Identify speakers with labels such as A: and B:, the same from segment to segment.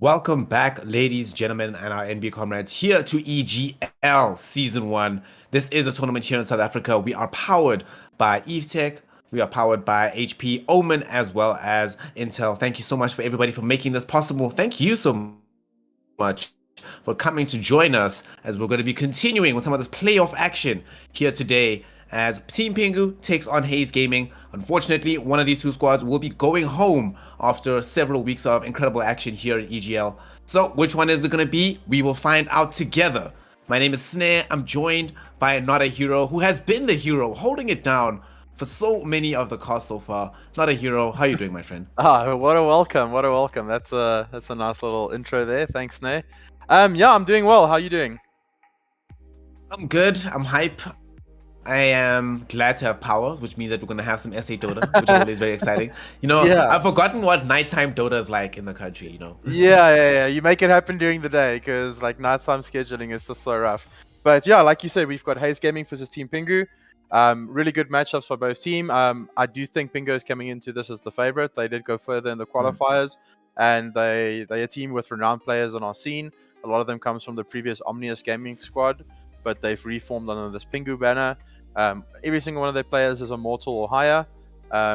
A: Welcome back, ladies, gentlemen, and our NBA comrades here to EGL Season 1. This is a tournament here in South Africa. We are powered by EveTech. We are powered by HP, Omen, as well as Intel. Thank you so much for everybody for making this possible. Thank you so much for coming to join us as we're going to be continuing with some of this playoff action here today as Team Pingu takes on Haze Gaming. Unfortunately, one of these two squads will be going home after several weeks of incredible action here in EGL. So which one is it going to be? We will find out together. My name is Snare. I'm joined by notAhero, who has been the hero, holding it down for so many of the casts so far. notAhero, how are you doing, my friend?
B: What a welcome! What a welcome! That's a nice little intro there. Thanks, Snare. Yeah, I'm doing well. How are you doing?
A: I'm good. I'm hype. I am glad to have power, which means that we're going to have some SA Dota, which is always very exciting. You know,
B: Yeah.
A: I've forgotten what nighttime Dota is like in the country, you know.
B: Yeah. You make it happen during the day because like nighttime scheduling is just so rough. But yeah, like you said, we've got Haze Gaming versus Team Pingu. Really good matchups for both team. I do think Pingu is coming into this as the favorite. They did go further in the qualifiers, and they're a team with renowned players on our scene. A lot of them comes from the previous Omnius Gaming squad, but they've reformed under this Pingu banner. Every single one of their players is immortal or higher.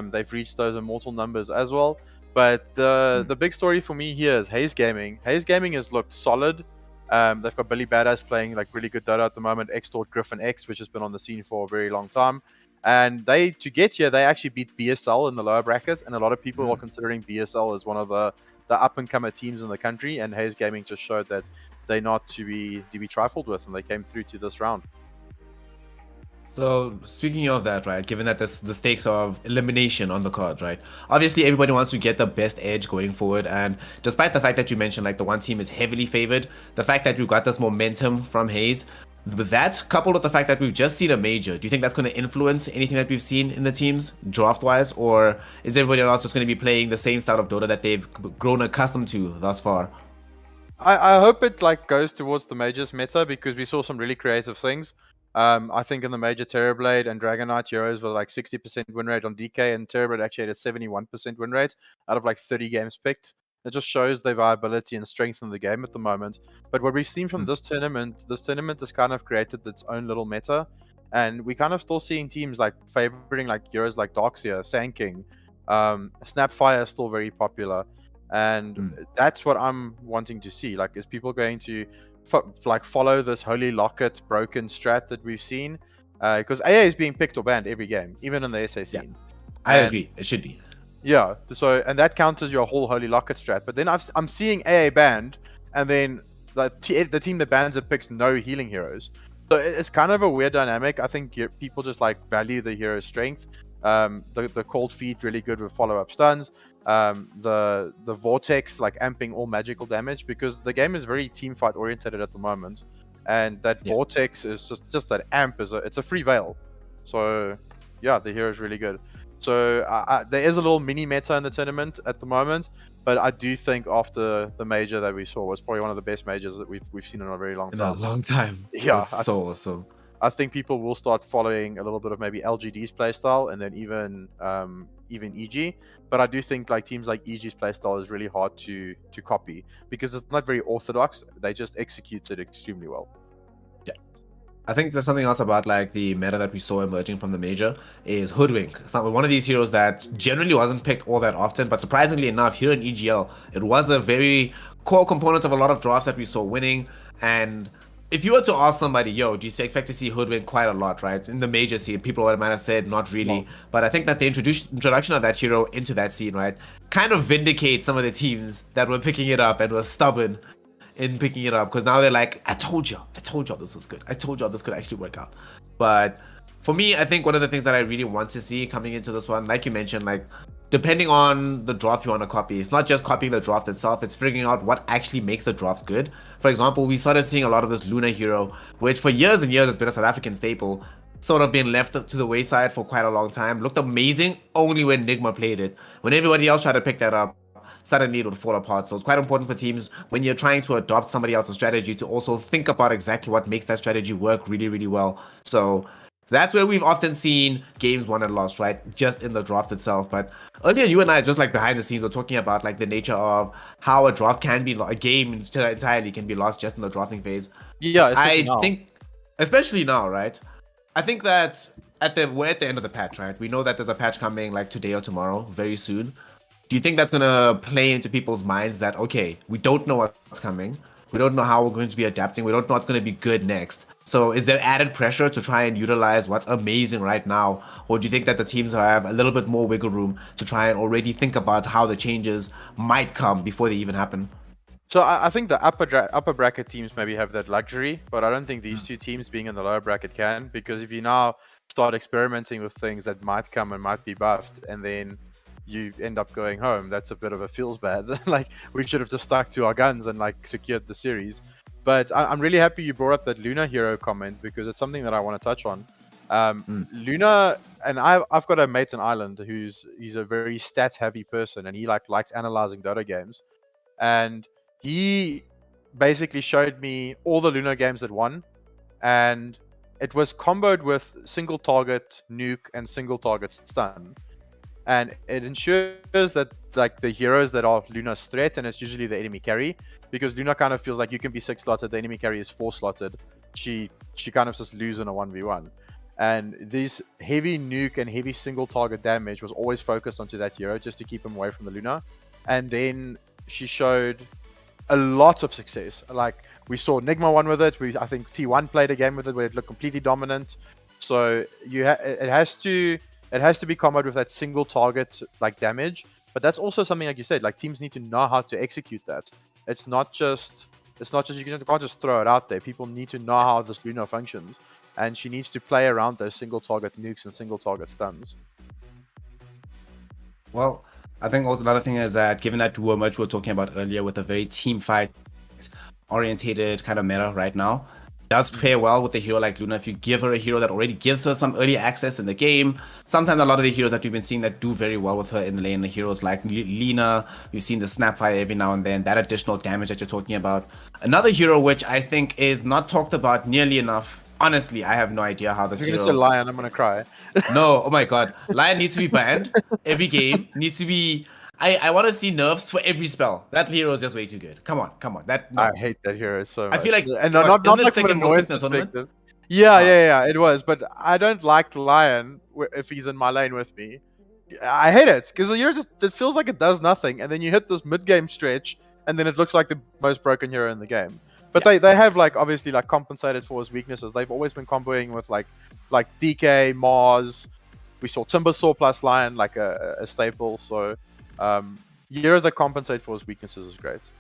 B: They've reached those immortal numbers as well. But the big story for me here is Haze Gaming. Haze Gaming has looked solid. They've got Billy Badass playing like really good Dota at the moment. Extort Griffin X, which has been on the scene for a very long time. And to get here, they actually beat BSL in the lower brackets. And a lot of people are considering BSL as one of the up-and-comer teams in the country. And Haze Gaming just showed that they're not to be trifled with, and they came through to this round.
A: So speaking of that, right, given that the stakes of elimination on the card, right, obviously everybody wants to get the best edge going forward, and despite the fact that you mentioned like the one team is heavily favored, the fact that you got this momentum from Haze, with that coupled with the fact that we've just seen a major, do you think that's going to influence anything that we've seen in the teams draft wise, or is everybody else just going to be playing the same style of Dota that they've grown accustomed to thus far?
B: I hope it like goes towards the majors meta, because we saw some really creative things. I think in the major Terrorblade and Dragonite heroes were like 60% win rate on DK, and Terrorblade actually had a 71% win rate out of like 30 games picked. It just shows their viability and strength in the game at the moment. But what we've seen from this tournament has kind of created its own little meta, and we kind of still seeing teams like favoring like heroes like Darkseer, Sand King, Snapfire is still very popular. And that's what I'm wanting to see. Like, is people going to follow this Holy Locket broken strat that we've seen? Because AA is being picked or banned every game, even in the SA scene.
A: I agree. It should be.
B: Yeah. So, and that counters your whole Holy Locket strat. But then I'm seeing AA banned, and then the team that bans it picks no healing heroes. So it's kind of a weird dynamic. I think people just like value the hero's strength. The cold feet really good with follow-up stuns. The vortex like amping all magical damage, because the game is very team fight oriented at the moment, and that vortex is just that amp it's a free veil. So yeah, the hero is really good. So there is a little mini meta in the tournament at the moment, but I do think after the major that we saw was probably one of the best majors that we've seen in a very long time.
A: In a long time.
B: Yeah,
A: so awesome.
B: I think people will start following a little bit of maybe LGD's playstyle, and then even EG. But I do think like teams like EG's playstyle is really hard to copy, because it's not very orthodox. They just execute it extremely well.
A: Yeah, I think there's something else about like the meta that we saw emerging from the major is Hoodwink. It's one of these heroes that generally wasn't picked all that often, but surprisingly enough, here in EGL, it was a very core component of a lot of drafts that we saw winning. And if you were to ask somebody, yo, do you expect to see Hoodwink quite a lot, right? In the major scene, people might have said not really. No. But I think that the introduction of that hero into that scene, right, kind of vindicates some of the teams that were picking it up and were stubborn in picking it up. Because now they're like, I told y'all this was good. I told y'all this could actually work out. But for me, I think one of the things that I really want to see coming into this one, like you mentioned, like, depending on the draft you want to copy, it's not just copying the draft itself, it's figuring out what actually makes the draft good. For example, we started seeing a lot of this Luna hero, which for years and years has been a South African staple, sort of been left to the wayside for quite a long time. Looked amazing only when Nigma played it. When everybody else tried to pick that up, suddenly it would fall apart. So it's quite important for teams when you're trying to adopt somebody else's strategy to also think about exactly what makes that strategy work really, really well. So That's where we've often seen games won and lost, right? Just in the draft itself. But earlier, you and I, just like behind the scenes, were talking about like the nature of how a draft can be, a game entirely can be lost just in the drafting phase.
B: Yeah, especially
A: I
B: now.
A: think, especially now, right? I think that we're at the end of the patch, right? We know that there's a patch coming like today or tomorrow, very soon. Do you think that's gonna play into people's minds that, okay, we don't know what's coming, we don't know how we're going to be adapting, we don't know what's going to be good next? So is there added pressure to try and utilize what's amazing right now? Or do you think that the teams have a little bit more wiggle room to try and already think about how the changes might come before they even happen?
B: So I think the upper bracket teams maybe have that luxury, but I don't think these two teams being in the lower bracket can, because if you now start experimenting with things that might come and might be buffed, and then you end up going home, that's a bit of a feels bad. Like, we should have just stuck to our guns and like secured the series. But I'm really happy you brought up that Luna hero comment, because it's something that I want to touch on. Luna, and I've got a mate in Ireland he's a very stat heavy person, and he likes analyzing Dota games, and he basically showed me all the Luna games that won, and it was comboed with single target nuke and single target stun, and it ensures that like the heroes that are Luna's threat, and it's usually the enemy carry, because Luna kind of feels like you can be 6 slotted, the enemy carry is 4 slotted, she kind of just lose in a 1v1. And this heavy nuke and heavy single target damage was always focused onto that hero just to keep him away from the Luna. And then she showed a lot of success. Like, we saw Nigma won with it. I think T1 played a game with it where it looked completely dominant. So it has to be comboed with that single target like damage. But that's also something, like you said, like teams need to know how to execute that. It's not just you can't just throw it out there. People need to know how this Luna functions, and she needs to play around those single target nukes and single target stuns.
C: Well, I think also another thing is that given that we're much we were talking about earlier with a very team fight orientated kind of meta right now, does pair well with a hero like Luna. If you give her a hero that already gives her some early access in the game, sometimes a lot of the heroes that we've been seeing that do very well with her in the lane, the heroes like Lina, we've seen the Snapfire every now and then, that additional damage that you're talking about. Another hero which I think is not talked about nearly enough. Honestly, I have no idea how this
B: You're
C: hero...
B: gonna say Lion, I'm gonna cry.
A: No, oh my god. Lion needs to be banned every game. Needs to be... I want to see nerfs for every spell. That hero is just way too good. Come on. No.
B: I hate that hero so much.
A: I feel like...
B: and not like from an annoyance perspective. Yeah, it was. But I don't like Lion if he's in my lane with me. I hate it, because the hero it feels like it does nothing, and then you hit this mid-game stretch, and then it looks like the most broken hero in the game. But they have like obviously like compensated for his weaknesses. They've always been comboing with like DK, Mars. We saw Timbersaw plus Lion like a staple. So heroes that compensate for his weaknesses is great.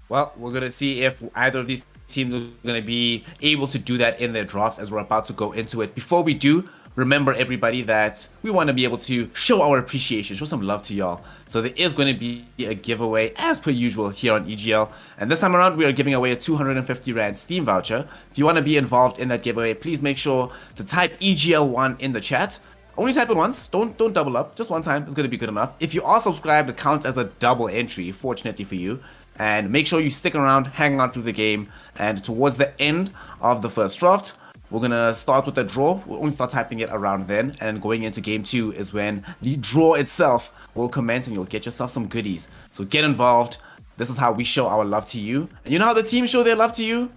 A: Well, we're gonna see if either of these teams are gonna be able to do that in their drafts, as we're about to go into it. Before we do, remember everybody that we want to be able to show our appreciation, show some love to y'all. So there is going to be a giveaway as per usual here on EGL. And this time around, we are giving away a 250 Rand Steam voucher. If you want to be involved in that giveaway, please make sure to type EGL1 in the chat. Only type it once, don't double up, just one time is going to be good enough. If you are subscribed, it counts as a double entry, fortunately for you. And make sure you stick around, hang on through the game, and towards the end of the first draft, we're gonna start with the draw. We'll only start typing it around then, and going into game 2 is when the draw itself will commence, and you'll get yourself some goodies. So get involved. This is how we show our love to you. And you know how the team show their love to you?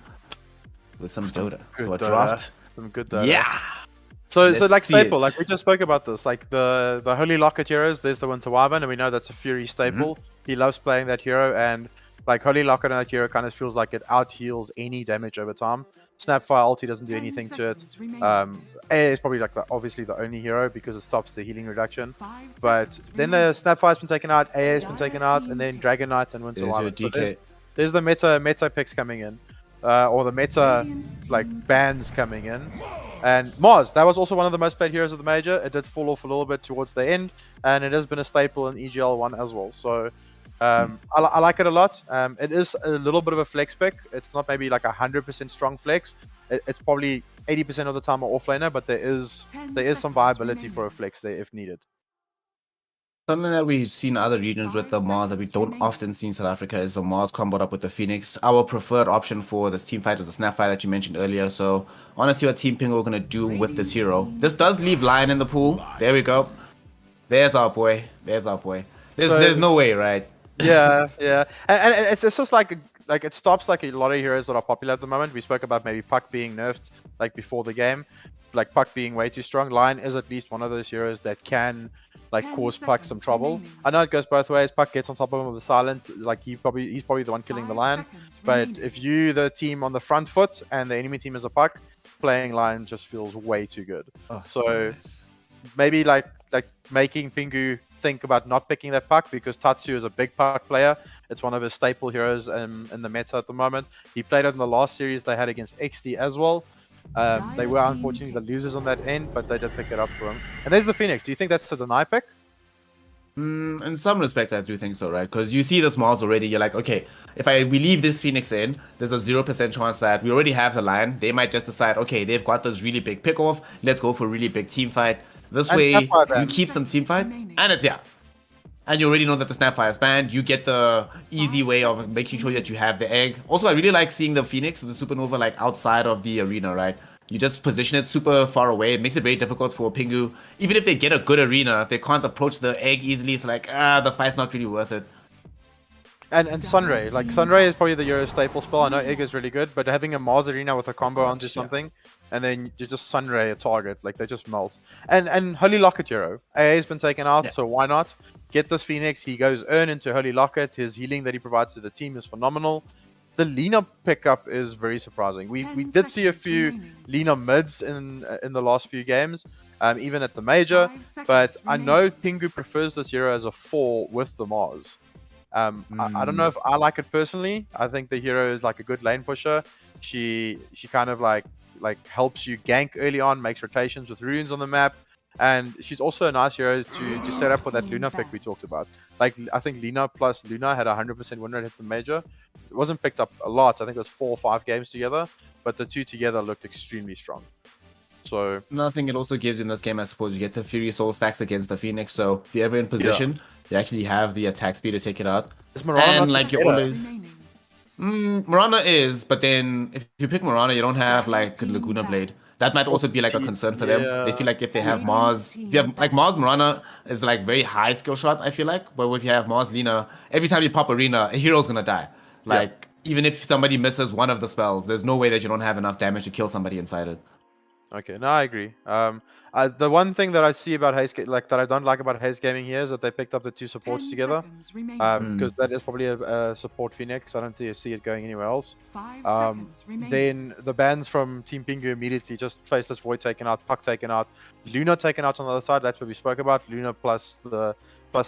A: With some Dota. So a draft.
B: Some good Dota.
A: Yeah.
B: So like staple, like we just spoke about this, like the Holy Locket heroes, there's the Winter Wyvern, and we know that's a Fury staple. He loves playing that hero, and like Holy Locket on that hero kind of feels like it out heals any damage over time. Snapfire ulti doesn't do anything to it. AA is probably like obviously the only hero because it stops the healing reduction. But then the Snapfire's been taken out, AA has been taken out, and then Dragon Knight and Winter Wyvern. So there's the meta picks coming in, or the meta like bans coming in. And Mars, that was also one of the most played heroes of the major. It did fall off a little bit towards the end, and it has been a staple in EGL1 as well. So I like it a lot. It is a little bit of a flex pick. It's not maybe like 100% strong flex. It's probably 80% of the time an offlaner, but there is some viability for a flex there if needed.
C: Something that we see in other regions with the Mars that we don't often see in South Africa is the Mars comboed up with the Phoenix. Our preferred option for this team fight is the Snap fight that you mentioned earlier. So I want to see what Team Pingu are going to do with this hero. This does leave Lion in the pool. There we go. There's our boy. There's our boy. There's no way, right?
B: Yeah, yeah. And it's just like it stops like a lot of heroes that are popular at the moment. We spoke about maybe Puck being nerfed like before the game. Like Puck being way too strong. Lion is at least one of those heroes that can like cause Puck some trouble. I know it goes both ways. Puck gets on top of him with the silence. Like he's probably the one killing the Lion. But if you the team on the front foot and the enemy team is a Puck, playing Lion just feels way too good.
C: Oh,
B: so
C: nice.
B: maybe like making Pingu think about not picking that Puck, because Tatsu is a big Puck player. It's one of his staple heroes in the meta at the moment. He played it in the last series they had against Exdee as well. They were unfortunately the losers on that end, but they did pick it up for him. And there's the Phoenix. Do you think that's a deny pick?
C: In some respects, I do think so, right? Because you see the Mars already, you're like, okay, if we leave this Phoenix in, there's a 0% chance that we already have the Lion. They might just decide, okay, they've got this really big pick off. Let's go for a really big team fight. This way, you keep some team fight, and it's and you already know that the Snapfire is banned. You get the easy way of making sure that you have the egg. Also, I really like seeing the Phoenix and the Supernova like outside of the arena, right? You just position it super far away. It makes it very difficult for Pingu. Even if they get a good arena, if they can't approach the egg easily, it's like, the fight's not really worth it.
B: And Sunray. Like, Sunray is probably the Euro staple spell. I know Egg is really good, but having a Mars arena with a combo onto something, and then you just Sunray a target, like, they just melt. And Holy Locket Hero. AA has been taken out, so why not? Get this Phoenix. He goes earn into Holy Locket. His healing that he provides to the team is phenomenal. The Lina pickup is very surprising. We did see a few Lina mids in the last few games, even at the major, but I know Pingu prefers this hero as a 4 with the Mars. I don't know if I like it personally. I think the hero is like a good lane pusher. She kind of like helps you gank early on, makes rotations with runes on the map, and she's also a nice hero to set up for that Luna pick we talked about. Like, I think Lina plus Luna had a 100% win rate at the major. It wasn't picked up a lot. I think it was 4 or 5 games together, but the two together looked extremely strong. So
C: another thing it also gives you in this game, I suppose, you get the Fury Soul stacks against the Phoenix. So if you're ever in position, you actually have the attack speed to take it out.
B: Is Mirana
C: and like you always, Mirana is, but then if you pick Mirana, you don't have like Laguna Blade. That might also be like a concern for them. They feel like if they have Mars, if you have like Mars Mirana is like very high skill shot, I feel like. But if you have Mars Lina, every time you pop Arena, a hero's gonna die. Like even if somebody misses one of the spells, there's no way that you don't have enough damage to kill somebody inside it.
B: Okay, no, I agree. The one thing that I see about Haze, like that I don't like about Haze Gaming here, is that they picked up the 2 supports together. Because that is probably a support Phoenix. I don't see it going anywhere else. Then the bans from Team Pingu immediately just face this Void taken out, Puck taken out, Luna taken out on the other side. That's what we spoke about. Luna plus the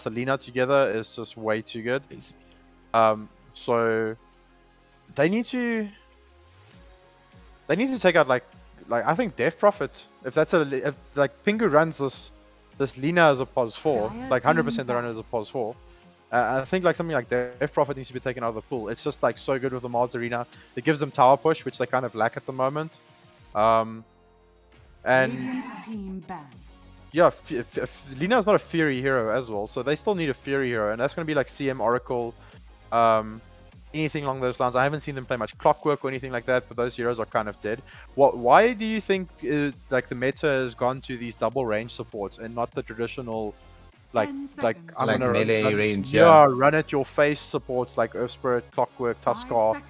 B: Lina together is just way too good. So they need to take out like I think Death Prophet. If like Pingu runs this Lina as a pos 4, like 100% they run it as a pos 4. I think like something like Death Prophet needs to be taken out of the pool. It's just like so good with the Mars arena. It gives them tower push, which they kind of lack at the moment. And yeah, Lina is not a Fury hero as well, so they still need a Fury hero, and that's going to be like CM Oracle, anything along those lines. I haven't seen them play much Clockwork or anything like that, but those heroes are kind of dead. Why do you think like the meta has gone to these double range supports and not the traditional I'm gonna
C: melee range?
B: Run at your face supports like Earth Spirit, Clockwork, Tuskar,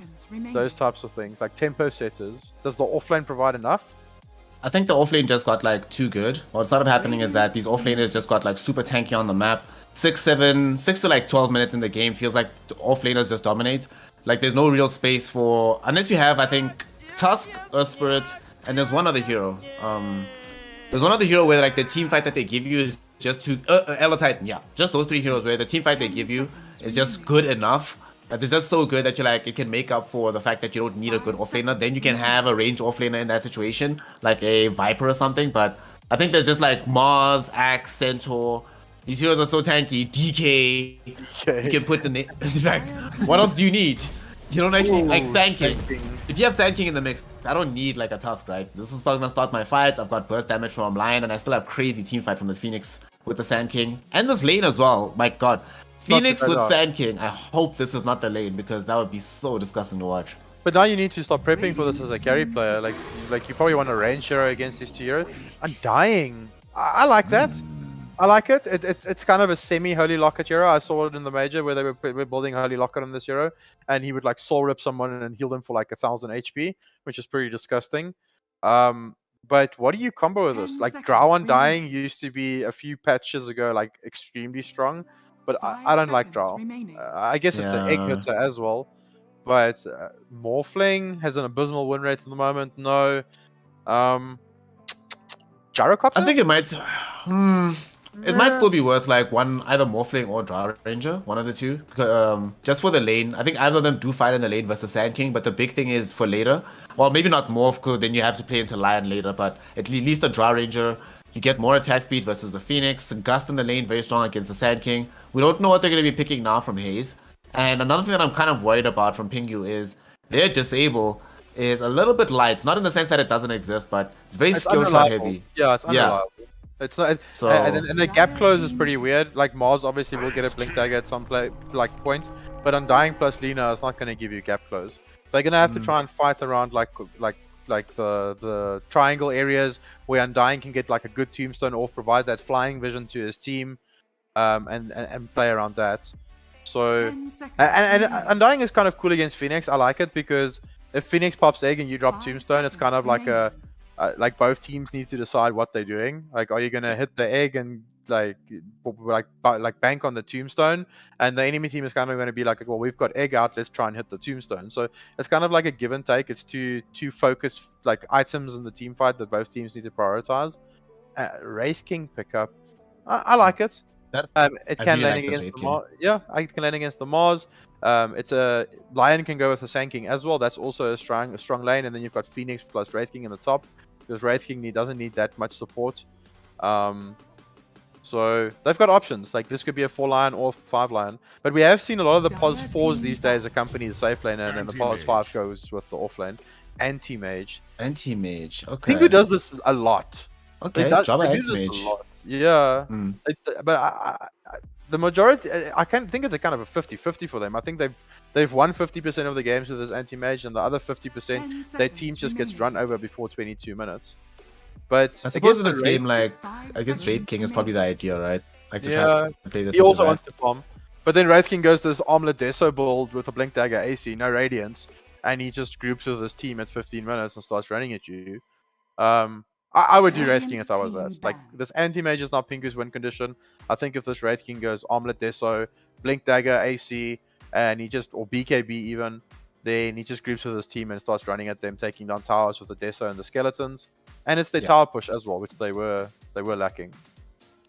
B: those types of things, like tempo setters. Does the offlane provide enough?
C: I think the offlane just got like too good. What started happening is that these offlaners just got like super tanky on the map. 6 to like 12 minutes in the game feels like the offlaners just dominate. Like there's no real space for, unless you have, I think, Tusk, Earth Spirit, and there's one other hero. There's one other hero where like the team fight that they give you is just to Elo Titan, just those 3 heroes where the team fight they give you is just good enough. That it's just so good that you like it can make up for the fact that you don't need a good offlaner. Then you can have a range offlaner in that situation, like a Viper or something. But I think there's just like Mars, Axe, Centaur. These heroes are so tanky. DK. You can put the name. Like, what else do you need? You don't actually like Sand King. If you have Sand King in the mix, I don't need like a Tusk, right? This is gonna start my fights. I've got burst damage from Lion, and I still have crazy team fight from this Phoenix.
A: with the Sand King and this lane as well. My God, Phoenix with Sand King. I hope this is not the lane because that would be so disgusting to watch.
B: But now you need to start prepping for this as a carry player. Like you probably want a range hero against these two heroes. Undying. I like that. I like it. It's kind of a semi-Holy Locket hero. I saw it in the major where they were building Holy Locket on this hero, and he would like soul rip someone and heal them for like 1000 HP, which is pretty disgusting. But what do you combo with this? Like Drow Undying used to be a few patches ago like extremely strong, but I don't like Drow. I guess it's an egg hitter as well. But Morphling has an abysmal win rate at the moment. No. Gyrocopter?
A: I think it might. It might still be worth like either Morphling or Drow Ranger, one of the two. Just for the lane, I think either of them do fight in the lane versus Sand King. But the big thing is for later. Well, maybe not Morph, because then you have to play into Lion later. But at least the Drow Ranger, you get more attack speed versus the Phoenix. Gust in the lane, very strong against the Sand King. We don't know what they're going to be picking now from Haze. And another thing that I'm kind of worried about from Pingu is their disable is a little bit light. Not in the sense that it doesn't exist, but it's very skill shot heavy.
B: Yeah, it's unreliable. It's not, and the gap close is pretty weird. Like Mars obviously will get a blink dagger at some point, but Undying plus Lina is not going to give you gap close. They're going to have to try and fight around like the triangle areas where Undying can get like a good tombstone off, provide that flying vision to his team, and play around that. So and Undying is kind of cool against Phoenix. I like it because if Phoenix pops egg and you drop tombstone, it's kind of like a like both teams need to decide what they're doing. Like, are you gonna hit the egg and like bank on the tombstone, and the enemy team is kind of going to be like, well, we've got egg out, let's try and hit the tombstone. So it's kind of like a give and take. It's two focus like items in the team fight that both teams need to prioritize. Wraith King pickup, I like it. It can land against the Mars. Yeah, it can land against the Mars. It's a Lion can go with the Sand King as well. That's also a strong lane. And then you've got Phoenix plus Wraith King in the top, because Wraith King doesn't need that much support. So they've got options. Like this could be a 4 Lion or 5 Lion. But we have seen a lot of the POS 4s these days accompany the safe lane, and then the POS 5 goes with the off lane. Anti-mage.
A: Anti-mage. Okay.
B: Pingu does this a lot.
A: Okay. Java Anti-mage.
B: Yeah, but the majority, I think it's a kind of a 50-50 for them. I think they've won 50% of the games with this anti-mage, and the other 50%, their team just gets run over before 22 minutes. But
A: I suppose in this game, like against Wraith King is probably the idea, right? Like to try to play this.
B: He also wants to bomb, but then Wraith King goes this Armlet Deso build with a Blink Dagger AC, no Radiance, and he just groups with his team at 15 minutes and starts running at you. I would do Wraith King if I was that. Like, this anti-mage is not Pingu's win condition. I think if this Wraith King goes Armlet Deso, Blink Dagger, AC, and or BKB even, then he just groups with his team and starts running at them, taking down towers with the Deso and the skeletons. And it's their tower push as well, which they were lacking.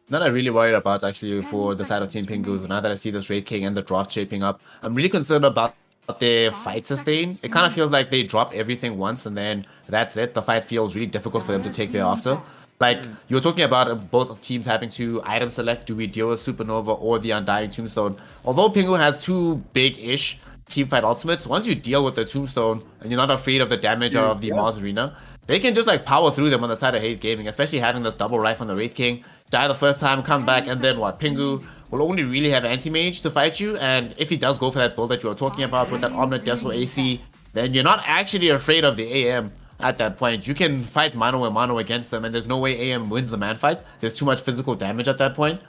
A: Not I'm really worried about actually for the side of Team Pingu. Now that I see this Wraith King and the draft shaping up, I'm really concerned about their fight sustain. It kind of feels like they drop everything once and then that's it. The fight feels really difficult for them to take thereafter. Like you were talking about both teams having to item select, do we deal with Supernova or the Undying Tombstone? Although Pingu has two big-ish team fight ultimates, once you deal with the Tombstone and you're not afraid of the damage of the Mars Arena, they can just like power through them on the side of Haze Gaming, especially having this double rifle on the Wraith King. Die the first time, come back, and then what? Pingu will only really have anti-mage to fight you, and if he does go for that build that you were talking about with that Armlet Deso AC, then you're not actually afraid of the AM at that point. You can fight mano a mano against them, and there's no way AM wins the man fight. There's too much physical damage at that point.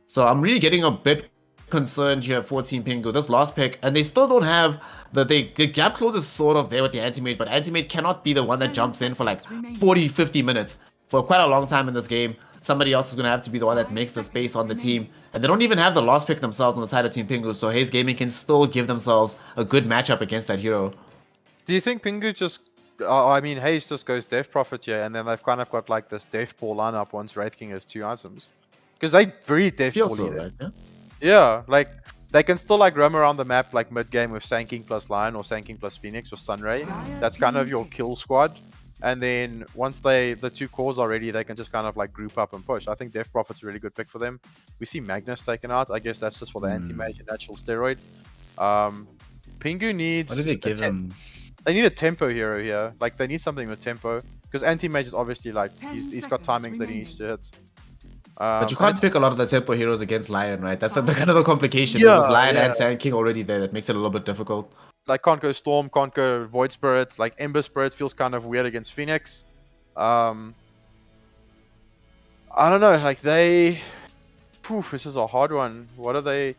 A: So I'm really getting a bit concerned here for Team Pingu. This last pick, and they still don't have the gap close is sort of there with the anti-mage, but anti-mage cannot be the one that jumps in for like 40-50 minutes for quite a long time in this game. Somebody else is going to have to be the one that makes the space on the team. And they don't even have the last pick themselves on the side of Team Pingu, so Haze Gaming can still give themselves a good matchup against that hero.
B: Do you think Pingu just... I mean, Haze just goes Death Prophet here, and then they've kind of got like this Death Ball lineup once Wraith King has 2 items. Because they very Death Ball
A: so, right?
B: Yeah, like they can still like roam around the map like mid-game with Sand King plus Lion or Sand King plus Phoenix with Sunray. That's kind of your kill squad. And then once the 2 cores are ready, they can just kind of like group up and push. I think Death Prophet's a really good pick for them. We see Magnus taken out. I guess that's just for the anti-mage and natural steroid. Pingu needs...
A: What did they give him?
B: They need a tempo hero here. Like they need something with tempo. Because anti-mage is obviously like, he's got timings that he needs to hit.
A: But you
B: And
A: can't
B: it's-
A: pick a lot of the tempo heroes against Lion, right? That's the kind of the complication.
B: Yeah,
A: There's Lion
B: yeah.
A: and Sand King already there. That makes it a little bit difficult.
B: Like can't go Storm, can't go Void Spirit. Like Ember Spirit feels kind of weird against Phoenix. I don't know. Like they, poof, this is a hard one. What are they?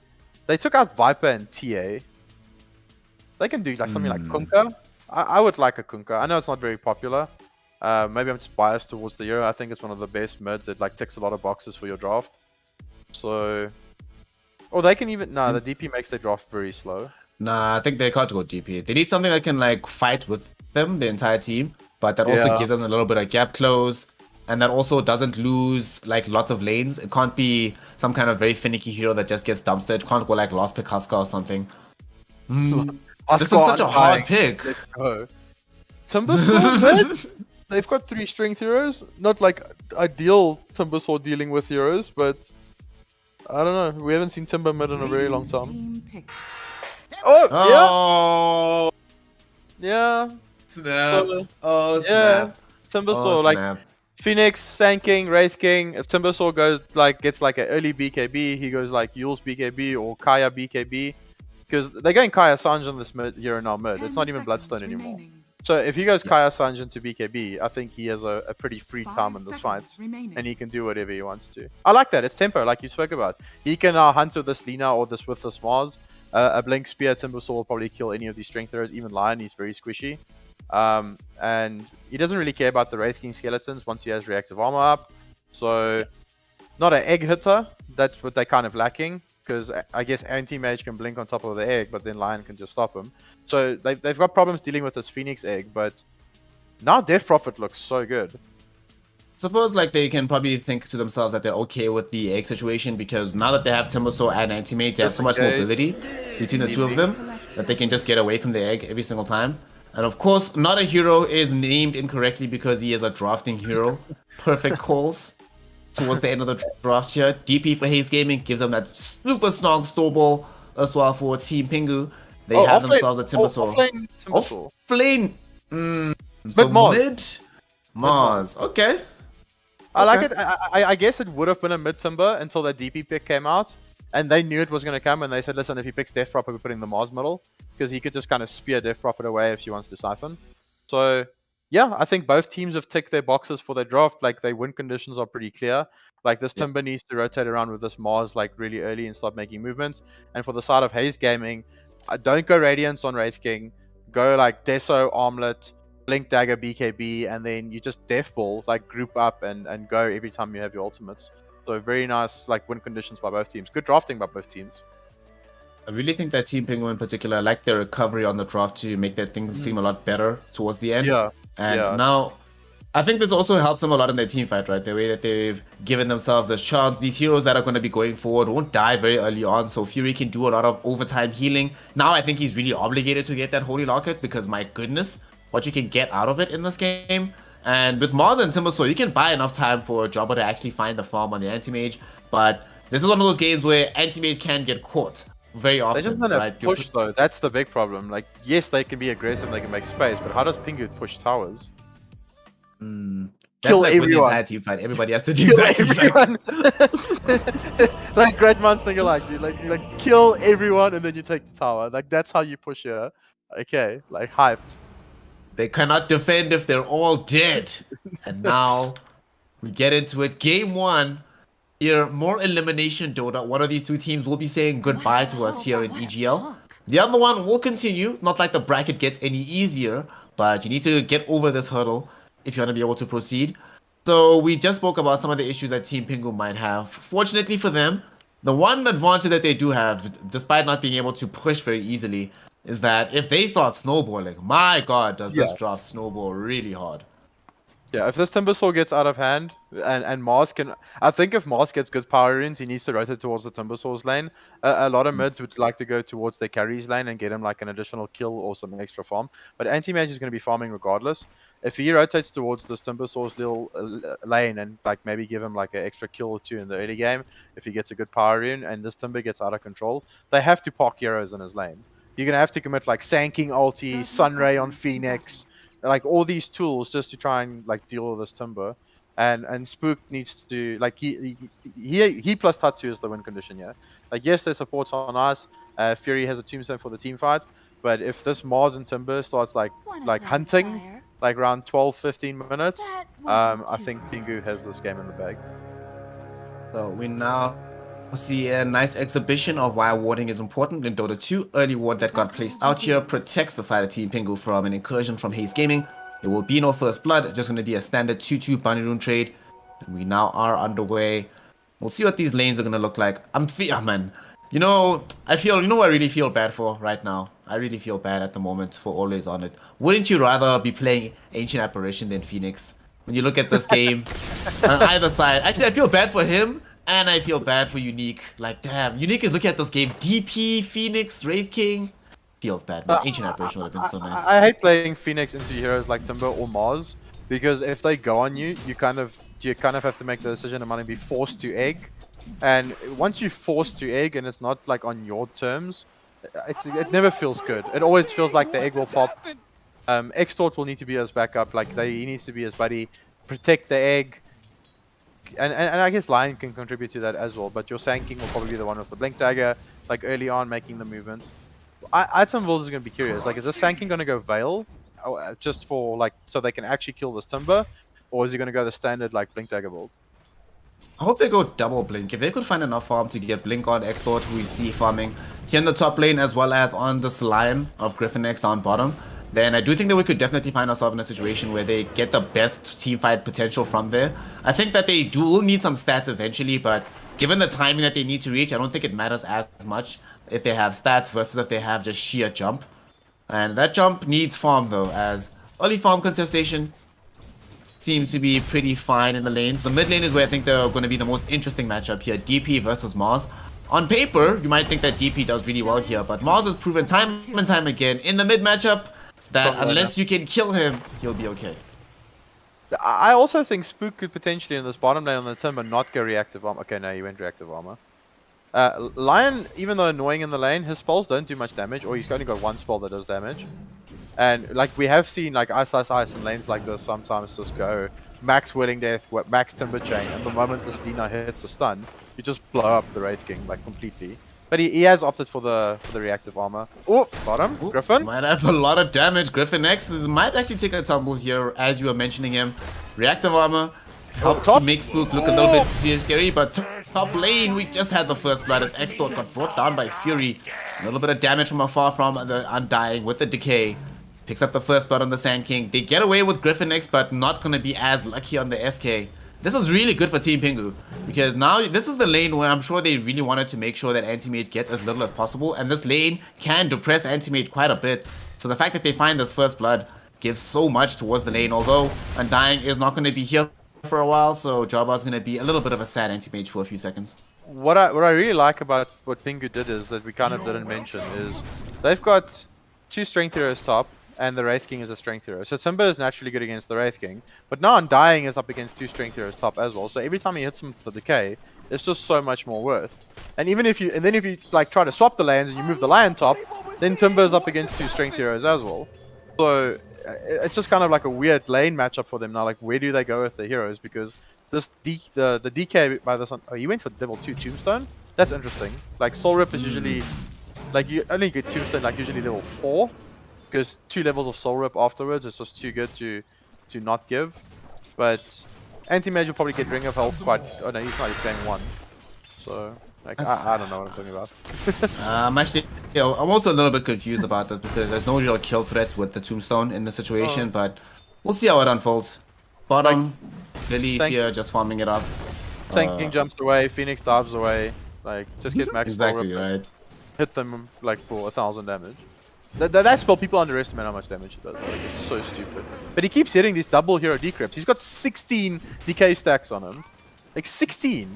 B: They took out Viper and TA. They can do like something like Kunkka. I would like a Kunkka. I know it's not very popular. Maybe I'm just biased towards the hero. I think it's one of the best mids that like ticks a lot of boxes for your draft. So, or they can even the DP makes their draft very slow.
A: Nah, I think they can't go DP. They need something that can like fight with them, the entire team, but that also
B: Yeah.
A: gives them a little bit of gap close, and that also doesn't lose like lots of lanes. It can't be some kind of very finicky hero that just gets dumpstered. It can't go like Last Pick Husker or something. This is such a hard pick.
B: Let's go. Timbersaw mid. They've got 3 strength heroes. Not like ideal Timbersaw dealing with heroes, but I don't know. We haven't seen Timber mid in a very long time. Oh,
A: Oh,
B: yeah.
A: snap.
B: So,
A: Oh,
B: yeah.
A: snap.
B: Timbersaw,
A: Oh,
B: like
A: snap.
B: Phoenix, Sand King, Wraith King. If Timbersaw gets like an early BKB, he goes like Yule's BKB or Kaya BKB. Because they're going Kaya Sange on this mid hero now mid. It's not even Bloodstone anymore. So if he goes Kaya Sange into BKB, I think he has a pretty free time in this fight. And he can do whatever he wants to. I like that. It's tempo, like you spoke about. He can hunt with this Lina or this with this Mars. A Blink Spear Timbersaw will probably kill any of these strength heroes. Even Lion, he's very squishy. And he doesn't really care about the Wraith King skeletons once he has reactive armor up. So, not an egg hitter. That's what they're kind of lacking. Because I guess Anti-Mage can blink on top of the egg, but then Lion can just stop him. So, they've got problems dealing with this Phoenix egg, but now Death Prophet looks so good.
A: Suppose like they can probably think to themselves that they're okay with the egg situation because now that they have Timbersaw and Anti-Mage, they have so much mobility between the two of them that they can just get away from the egg every single time. And of course, notAhero is named incorrectly because he is a drafting hero. Perfect calls towards the end of the draft here. DP for Haze Gaming gives them that super strong snowball as well for Team Pingu. They have themselves a Timbersaw.
B: Offlane Timbersaw.
A: Offlane.
B: But
A: So
B: Mars.
A: mid? Mars. Okay.
B: I like it. I guess it would have been a mid Timber until that DP pick came out. And they knew it was going to come, and they said, listen, if he picks Death Prophet, we're putting the Mars middle. Because he could just kind of spear Death Prophet away if he wants to siphon. So, yeah, I think both teams have ticked their boxes for their draft. Like, their win conditions are pretty clear. Like, this Timber needs to rotate around with this Mars, like, really early and start making movements. And for the side of Haze Gaming, don't go Radiance on Wraith King. Go, like, Deso, Armlet, Blink Dagger, BKB, and then you just Death Ball, like, group up and go every time you have your ultimates. So very nice, like, win conditions by both teams. Good drafting by both teams.
A: I really think that Team Pingu in particular, I like their recovery on the draft to make their things seem a lot better towards the end.
B: Yeah.
A: And now, I think this also helps them a lot in their team fight, right? The way that they've given themselves this chance. These heroes that are going to be going forward won't die very early on, so Fury can do a lot of overtime healing. Now I think he's really obligated to get that Holy Locket because, my goodness, what you can get out of it in this game. And with Mars and Timbersaw, you can buy enough time for a Jobber to actually find the farm on the Anti-Mage. But this is one of those games where Anti-Mage can get caught very often.
B: They just want to push, though. That's the big problem. Like, yes, they can be aggressive, they can make space, but how does Pingu push towers?
A: Kill like everyone. The entire team fight. Everybody has to do
B: exactly everyone. Like Great Minds think alike, dude. Like kill everyone and then you take the tower. Like that's how you push here. Okay, like hyped.
A: They cannot defend if they're all dead. And now we get into it. Game 1. Here, more elimination Dota. One of these two teams will be saying goodbye to us here in EGL. The other one will continue. Not like the bracket gets any easier, but you need to get over this hurdle if you want to be able to proceed. So we just spoke about some of the issues that Team Pingu might have. Fortunately for them, the one advantage that they do have, despite not being able to push very easily, is that if they start snowballing, my god, does this draft snowball really hard.
B: Yeah, if this Timbersaw gets out of hand, and Mars can... I think if Mars gets good power runes, he needs to rotate towards the Timbersaw's lane. A lot of mids would like to go towards their carries lane and get him like an additional kill or some extra farm. But Anti-Mage is going to be farming regardless. If he rotates towards this Timbersaw's little lane and like maybe give him like an extra kill or two in the early game, if he gets a good power rune and this Timber gets out of control, they have to park heroes in his lane. You're going to have to commit like Sand King ulti, Sunray on Phoenix, like all these tools just to try and like deal with this Timber. and Spook needs to like he plus Tatsu is the win condition. Yeah, like yes, their supports on us. Fury has a tombstone for the team fight, but if this Mars and Timber starts like hunting like around 12-15 minutes, I think Pingu has this game in the bag.
C: So we now see a nice exhibition of why warding is important in Dota 2. Early ward that got placed out here protects the side of Team Pingu from an incursion from Haze Gaming. There will be no first blood, just going to be a standard 2-2 Bunny Rune trade. And we now are underway. We'll see what these lanes are going to look like. Man, you know what I really feel bad for right now? I really feel bad at the moment for Always On It. Wouldn't you rather be playing Ancient Apparition than Phoenix? When you look at this game, on either side. Actually, I feel bad for him, and I feel bad for Unique. Like, damn, Unique is looking at this game. DP, Phoenix, Wraith King. Feels bad, man. Ancient Apparition would have been so nice.
B: I hate playing Phoenix into heroes like Timber or Mars, because if they go on you, you kind of have to make the decision and be forced to egg. And once you're forced to egg and it's not like on your terms, it never feels good. It always feels like the egg will pop. Extort will need to be his backup, like he needs to be his buddy, protect the egg, and I guess Lion can contribute to that as well. But your Sand King will probably be the one with the Blink Dagger, like early on making the movements. Some Wolves is going to be curious, like is this Sand King going to go Veil, just for like so they can actually kill this Timber, or is he going to go the standard like Blink Dagger build?
C: I hope they go double Blink. If they could find enough farm to get Blink on Export, who we see farming here in the top lane as well as on this line of Griffin X down bottom, then I do think that we could definitely find ourselves in a situation where they get the best team fight potential from there. I think that they will need some stats eventually, but given the timing that they need to reach, I don't think it matters as much if they have stats versus if they have just sheer jump. And that jump needs farm though, as early farm contestation seems to be pretty fine in the lanes. The mid lane is where I think they're going to be the most interesting matchup here. DP versus Mars. On paper, you might think that DP does really well here, but Mars has proven time and time again in the mid matchup that unless you can kill him, he'll be okay.
B: I also think Spook could potentially in this bottom lane on the Timber not go reactive armor. Okay, no, he went reactive armor. Lion, even though annoying in the lane, his spells don't do much damage, or he's only got one spell that does damage. And like we have seen like Ice in lanes like this sometimes just go max Whirling Death, max Timber Chain, and the moment this Lina hits a stun, you just blow up the Wraith King like completely. But he has opted for the reactive armor. Oh, bottom, Griffin.
C: Might have a lot of damage. Griffin X might actually take a tumble here as you were mentioning him. Reactive armor helped to make Spook look a little bit scary, but top lane, we just had the first blood as Extort got brought down by Fury. A little bit of damage from afar from the Undying with the decay. Picks up the first blood on the Sand King. They get away with Griffin X, but not going to be as lucky on the SK. This is really good for Team Pingu, because now this is the lane where I'm sure they really wanted to make sure that Anti-Mage gets as little as possible, and this lane can depress Anti-Mage quite a bit. So the fact that they find this first blood gives so much towards the lane, although Undying is not going to be here for a while, so Jabba's going to be a little bit of a sad Anti-Mage for a few seconds.
B: What I really like about what Pingu did is that we kind of didn't mention is they've got 2 Strength Heroes top, and the Wraith King is a Strength Hero. So Timber is naturally good against the Wraith King, but now Undying is up against 2 Strength Heroes top as well. So every time he hits him with the decay, it's just so much more worth. And even if you like try to swap the lanes and you move the Lion top, then Timber is up against 2 Strength Heroes as well. So it's just kind of like a weird lane matchup for them now. Like where do they go with the heroes? Because this the DK by this one, oh, he went for level 2 Tombstone. That's interesting. Like Soul Rip is usually like you only get Tombstone like usually level 4. Because 2 levels of Soul Rip afterwards is just too good to not give. But Anti-Mage will probably get Ring of Health quite... Oh no, he's not, he's playing 1. So, like, I don't know what I'm talking about.
C: Actually, you know, I'm also a little bit confused about this because there's no real kill threat with the Tombstone in the situation, but we'll see how it unfolds. Bottom, Lily's here just farming it up.
B: Sand King jumps away, Phoenix dives away. Like, just get max
C: exactly
B: Soul Rip,
C: right.
B: hit them like for 1000 damage. That spell, people underestimate how much damage it does. Like, it's so stupid. But he keeps hitting these double hero decrypts. He's got 16 decay stacks on him. Like 16.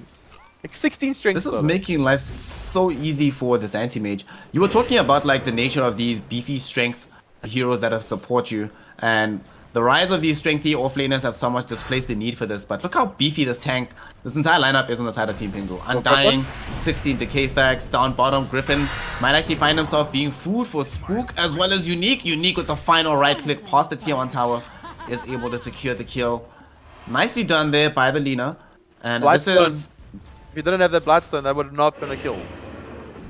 B: Like 16 strength.
C: This is making life so easy for this Anti-Mage. You were talking about like the nature of these beefy strength heroes that have support you. And the rise of these strengthy offlaners have so much displaced the need for this. But look how beefy this entire lineup is on the side of Team Pingu. Undying, 16 decay stacks, down bottom. Griffin might actually find himself being food for Spook as well as Unique. Unique with the final right click past the tier 1 tower is able to secure the kill. Nicely done there by the Lina. And this
B: Blightstone.
C: is...
B: If you didn't have that Blightstone, that would have not been a kill.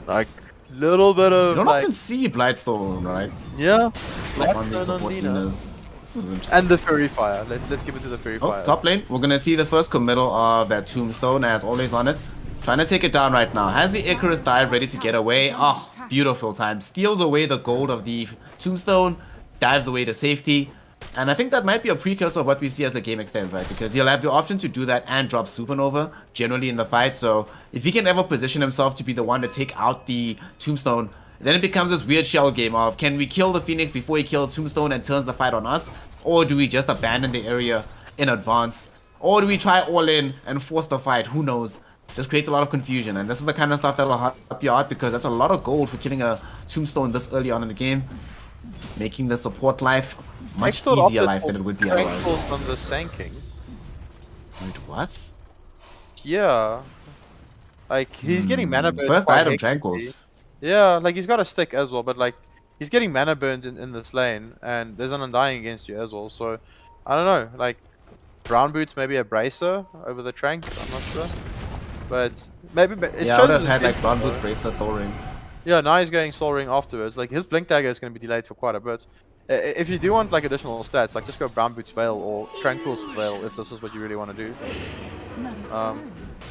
B: Like, little bit
C: You
B: of
C: don't
B: like,
C: often see Blightstone, right?
B: yeah,
C: On these
B: Blightstone on
C: support
B: Lina.
C: Linas. This is interesting.
B: And the Fury Fire. Let's give it to the Fury
C: Oh,
B: Fire.
C: top lane. We're gonna see the first committal of that Tombstone as always on it. Trying to take it down right now. Has the Icarus dive ready to get away. Oh, beautiful time. Steals away the gold of the Tombstone. Dives away to safety. And I think that might be a precursor of what we see as the game extends, right? Because he'll have the option to do that and drop Supernova generally in the fight. So if he can ever position himself to be the one to take out the Tombstone, then it becomes this weird shell game of can we kill the Phoenix before he kills Tombstone and turns the fight on us? Or do we just abandon the area in advance? Or do we try all in and force the fight? Who knows? Just creates a lot of confusion. And this is the kind of stuff that'll help you out because that's a lot of gold for killing a Tombstone this early on in the game. Making the support life much easier life than it would be otherwise.
B: On the Sanking.
C: Wait, what?
B: Yeah. Like, he's getting mana burn.
C: First
B: quite
C: item,
B: hectically.
C: Tranquils.
B: Yeah, like he's got a stick as well, but like he's getting mana burned in this lane, and there's an Undying against you as well. So I don't know, like brown boots, maybe a bracer over the Tranks. I'm not sure, but maybe. But it
C: Yeah, I
B: shows
C: would have
B: his
C: had like
B: blink-
C: brown boots, bracer, soul ring.
B: Yeah, now he's going Soul Ring afterwards. Like his Blink Dagger is going to be delayed for quite a bit. If you do want like additional stats, like just go brown boots Veil or Tranquil's Veil if this is what you really want to do.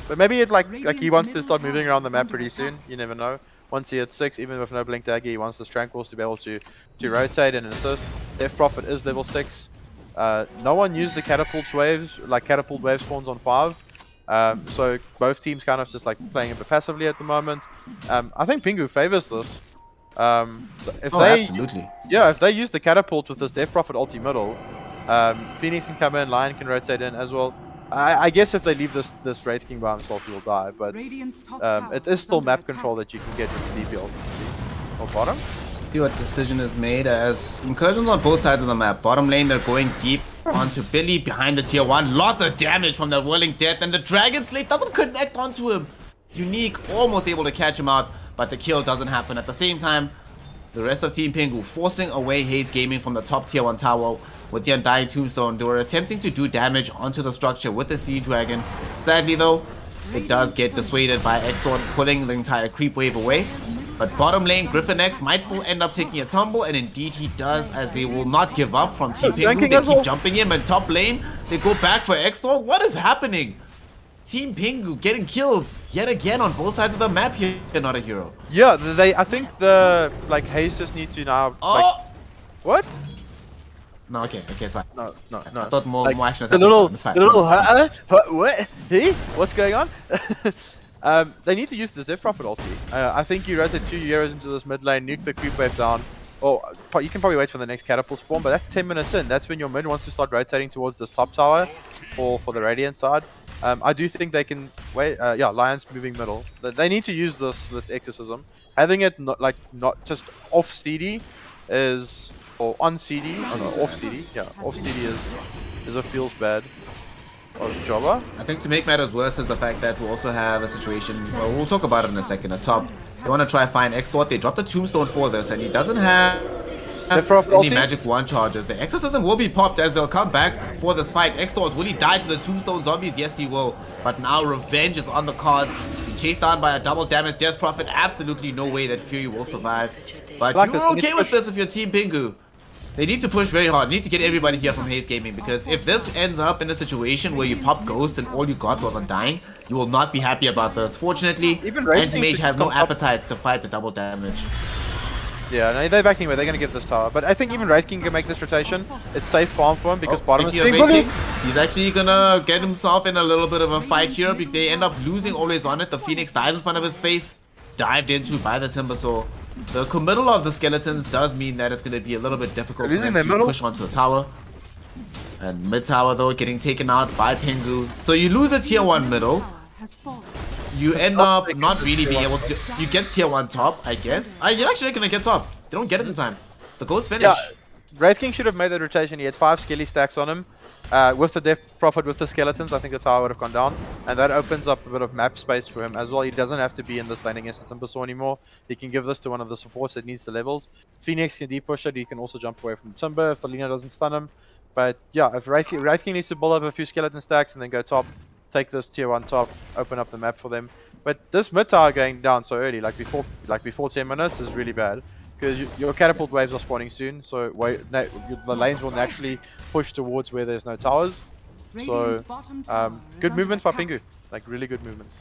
B: But maybe it like he wants to start moving around the map pretty soon. You never know. Once he hits 6, even with no Blink Dagger, he wants this Tranquils to be able to rotate and assist. Death Prophet is level 6. No one used the catapult waves, like catapult wave spawns on 5. So both teams kind of just like playing a bit passively at the moment. I think Pingu favors this. If
C: Absolutely.
B: Yeah, if they use the catapult with this Death Prophet ulti middle, Phoenix can come in, Lion can rotate in as well. I guess if they leave this Wraith King by himself, he'll die, but it is still map control that you can get with the DP ulti. Or bottom?
C: See what decision is made as incursions on both sides of the map. Bottom lane, they're going deep onto Billy behind the tier 1. Lots of damage from that Whirling Death, and the Dragon Slate doesn't connect onto him. Unique, almost able to catch him out, but the kill doesn't happen. At the same time, the rest of Team Pingu forcing away Haze Gaming from the top tier 1 tower with the Undying Tombstone. They were attempting to do damage onto the structure with the Siege Dragon. Sadly though, it does get dissuaded by Exdee pulling the entire creep wave away. But bottom lane, Griffin X might still end up taking a tumble, and indeed he does, as they will not give up from Team Pingu. They keep jumping him, and top lane, they go back for Exdee. What is happening? Team Pingu getting kills yet again on both sides of the map here, notAhero.
B: Yeah, I think the like Haze just needs to now. Like, what?
C: No, okay, it's fine.
B: No.
C: I thought more action.
B: The little, what? Hey, what's going on? They need to use the Death Prophet ulti. I think you rotate 2 Euros into this mid lane, nuke the creep wave down. Or you can probably wait for the next catapult spawn, but that's 10 minutes in. That's when your mid wants to start rotating towards this top tower for the Radiant side. I do think they can wait. Yeah, Lion's moving middle. They need to use this exorcism. Having it not just off CD is, or on CD. Oh no, off CD. Yeah, off CD is a feels bad. Oh, Jobber?
C: I think to make matters worse is the fact that we also have a situation, well, we'll talk about it in a second, at top. They want to try find Exdee, they drop the Tombstone for this, and he doesn't have any magic wand charges. The Exorcism will be popped as they'll come back for this fight. Exdee, will he die to the Tombstone zombies? Yes, he will. But now revenge is on the cards. He chased down by a double damage Death Prophet. Absolutely no way that Fury will survive. But you're okay with this if you're Team Pingu. They need to push very hard. They need to get everybody here from Haze Gaming, because if this ends up in a situation where you pop Ghost and all you got was Undying, you will not be happy about this. Fortunately, Anti-Mage has no appetite to fight the double damage.
B: Yeah, no, they're backing away. They're going to give this tower. But I think even Wraith King can make this rotation. It's safe farm for him because bottom is being bullied.
C: He's actually going to get himself in a little bit of a fight here. They end up losing always on it. The Phoenix dies in front of his face. Dived into by the Timbersaw. The committal of the skeletons does mean that it's going to be a little bit difficult for them to push onto the tower. And mid tower though getting taken out by Pingu. So you lose a tier 1 middle. You end up not really being able to. You get tier 1 top, I guess. You're actually going to get top. They don't get it in time. The Ghost finish.
B: Yeah, Wraith King should have made that rotation. He had 5 skelly stacks on him. With the Death Prophet, with the skeletons, I think the tower would have gone down. And that opens up a bit of map space for him as well. He doesn't have to be in this lane against the Timbersaw anymore. He can give this to one of the supports that needs the levels. Phoenix can deep push it. He can also jump away from the Timber if the Lina doesn't stun him. But yeah, if Wraith King needs to build up a few skeleton stacks and then go top, take this tier 1 top, open up the map for them. But this mid tower going down so early, like before 10 minutes, is really bad. Because your catapult waves are spawning soon, so the lanes will naturally push towards where there's no towers. So, good movements by Pingu. Like, really good movements.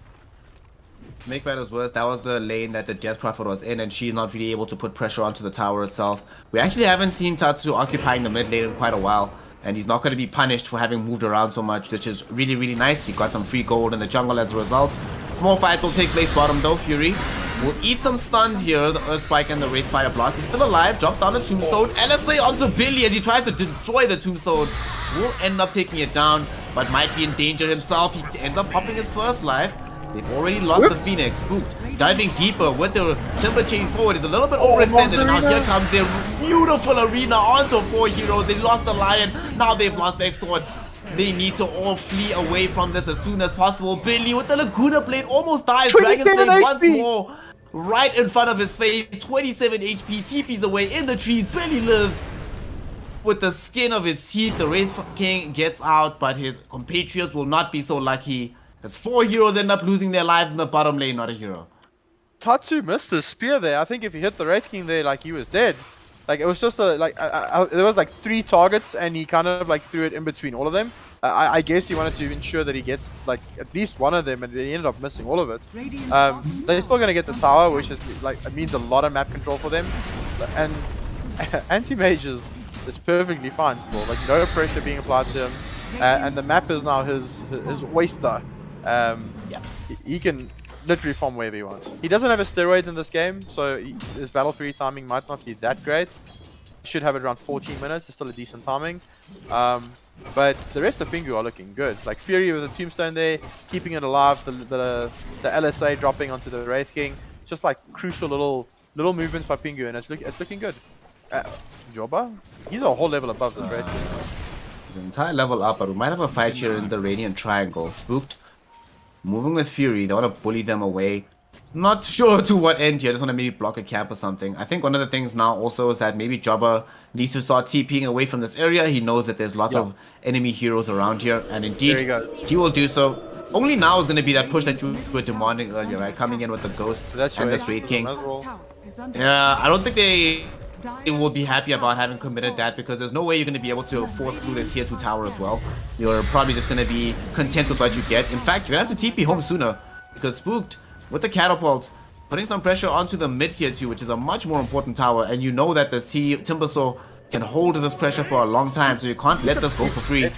C: Make matters worse, that was the lane that the Death Prophet was in, and she's not really able to put pressure onto the tower itself. We actually haven't seen Tatsu occupying the mid lane in quite a while, and he's not going to be punished for having moved around so much, which is really, really nice. He got some free gold in the jungle as a result. Small fight will take place bottom though. Fury will eat some stuns here. The Earth Spike and the Wraith Fire Blast. He's still alive, drops down a Tombstone. LSA onto Billy as he tries to destroy the Tombstone. Will end up taking it down, but might be in danger himself. He ends up popping his first life. They've already lost the Phoenix. Spooked. Diving deeper with the Timber Chain forward is a little bit overextended. And now here comes their beautiful arena onto 4 heroes. They lost the Lion. Now they've lost the Extort. They need to all flee away from this as soon as possible. Billy with the Laguna Blade almost dies. Dragon Blade once more. Right in front of his face. 27 HP. TP's away in the trees. Billy lives. With the skin of his teeth, the Wraith King gets out, but his compatriots will not be so lucky. As 4 heroes end up losing their lives in the bottom lane, not a hero.
B: Tatsu missed the spear there. I think if he hit the Wraith King there, like, he was dead. Like, it was just a, like, there was like 3 targets and he kind of like threw it in between all of them. I guess he wanted to ensure that he gets like at least one of them, and he ended up missing all of it. They're still going to get the Sour, which is like, it means a lot of map control for them. And Anti-Mage is perfectly fine still. Like, no pressure being applied to him. And the map is now his oyster. He can literally farm wherever he wants. He doesn't have a steroid in this game, so his battle free timing might not be that great. He should have it around 14 minutes. It's still a decent timing. But the rest of Pingu are looking good. Like Fury with a Tombstone there, keeping it alive. The LSA dropping onto the Wraith King. Just like crucial little movements by Pingu, and it's looking good. Joba, he's a whole level above this Wraith King.
C: An entire level up, but we might have a fight here in the Radiant Triangle. Spooked. Moving with Fury, they want to bully them away. Not sure to what end here, just want to maybe block a camp or something. I think one of the things now also is that maybe Jobba needs to start TPing away from this area. He knows that there's lots of enemy heroes around here, and indeed, he will do so. Only now is going to be that push that you were demanding earlier, right? Coming in with the Ghost and the Wraith King. Yeah, I don't think they will be happy about having committed that, because there's no way you're going to be able to force through the tier 2 tower as well. You're probably just going to be content with what you get. In fact, you're going to have to TP home sooner, because Spooked with the catapult putting some pressure onto the mid tier 2, which is a much more important tower, and you know that the Timbersaw can hold this pressure for a long time, so you can't let this go for free.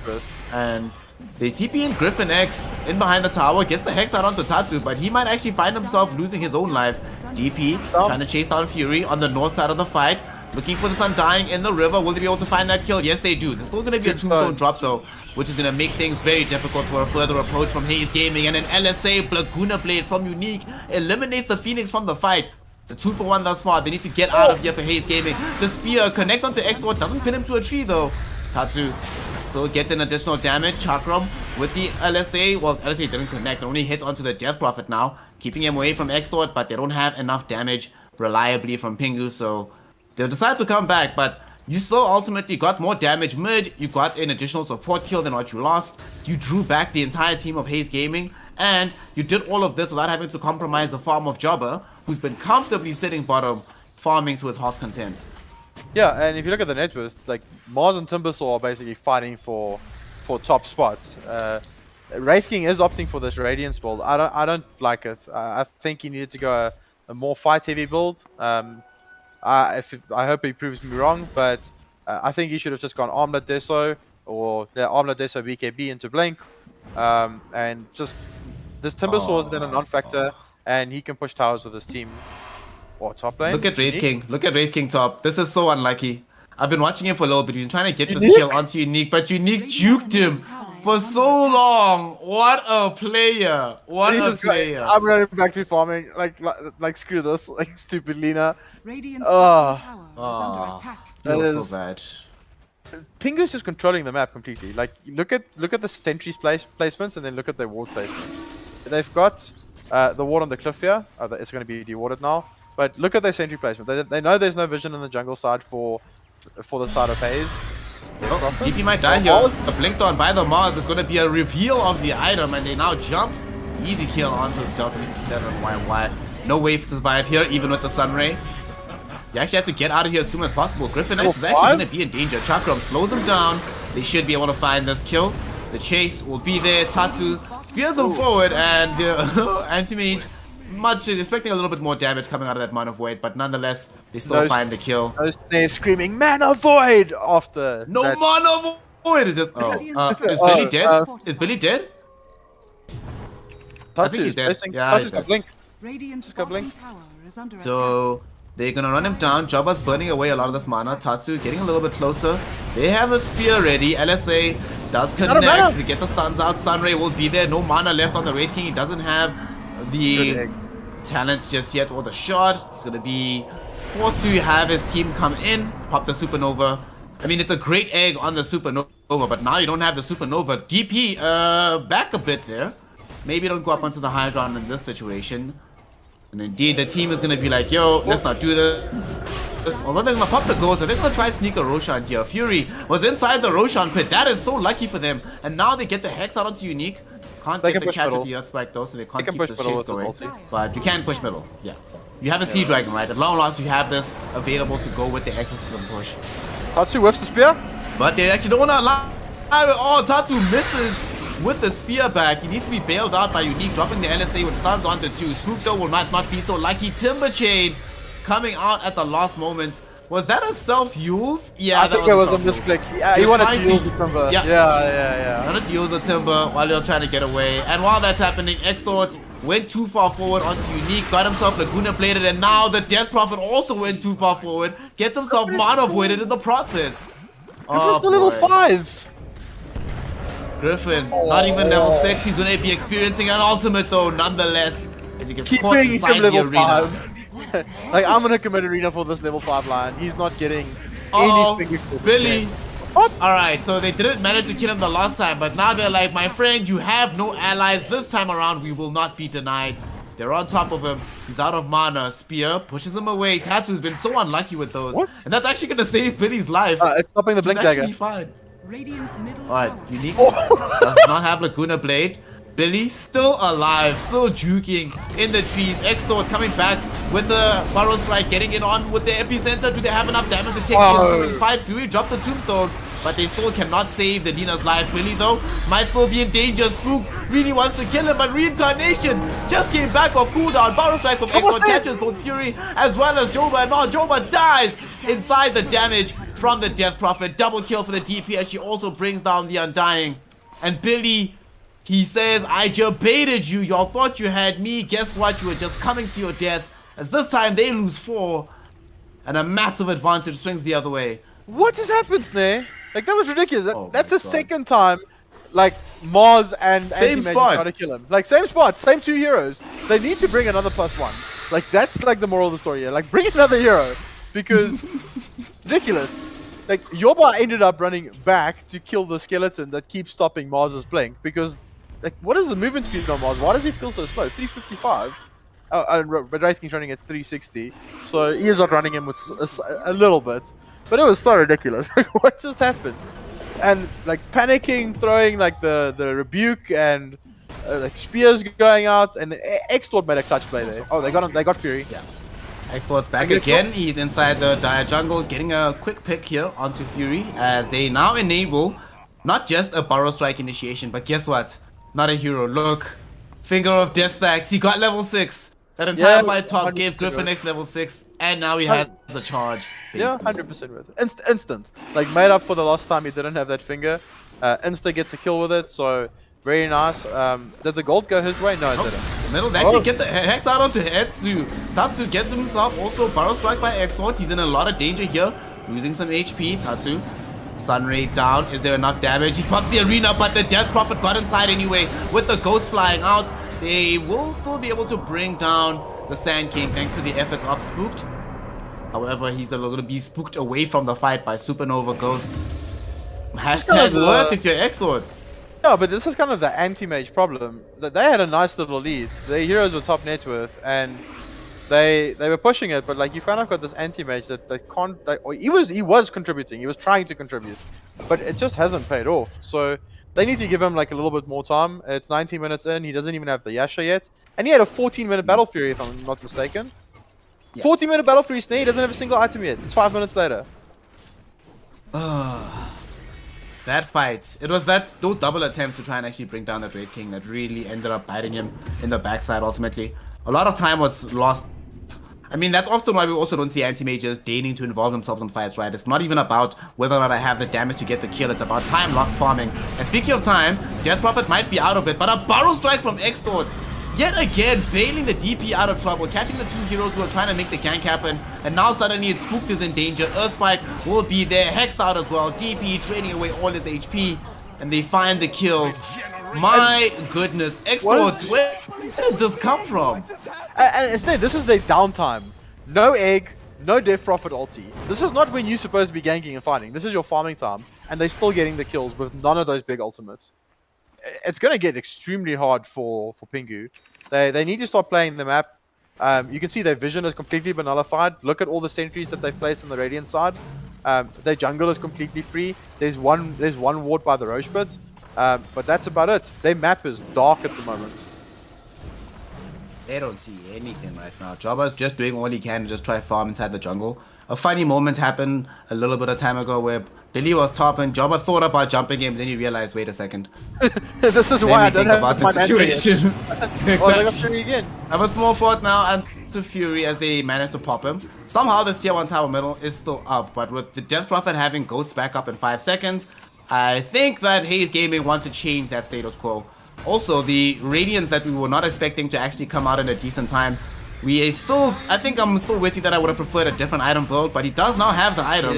C: And they TP in Griffin X in behind the tower, gets the Hex out onto Tatsu, but he might actually find himself losing his own life. DP trying to chase down Fury on the north side of the fight. Looking for this Undying in the river. Will they be able to find that kill? Yes, they do. There's still going to be a Tombstone drop, though, which is going to make things very difficult for a further approach from Haze Gaming. And an LSA Laguna Blade from Unique eliminates the Phoenix from the fight. It's a 2-for-1 thus far. They need to get out of here for Haze Gaming. The spear connects onto Exort. Doesn't pin him to a tree, though. Tatsu still gets an additional damage. Chakram with the LSA. Well, LSA didn't connect. It only hits onto the Death Prophet now, keeping him away from Exort, but they don't have enough damage reliably from Pingu, so they'll decide to come back. But you still ultimately got more damage mid. You got an additional support kill than what you lost. You drew back the entire team of Haze Gaming, and you did all of this without having to compromise the farm of Jobber, who's been comfortably sitting bottom, farming to his heart's content.
B: Yeah, and if you look at the net worth, like Mars and Timbersaw are basically fighting for top spots. Wraith King is opting for this Radiance build. I don't like it. I think he needed to go a more fight heavy build. I hope he proves me wrong, but I think he should have just gone Armlet Deso, or Armlet Deso BKB into Blink, and just this Timbersaw is then a non-factor, and he can push towers with his team. Or top lane.
C: Look at Wraith King. Look at Wraith King top. This is so unlucky. I've been watching him for a little bit. He's trying to get this kill onto Unique, but Unique juked him for so long. What a player! What a player!
B: I'm running back to farming. Like screw this. Like stupid Lina.
C: That is so bad.
B: Pingu's just controlling the map completely. Like look at the sentries placements, and then look at their ward placements. They've got the ward on the cliff here. It's going to be dewarded now. But look at their sentry placement. They know there's no vision on the jungle side for the side of Haze.
A: Oh, DP might die here. A blinked on by the Mars is going to be a reveal of the item, and they now jump. Easy kill onto Dota. We see that on YY. No way to survive here, even with the Sunray. You actually have to get out of here as soon as possible. Griffin X is actually going to be in danger. Chakram slows him down. They should be able to find this kill. The chase will be there. Tatsu spears him forward, and the anti-mage expecting a little bit more damage coming out of that Man of Void, but nonetheless, they still find the kill.
B: They're screaming Man of Void after.
A: No Man of Void is just. Oh, is Billy dead? Is Billy dead? I think he's dead. Yeah, he's dead.
B: Blink.
A: So they're gonna run him down. Jabba's burning away a lot of this mana. Tatsu getting a little bit closer. They have the spear ready. LSA does connect. They get the stuns out. Sunray will be there. No mana left on the Raid King. He doesn't have the talents just yet or the shot. He's gonna be forced to have his team come in, pop the supernova. I mean, it's a great egg on the supernova, but now you don't have the supernova. DP back a bit there. Maybe don't go up onto the high ground in this situation. And indeed, the team is gonna be like, yo, let's not do this. Although they're gonna pop the ghost, they're gonna try sneak a Roshan here. Fury was inside the Roshan pit. That is so lucky for them. And now they get the Hex out onto Unique. Can't get the catch with the Earth Spike though, so they can't keep the chase going. But you can push middle, yeah. You have a Sea Dragon, right? At long last, you have this available to go with the exorcism push.
B: Tatsu whiffs the spear?
A: But they actually don't want to allow it. Oh, Tatsu misses with the spear back. He needs to be bailed out by Unique, dropping the LSA, which stands onto 2. Spook though will not be so lucky. Timber Chain coming out at the last moment. Was that a self-use? Yeah,
B: I think it was a misclick. Yeah, he wanted to use the timber. Yeah.
A: He wanted to use the timber while he was trying to get away. And while that's happening, Extort went too far forward onto Unique, got himself Laguna bladed, and now the Death Prophet also went too far forward, gets himself mana voided in the process.
B: Griffin's the level 5.
A: Griffin, not even level 6. He's going to be experiencing an ultimate though, nonetheless. As he gets caught inside the arena.
B: Like, I'm gonna commit arena for this level 5 line. He's not getting any finger kills.
A: Billy. Alright, so they didn't manage to kill him the last time, but now they're like, my friend, you have no allies. This time around, we will not be denied. They're on top of him. He's out of mana. Spear pushes him away. Tatsu's been so unlucky with those. And that's actually gonna save Billy's life.
B: It's stopping the blink dagger.
A: Actually fine. Alright, Unique does not have Laguna Blade. Billy still alive, still juking in the trees. Extort coming back with the Burrow Strike, getting in on with the Epicenter. Do they have enough damage to take the fight? Fury dropped the Tombstone, but they still cannot save the Dina's life. Billy though might still be in danger. Spook really wants to kill him, but Reincarnation just came back off cooldown. Burrow Strike from Extort catches both Fury as well as Joba, and now Joba dies inside the damage from the Death Prophet. Double kill for the DP as she also brings down the Undying. And Billy, he says, I just baited you. Y'all thought you had me. Guess what? You were just coming to your death. As this time they lose 4. And a massive advantage swings the other way.
B: What just happened, Snare? Like, that was ridiculous. That's the second time, like, Mars and Anti-Mage try to kill him. Like, same spot, same 2 heroes. They need to bring another +1. Like, that's like the moral of the story here. Like, bring another hero. Because, ridiculous. Like, Yoba ended up running back to kill the skeleton that keeps stopping Mars's blink. Because, like, what is the movement speed on Mars? Why does he feel so slow? 355. But Wraith King's running at 360. So he is outrunning him with a little bit. But it was so ridiculous. Like, what just happened? And, like, panicking, throwing, like, the rebuke and, like, spears going out. And the Extort made a clutch play there. Oh, they got Fury.
A: Yeah. Extort's back again. He's inside the Dire Jungle, getting a quick pick here onto Fury as they now enable not just a Burrow Strike initiation, but guess what? Not a hero. Look, Finger of Death Stacks. He got level 6. That entire fight talk gave Griffin X level 6, and now he has a charge.
B: Basically. Yeah, 100% worth it. Instant. Like, made up for the last time he didn't have that finger. Insta gets a kill with it, so very nice. Did the gold go his way? No, it didn't.
A: Middle, they actually get the Hex out onto Hetsu. Tatsu gets himself also Burrow Strike by Exort. He's in a lot of danger here, losing some HP. Tatsu. Sunray down. Is there enough damage? He pops the arena, but the Death Prophet got inside anyway with the Ghost flying out. They will still be able to bring down the Sand King thanks to the efforts of Spooked. However, he's going to be spooked away from the fight by Supernova Ghosts. Hashtag worth if you're X-Lord.
B: No, but this is kind of the anti-mage problem. That they had a nice little lead. Their heroes were top net worth, and they were pushing it. But like, you kind of got this anti-mage that can't. Like, he was contributing. He was trying to contribute, but it just hasn't paid off. So they need to give him like a little bit more time. It's 19 minutes in. He doesn't even have the Yasha yet, and he had a 14-minute Battle Fury, if I'm not mistaken.
C: Yeah.
B: 14-minute Battle Fury Snare. He doesn't have a single item yet. It's 5 minutes later.
C: That fight, it was those double attempts to try and actually bring down that Red King that really ended up biting him in the backside ultimately. A lot of time was lost. I mean, that's often why we also don't see anti-mages deigning to involve themselves in fights, right? It's not even about whether or not I have the damage to get the kill, it's about time lost farming. And speaking of time, Death Prophet might be out of it, but a Burrow Strike from Exdee, yet again, bailing the DP out of trouble, catching the two heroes who are trying to make the gank happen, and now suddenly it's Spooked is in danger. Earthspike will be there, Hexed out as well, DP draining away all his HP, and they find the kill. My goodness, Exdee, where did this come from?
B: And instead, this is their downtime. No egg, no Death Prophet ulti. This is not when you're supposed to be ganking and fighting. This is your farming time, and they're still getting the kills with none of those big ultimates. It's going to get extremely hard for Pingu. They need to start playing the map. You can see their vision is completely been nullified. Look at all the sentries that they've placed on the Radiant side. Their jungle is completely free. There's one ward by the Roche pit. But that's about it. Their map is dark at the moment.
C: They don't see anything right now. Jobba's just doing all he can to just try farm inside the jungle. A funny moment happened a little bit of time ago where Billy was top and Jobba thought about jumping him, then he realized, wait a second.
B: This is why I don't have
C: about
B: my
C: the situation.
B: Exactly. Oh, they got Fury again.
C: Have a small fort now and to Fury as they manage to pop him. Somehow this tier 1 tower middle is still up, but with the Death Prophet having Ghosts back up in 5 seconds, I think that Haze Gaming want to change that status quo. Also, the Radiants that we were not expecting to actually come out in a decent time. I think I'm still with you that I would have preferred a different item build, but he does now have the item.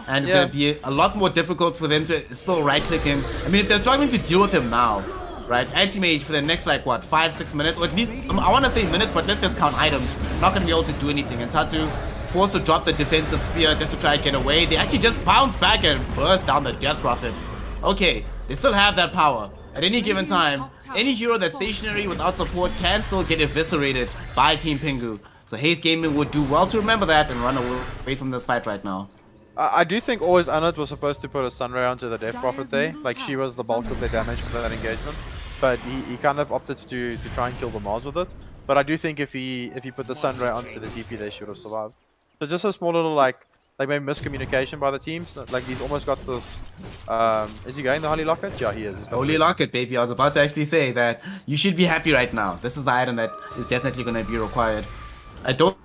C: And it's going to be a lot more difficult for them to still right-click him. I mean, if they're struggling to deal with him now, right, anti-mage for the next, like, what, 5-6 minutes? Or at least, I want to say minutes, but let's just count items. Not going to be able to do anything. And Tatsu forced to drop the defensive spear just to try and get away. They actually just bounce back and burst down the Death Prophet. Okay, they still have that power. At any given time, any hero that's stationary without support can still get eviscerated by Team Pingu. So Haze Gaming would do well to remember that and run away from this fight right now.
B: I do think always Anand was supposed to put a Sunray onto the Death Prophet there. Like, she was the bulk of their damage for that engagement. But he kind of opted to try and kill the Mars with it. But I do think if he put the Sunray onto the DP, they should have survived. So just a small little like maybe miscommunication by the teams. Like, he's almost got this. Is he going the Holy Locket? Yeah, he is.
C: Holy Locket, baby. I was about to actually say that you should be happy right now. This is the item that is definitely going to be required. I don't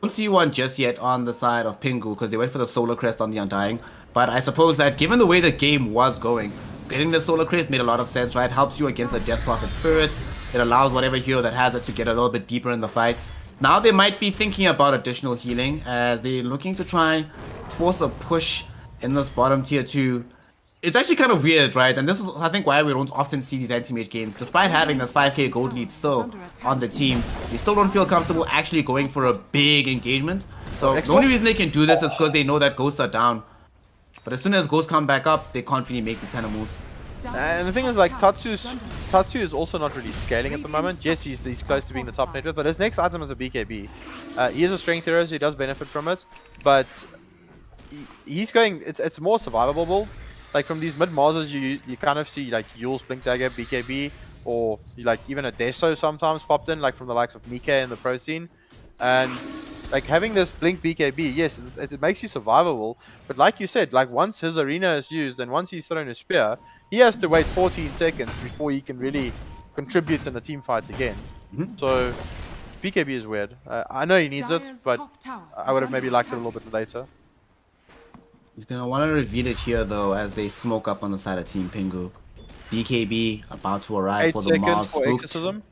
C: see one just yet on the side of Pingu because they went for the Solar Crest on the Undying. But I suppose that given the way the game was going, getting the Solar Crest made a lot of sense, right? Helps you against the Death Prophet spirits. It allows whatever hero that has it to get a little bit deeper in the fight. Now they might be thinking about additional healing as they're looking to try and force a push in this bottom tier 2. It's actually kind of weird, right? And this is, I think, why we don't often see these anti-mage games. Despite having this 5k gold lead still on the team, they still don't feel comfortable actually going for a big engagement. So the only reason they can do this is because they know that ghosts are down. But as soon as ghosts come back up, they can't really make these kind of moves.
B: And the thing is, like, Tatsu is also not really scaling at the moment. Yes, he's close to being the top network, but his next item is a BKB. He is a strength hero, so he does benefit from it. But he's going. It's more survivable build. Like, from these mid Marses, you kind of see like Yule's Blink Dagger, BKB, or like even a Deso sometimes popped in, like from the likes of Mika in the pro scene. And like having this Blink BKB, yes, it makes you survivable. But like you said, like once his arena is used and once he's thrown a spear, he has to wait 14 seconds before he can really contribute in a team fight again. So BKB is weird. I know he needs it, but I would have maybe liked it a little bit later.
C: He's going to want to reveal it here, though, as they smoke up on the side of Team Pingu. BKB about to arrive for the Mars. 8 seconds for Exorcism.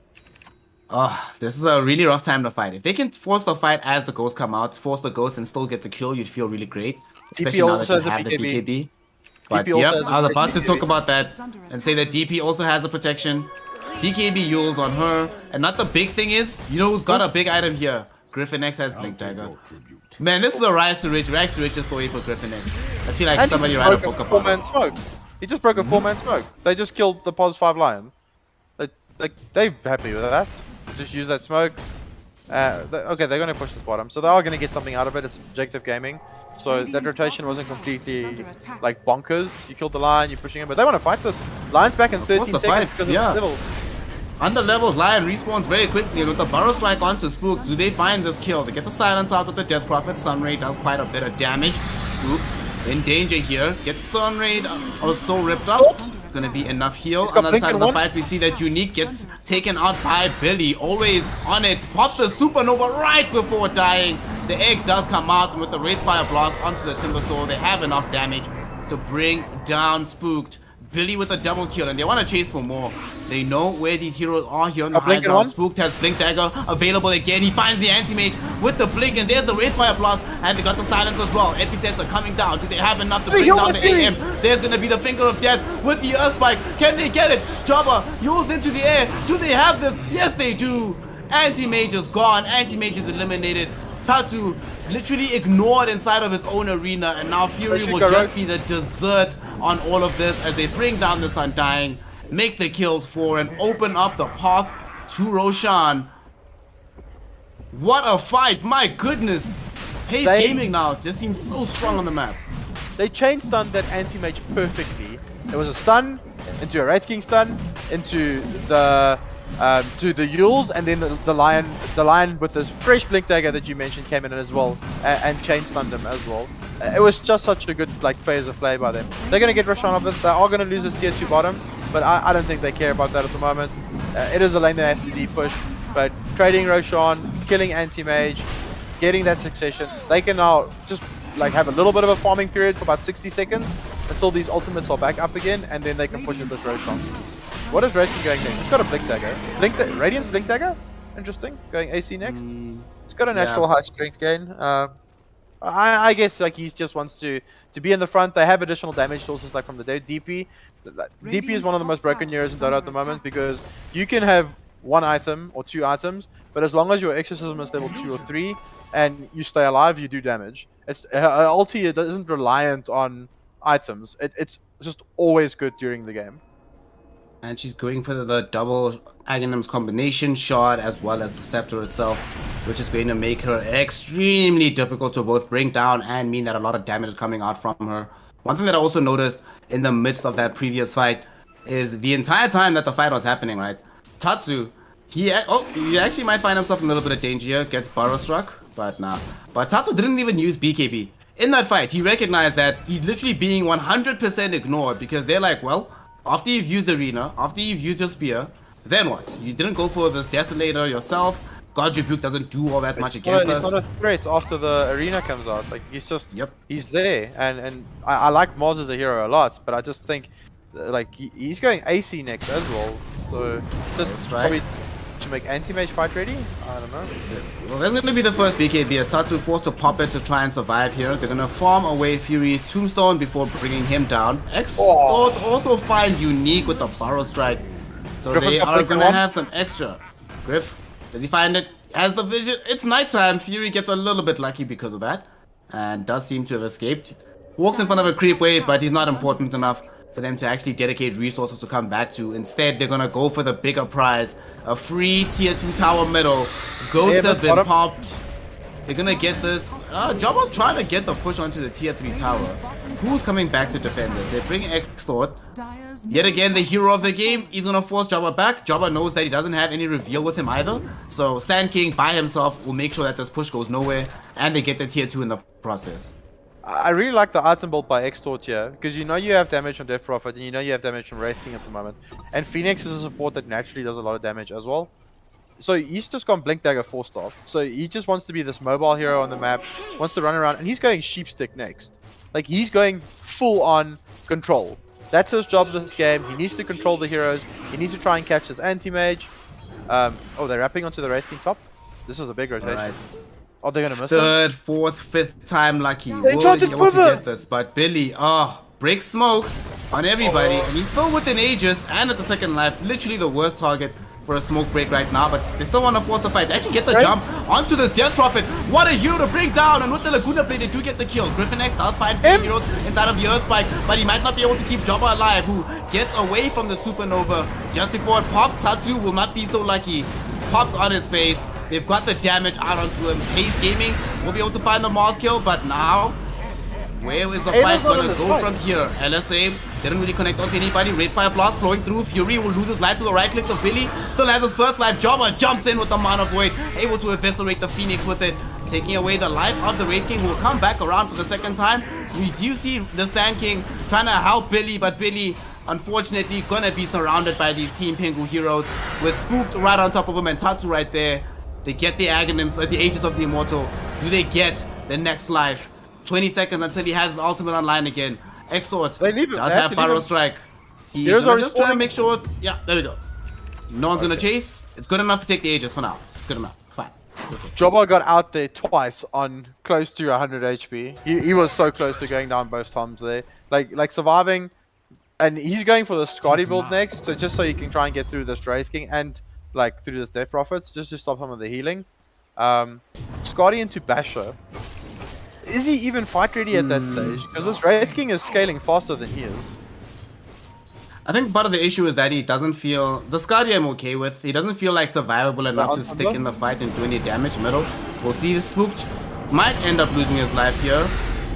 C: Oh, this is a really rough time to fight. If they can force the fight as the ghosts come out, force the ghosts and still get the kill, you'd feel really great. Especially now that you have the BKB. But yep, I was about to talk about that and say that DP also has a protection. BKB Yules on her. And not the big thing is, you know who's got a big item here? Griffin X has Blink Dagger. Man, this is a rise to Rich. Rags to Riches story for Griffin X. I feel like somebody write a book about it.
B: Four-man smoke. He just broke a 4-man smoke. They just killed the Pos 5 Lion. They're happy with that. Just use that smoke. Okay, they're going to push this bottom, so they are going to get something out of it. It's Exdee Gaming, so that rotation wasn't completely like bonkers. You killed the Lion, you're pushing him, but they want to fight this. Lion's back in 13 seconds because of this level.
C: Under-leveled Lion respawns very quickly, and with the Burrow Strike onto Spook, do they find this kill? They get the silence out with the Death Prophet. Sunray does quite a bit of damage. Spook in danger here. Gets Sunray also ripped up. Gonna be enough heal. On the other side of the fight, we see that Unique gets taken out by Billy. Always on it. Pops the Supernova right before dying. The egg does come out, and with the Wraithfire Blast onto the Timber Soul, they have enough damage to bring down Spooked. Billy with a double kill, and they want to chase for more. They know where these heroes are here on the high ground. Spooked has Blink Dagger available again. He finds the Anti-Mage with the Blink, and there's the Wraithfire Blast, and they got the silence as well. Epicents are coming down. Do they have enough to bring down the AM? There's going to be the Finger of Death with the Earth Spike. Can they get it? Jobber yules into the air. Do they have this? Yes, they do. Anti-Mage is gone. Anti-Mage is eliminated. Tatu literally ignored inside of his own arena, and now Fury will just be the dessert on all of this as they bring down this Undying, make the kills for, and open up the path to Roshan. What a fight, my goodness. Haze Gaming now just seems so strong on the map.
B: They chain stunned that Anti-Mage perfectly. There was a stun into a Wraith King stun into the to the Yules, and then the lion with this fresh Blink Dagger that you mentioned came in as well, and chain stunned him as well. It was just such a good like phase of play by them. They're gonna get Roshan off it. They are gonna lose this tier 2 bottom, but I don't think they care about that at the moment. It is a lane they have to de-push, but trading Roshan, killing Anti-Mage, getting that succession, they can now just like have a little bit of a farming period for about 60 seconds until these ultimates are back up again, and then they can push with this Roshan. What is Radiant going next? It's got a Blink Dagger. Radiant's Blink Dagger? Interesting. Going AC next. It's got a natural high strength gain. I guess like he just wants to be in the front. They have additional damage sources like from the DP. DP is one of the most broken heroes in Dota at the moment because you can have one item or two items, but as long as your exorcism is level 2 or 3 and you stay alive, you do damage. It's ulti isn't reliant on items. It's just always good during the game.
C: And she's going for the double Aghanims combination shot as well as the scepter itself, which is going to make her extremely difficult to both bring down and mean that a lot of damage is coming out from her. One thing that I also noticed in the midst of that previous fight is the entire time that the fight was happening, right? Tatsu, he actually might find himself in a little bit of danger here, gets Burrow struck, but nah. But Tatsu didn't even use BKB. In that fight, he recognized that he's literally being 100% ignored because they're like, well, after you've used Arena, after you've used your Spear, then what? You didn't go for this Desolator yourself. God Rebuke doesn't do all that much against us.
B: It's not a threat after the Arena comes out. Like, he's just, he's there. And I like Moz as a hero a lot, but I just think, like, he's going AC next as well. So, just probably to make Anti-Mage fight ready? I don't know.
C: Well, that's going to be the first BKB. Tatu forced to pop it to try and survive here. They're going to farm away Fury's Tombstone before bringing him down. Exdee also finds Unique with the Burrow Strike. So they are going to have some extra. Griff, does he find it? Has the vision? It's nighttime. Fury gets a little bit lucky because of that. And does seem to have escaped. Walks in front of a creep wave, but he's not important enough for them to actually dedicate resources to come back to. Instead, they're gonna go for the bigger prize. A free tier 2 tower middle. Ghost has been popped. They're gonna get this. Jabba's trying to get the push onto the tier 3 tower. Who's coming back to defend it? They bring Extort. Yet again, the hero of the game. He's gonna force Jabba back. Jabba knows that he doesn't have any reveal with him either. So Sand King by himself will make sure that this push goes nowhere. And they get the tier 2 in the process.
B: I really like the item build by Extort here, because you know you have damage from Death Prophet, and you know you have damage from Wraith King at the moment. And Phoenix is a support that naturally does a lot of damage as well. So he's just gone Blink Dagger 4-star. So he just wants to be this mobile hero on the map, wants to run around, and he's going Sheepstick next. Like, he's going full on control. That's his job this game. He needs to control the heroes. He needs to try and catch his Anti-Mage. Oh, they're wrapping onto the Wraith King top. This is a big rotation. Right. Oh, they're gonna miss him?
C: Third, fourth, fifth time lucky. They tried to get this, but Billy, breaks smokes on everybody, and he's still within Aegis and at the second life. Literally the worst target for a smoke break right now, but they still want to force a fight. They actually get the jump onto this Death Prophet. What a hero to bring down, and with the Laguna Blade, they do get the kill. Griffin X does find heroes inside of the Earth Spike, but he might not be able to keep Jabba alive, who gets away from the Supernova just before it pops. Tatsu will not be so lucky. Pops on his face. They've got the damage out onto him. Haze Gaming will be able to find the Mars kill, but now, where is the fight going to go from here? LSA didn't really connect onto anybody. Red Fire Blast flowing through. Fury will lose his life to the right clicks of Billy. Still has his first life. Jobber jumps in with the Mana Void, able to eviscerate the Phoenix with it, taking away the life of the Raid King, who will come back around for the second time. We do see the Sand King trying to help Billy, but Billy, unfortunately, gonna be surrounded by these Team Pingu heroes with Spooked right on top of him and Tatsu right there. They get the Aghanims at the Aegis of the Immortal. Do they get the next life? 20 seconds until he has his ultimate online again. Extort does have Barrow Strike. He's just trying to make sure. Yeah, there we go. No one's gonna chase. It's good enough to take the Aegis for now. It's good enough. It's fine. It's okay.
B: Jobber got out there twice on close to 100 HP. He was so close to going down both times there. Like surviving. And he's going for the Scotty build next, so just so he can try and get through this Wraith King and like through this Death Prophets, just to stop some of the healing. Scotty into Basher. Is he even fight ready at that stage? Because this Wraith King is scaling faster than he is.
C: I think part of the issue is that he doesn't feel... The Scotty I'm okay with. He doesn't feel like survivable enough to stick in the fight and do any damage middle. We'll see the Spooked might end up losing his life here.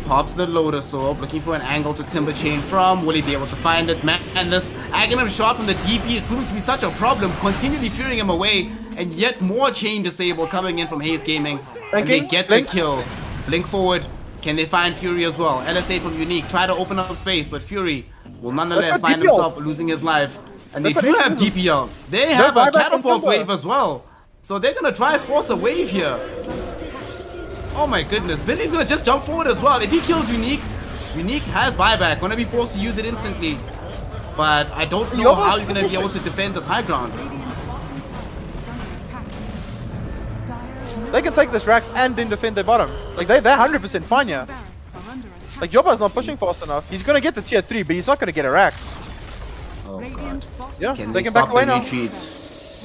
C: Pops the Lotus Orb, looking for an angle to Timber Chain from. Will he be able to find it? Man, and this Aghanim shot from the DP is proving to be such a problem, continually fearing him away, and yet more Chain Disable coming in from Haze Gaming. And they get the kill. Blink forward. Can they find Fury as well? LSA from Unique try to open up space, but Fury will nonetheless find himself losing his life. And they do have DP ults. They have a catapult wave as well. So they're gonna try force a wave here. Oh my goodness, Billy's gonna just jump forward as well. If he kills Unique, Unique has buyback, gonna be forced to use it instantly. But I don't know how you're gonna be able to defend this high ground.
B: They can take this Rax and then defend their bottom. Like they're 100% fine here. Like Jobba's not pushing fast enough. He's gonna get the tier 3, but he's not gonna get a Rax.
C: Oh god.
B: Yeah,
C: Can
B: they
C: they
B: can back
C: stop
B: away
C: the
B: now.
C: retreat?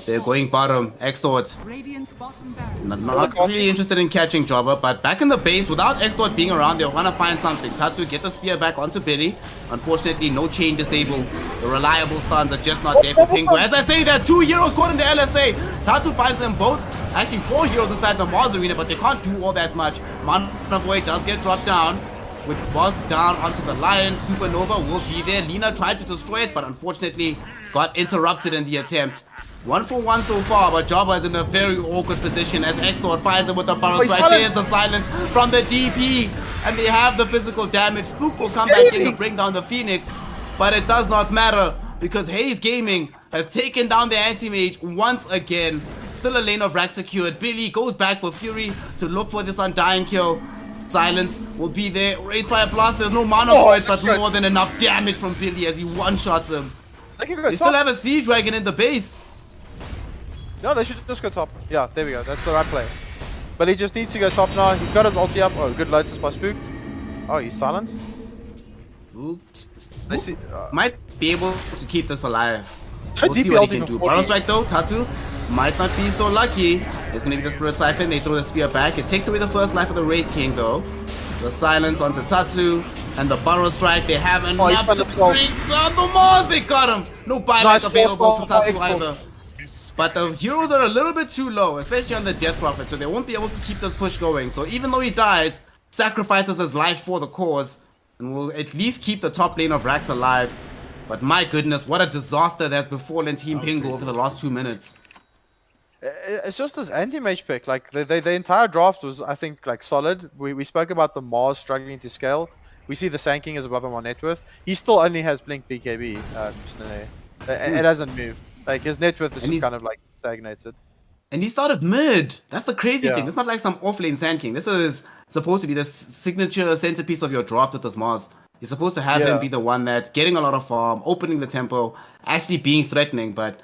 C: They're going bottom. Extort. Not really interested in catching Jobber, but back in the base, without Extort being around, they want to find something. Tatsu gets a spear back onto Billy. Unfortunately, no chain disable. The reliable stuns are just not there for Pingu. As I say, there are 2 heroes caught in the LSA. Tatsu finds them both. Actually, 4 heroes inside the Mars arena, but they can't do all that much. Mana Void does get dropped down. With Boss down onto the Lion, Supernova will be there. Lina tried to destroy it, but unfortunately got interrupted in the attempt. 1 for 1 so far, but Jobber is in a very awkward position as Extort finds him with the Burrow Strike. There's the silence from the DP, and they have the physical damage. Spook will come back in to bring down the Phoenix, but it does not matter because Haze Gaming has taken down the Anti-Mage once again. Still a lane of rack secured. Billy goes back for Fury to look for this undying kill. Silence will be there. Wraith Fire Blast, there's no mana for it, but more than enough damage from Billy as he one-shots him. They still have a Siege Dragon in the base.
B: No, they should just go top. Yeah, there we go. That's the right play. But he just needs to go top now. He's got his ulti up. Oh, good Lotus by Spooked. Oh, he's silenced.
C: Spooked. Might be able to keep this alive.
B: We'll
C: see what he can do. Burrow Strike though, Tatsu might not be so lucky. It's gonna be the Spirit Siphon. They throw the spear back. It takes away the first life of the Wraith King though. The silence onto Tatsu and the Burrow Strike. They have enough to bring down the Mars. They got him. No buyback available for Tatsu either. But the heroes are a little bit too low, especially on the Death Prophet, so they won't be able to keep this push going. So even though he dies, sacrifices his life for the cause, and will at least keep the top lane of Rax alive. But my goodness, what a disaster that's befallen Team Pingu over the last 2 minutes.
B: It's just this anti-mage pick. Like the entire draft was, I think, like solid. We spoke about the Mars struggling to scale. We see the Sand King is above him on net worth. He still only has Blink BKB, Snare. It hasn't moved. Like his net worth is just kind of like stagnated.
C: And he started mid. That's the crazy thing. It's not like some off-lane Sand King. This is supposed to be the signature centerpiece of your draft with this Mars. You're supposed to have him be the one that's getting a lot of farm, opening the tempo, actually being threatening. But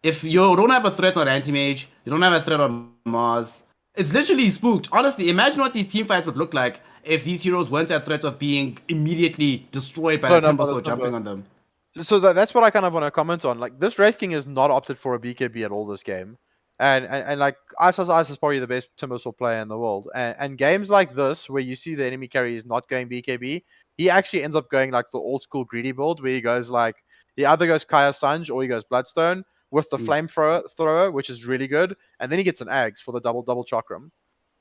C: if you don't have a threat on Anti-Mage, you don't have a threat on Mars, it's literally Spooked. Honestly, imagine what these team fights would look like if these heroes weren't at threat of being immediately destroyed by the Timbersaw jumping on them.
B: So that's what I kind of want to comment on. Like this Wraith King is not opted for a BKB at all this game, and like Ice is probably the best Timbersaw player in the world. And games like this where you see the enemy carry is not going BKB, he actually ends up going like the old school greedy build where he goes like he either goes Kaya Sanj or he goes Bloodstone. with the flamethrower, which is really good, and then he gets an Ags for the double chakram.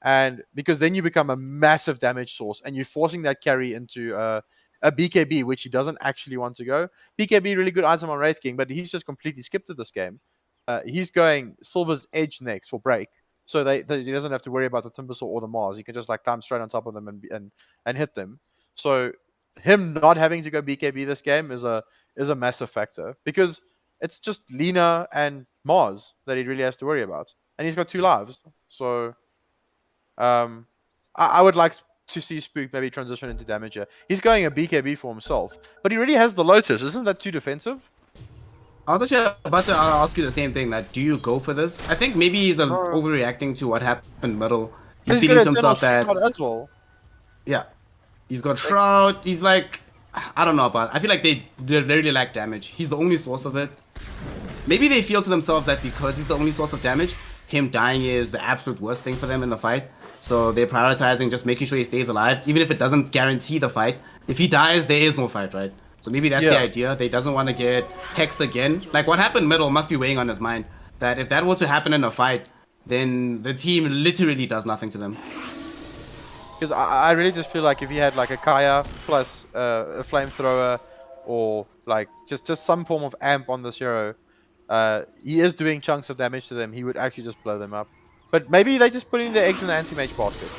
B: And because then you become a massive damage source, and you're forcing that carry into a BKB, which he doesn't actually want to go. BKB, really good item on Wraith King, but he's just completely skipped it this game. He's going Silver's Edge next for break, so he doesn't have to worry about the Timbersaw or the Mars. He can just like time straight on top of them and hit them. So him not having to go BKB this game is a massive factor, because it's just Lina and Mars that he really has to worry about, and he's got 2 lives. So I would like to see Spook maybe transition into damager. He's going a BKB for himself, but he already has the Lotus. Isn't that too defensive?
C: I was actually about to ask you the same thing. That do you go for this? I think maybe he's overreacting to what happened middle. He's feeling to himself that
B: as well.
C: Yeah, he's got Shroud. He's like, I don't know about. I feel like they really lack damage. He's the only source of it. Maybe they feel to themselves that because he's the only source of damage, him dying is the absolute worst thing for them in the fight. So they're prioritizing just making sure he stays alive, even if it doesn't guarantee the fight. If he dies, there is no fight, right? So maybe that's the idea. They doesn't want to get hexed again. Like what happened middle must be weighing on his mind. That if that were to happen in a fight, then the team literally does nothing to them.
B: Because I really just feel like if he had like a Kaya plus a flamethrower, or like just some form of amp on this hero, he is doing chunks of damage to them. He would actually just blow them up. But maybe they just put in their eggs in the anti-mage basket.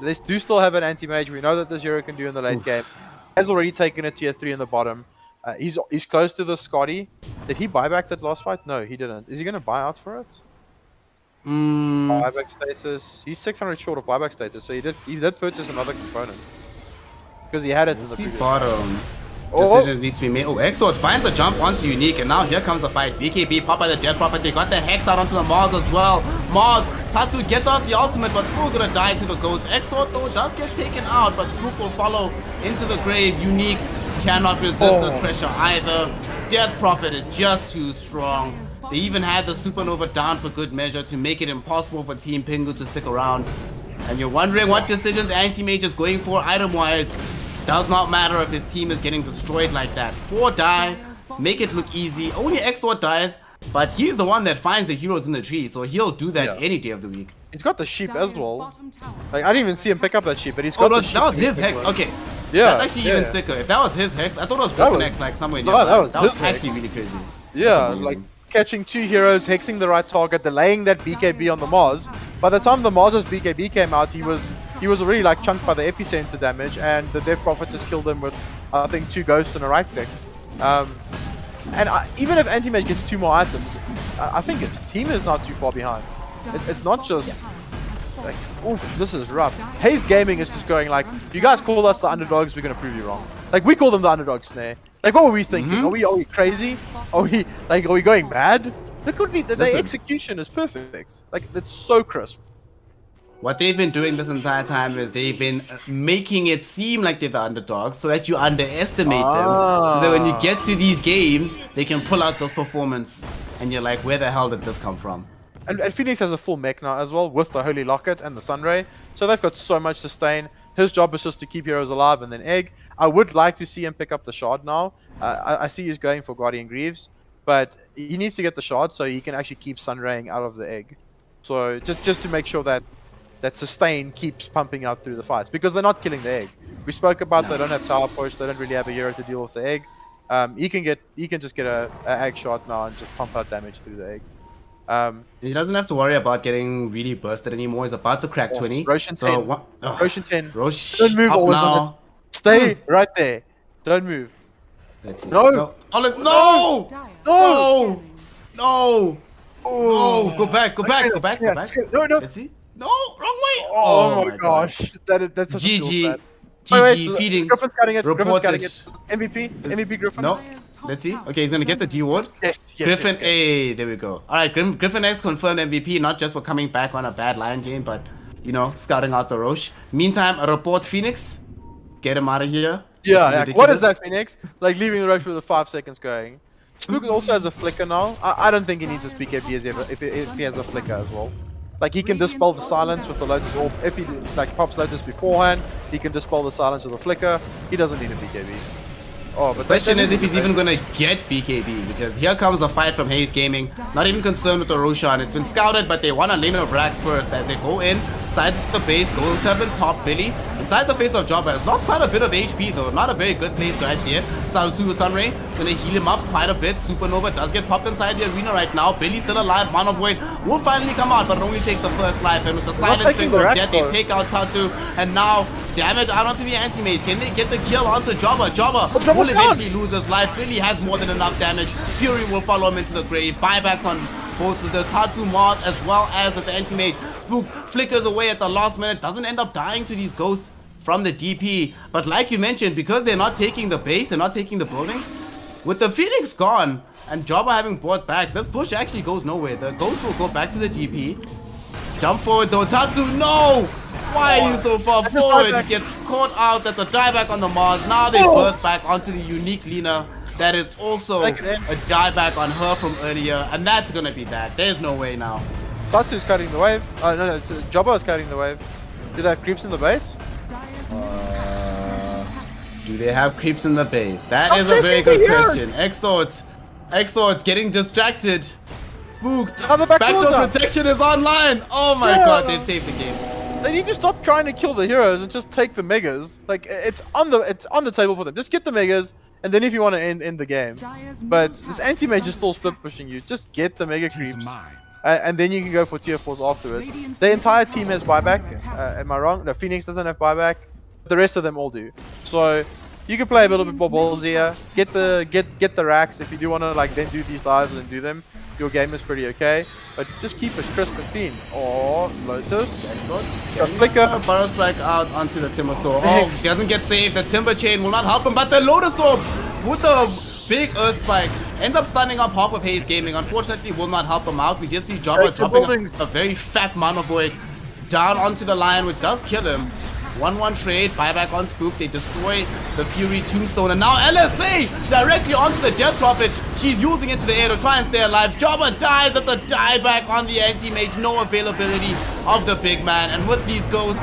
B: They do still have an anti-mage. We know that this hero can do in the late game. Has already taken a tier 3 in the bottom. He's close to the Scotty. Did he buy back that last fight? No, he didn't. Is he going to buy out for it? Buyback status. He's 600 short of buyback status, so he did purchase another component. Because he had it in the previous
C: bottom. Decisions needs to be made. Oh, Exort finds a jump onto Unique, and now here comes the fight. BKB, pop by the Death Prophet. They got the Hex out onto the Mars as well. Mars, Tatu gets out the ultimate, but still gonna die to the Ghost. Exort, though, does get taken out, but Snoop will follow into the grave. Unique cannot resist this pressure either. Death Prophet is just too strong. They even had the Supernova down for good measure to make it impossible for Team Pingu to stick around. And you're wondering what decisions Anti-Mage is going for item-wise. Does not matter if his team is getting destroyed like that. 4 die, make it look easy. Only Extort dies, but he's the one that finds the heroes in the tree, so he'll do that any day of the week.
B: He's got the sheep as well. Like I didn't even see him pick up that sheep, but he's got the sheep.
C: That was his hex. Okay. Yeah. That's actually even sicker. If that was his hex, I thought it was Griffin X like somewhere near.
B: No, that was
C: actually really crazy.
B: Yeah, like catching 2 heroes, hexing the right target, delaying that BKB on the Mars. By the time the Mars's BKB came out, he was already like chunked by the epicenter damage, and the Death Prophet just killed him with I think 2 ghosts and a right click. And even if Anti-Mage gets 2 more items, I think his team is not too far behind. It's not just like, oof, this is rough. Haze Gaming is just going like, you guys call us the underdogs, we're gonna prove you wrong. Like we call them the underdogs, Snare. Like what were we thinking? Are we crazy? Are we going mad? Look what the execution is perfect. Like it's so crisp.
C: What they've been doing this entire time is they've been making it seem like they're the underdogs so that you underestimate them. So that when you get to these games, they can pull out those performances and you're like, where the hell did this come from?
B: And Phoenix has a full mech now as well with the Holy Locket and the Sunray. So they've got so much sustain. His job is just to keep heroes alive and then egg. I would like to see him pick up the shard now. I see he's going for Guardian Greaves, but he needs to get the shard so he can actually keep Sunraying out of the egg. So just to make sure that sustain keeps pumping out through the fights, because they're not killing the egg. We spoke about they don't have tower push, they don't really have a hero to deal with the egg. He can just get a egg shot now and just pump out damage through the egg.
C: He doesn't have to worry about getting really bursted anymore. He's about to crack 20.
B: Roshan 10. Roshan 10.
C: Rosh,
B: don't move always on it. Stay right there. Don't move.
C: Let's see.
B: No.
C: No. Go back.
B: No.
C: Let's see. No, wrong way.
B: Oh my gosh. That's such
C: GG.
B: a GG
C: wait, feeding.
B: Griffin's cutting it.
C: Reported.
B: MVP Griffin.
C: No. Let's see. Okay, he's gonna get the D ward.
B: Yes.
C: Griffin, hey, there we go. Alright, Griffin X confirmed MVP, not just for coming back on a bad Lion game, but you know, scouting out the Roche. Meantime, a report Phoenix. Get him out of here.
B: Yeah, what is that, Phoenix? Like leaving the Roche with the 5 seconds going. Spook also has a flicker now. I don't think he needs a BKB as ever if he has a flicker as well. Like he can dispel the silence with the Lotus Orb. If he like pops Lotus beforehand, he can dispel the silence with a flicker. He doesn't need a BKB. Oh, but
C: Question is if he's even gonna get BKB, because here comes a fight from Haze Gaming. Not even concerned with the Roshan. It's been scouted, but they want a lane of Rax first. As they go inside the base, goes 7, pop Billy. Inside the face of Jobber has lost quite a bit of HP though. Not a very good place right there. Super Sunray gonna heal him up quite a bit. Supernova does get popped inside the arena right now. Billy's still alive. Man of Void will finally come out, but it only takes the first life. And with the silence finger of death, they take out Tatu. And now damage out onto the anti-mage. Can they get the kill onto Jobber? Jobber will eventually lose his life. Billy has more than enough damage. Fury will follow him into the grave. Buybacks on both the Tatu Mars as well as the anti-mage. Spook flickers away at the last minute. Doesn't end up dying to these ghosts from the DP. But like you mentioned, because they're not taking the base, they're not taking the buildings, with the Phoenix gone and Jobber having brought back, this push actually goes nowhere. The ghost will go back to the DP. Jump forward though. Tatu, no! Why are you so far forward? He gets caught out. That's a dieback on the Mars. Now they burst back onto the unique Lina. That is also a dieback on her from earlier. And that's gonna be that. There's no way now.
B: Tatu's cutting the wave. No, it's Jobber is cutting the wave. Do they have creeps in the base?
C: Do they have creeps in the base? That is a very good question. Exdee getting distracted. Spooked. Backdoor protection is online. Oh my god, they've saved the game.
B: They need to stop trying to kill the heroes and just take the megas. Like it's on the table for them. Just get the megas, and then if you want to end the game. But this anti-mage is still split pushing you. Just get the mega creeps, and then you can go for tier 4s afterwards. The entire team has buyback. Am I wrong? No, Phoenix doesn't have buyback. The rest of them all do. So you can play a little bit more balls here. Get the racks if you do want to like then do these dives and do them. Your game is pretty okay, but just keep it crisp and clean. Or Lotus. Got Flicker.
C: Burrow strike out onto the Timber Sword. Oh, he doesn't get saved. The Timber Chain will not help him, but the Lotus Orb with the big Earth Spike ends up stunning up half of Haze Gaming. Unfortunately, will not help him out. We just see Jobber dropping a very fat Mana Void down onto the Lion, which does kill him. 1-1 trade, buyback on Spook. They destroy the Fury Tombstone, and now LSA directly onto the Death Prophet. She's using it to the air to try and stay alive. Jobber dies. That's a dieback on the anti-mage. No availability of the big man, and with these ghosts,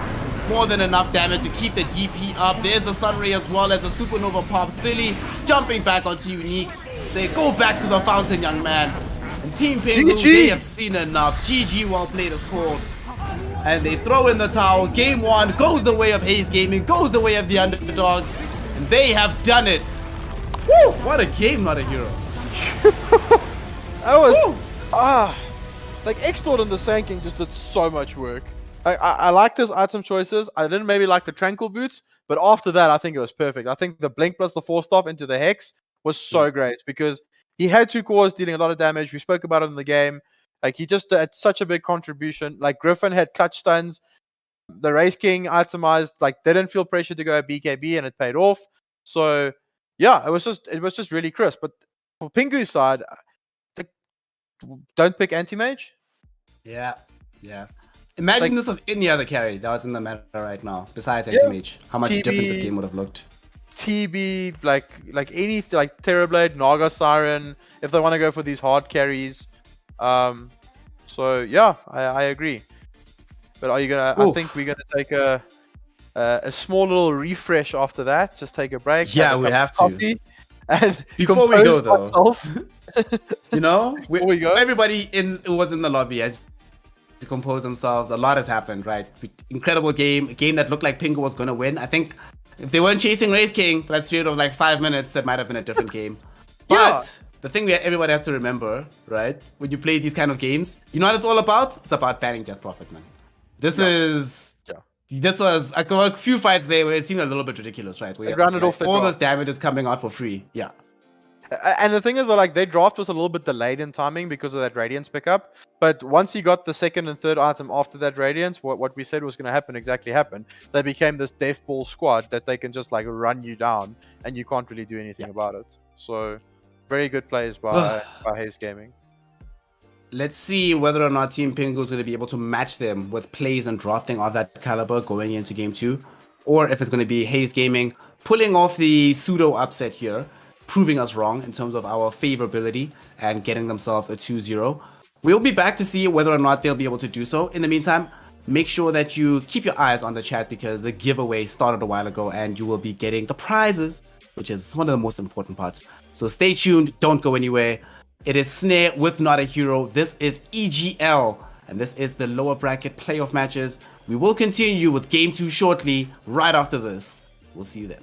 C: more than enough damage to keep the DP up. There's the Sunray as well as the Supernova pops. Billy jumping back onto Unique. Say, go back to the fountain, young man. And Team Pingu, they have seen enough. GG, well played is called. And they throw in the towel. Game 1 goes the way of Haze Gaming, goes the way of the underdogs, and they have done it. Woo! What a game, notAhero.
B: That was like Exdee on the Sand King just did so much work. I liked his item choices. I didn't maybe like the Tranquil Boots, but after that I think it was perfect. I think the Blink plus the 4-staff into the Hex was so great because he had 2 cores dealing a lot of damage. We spoke about it in the game. Like, he just had such a big contribution. Like, Griffin had clutch stuns. The Wraith King itemized. Like, they didn't feel pressure to go at BKB, and it paid off. So, yeah, it was just really crisp. But for Pingu's side, don't pick anti-mage.
C: Yeah. Imagine like, this was any other carry that was in the meta right now, besides anti-mage. How much different this game would have looked.
B: TB, like anything, like Terrorblade, Naga Siren, if they want to go for these hard carries. So yeah, I agree. But are you gonna? I think we're gonna take a small little refresh after that. Just take a break.
C: Yeah, we have to.
B: And
C: before we go though,
B: before we go,
C: everybody who was in the lobby has to compose themselves. A lot has happened, right? Incredible game, a game that looked like Pingu was gonna win. I think if they weren't chasing Wraith King for that period of like 5 minutes, that might have been a different game. But the thing everybody has to remember, right? When you play these kind of games, you know what it's all about? It's about banning Death Prophet, man. This was a few fights there where it seemed a little bit ridiculous, right? Where all this damage is coming out for free. Yeah.
B: And the thing is, like, their draft was a little bit delayed in timing because of that Radiance pickup. But once you got the second and third item after that Radiance, what we said was going to happen exactly happened. They became this death ball squad that they can just like run you down, and you can't really do anything about it. So, very good plays by Haze Gaming.
C: Let's see whether or not Team Pingu is going to be able to match them with plays and drafting of that caliber going into Game 2, or if it's going to be Haze Gaming pulling off the pseudo upset here, proving us wrong in terms of our favorability and getting themselves a 2-0. We'll be back to see whether or not they'll be able to do so. In the meantime, make sure that you keep your eyes on the chat because the giveaway started a while ago and you will be getting the prizes which is one of the most important parts. So stay tuned, don't go anywhere. It is Snare with notAhero. This is EGL, and this is the lower bracket playoff matches. We will continue with game 2 shortly, right after this. We'll see you then.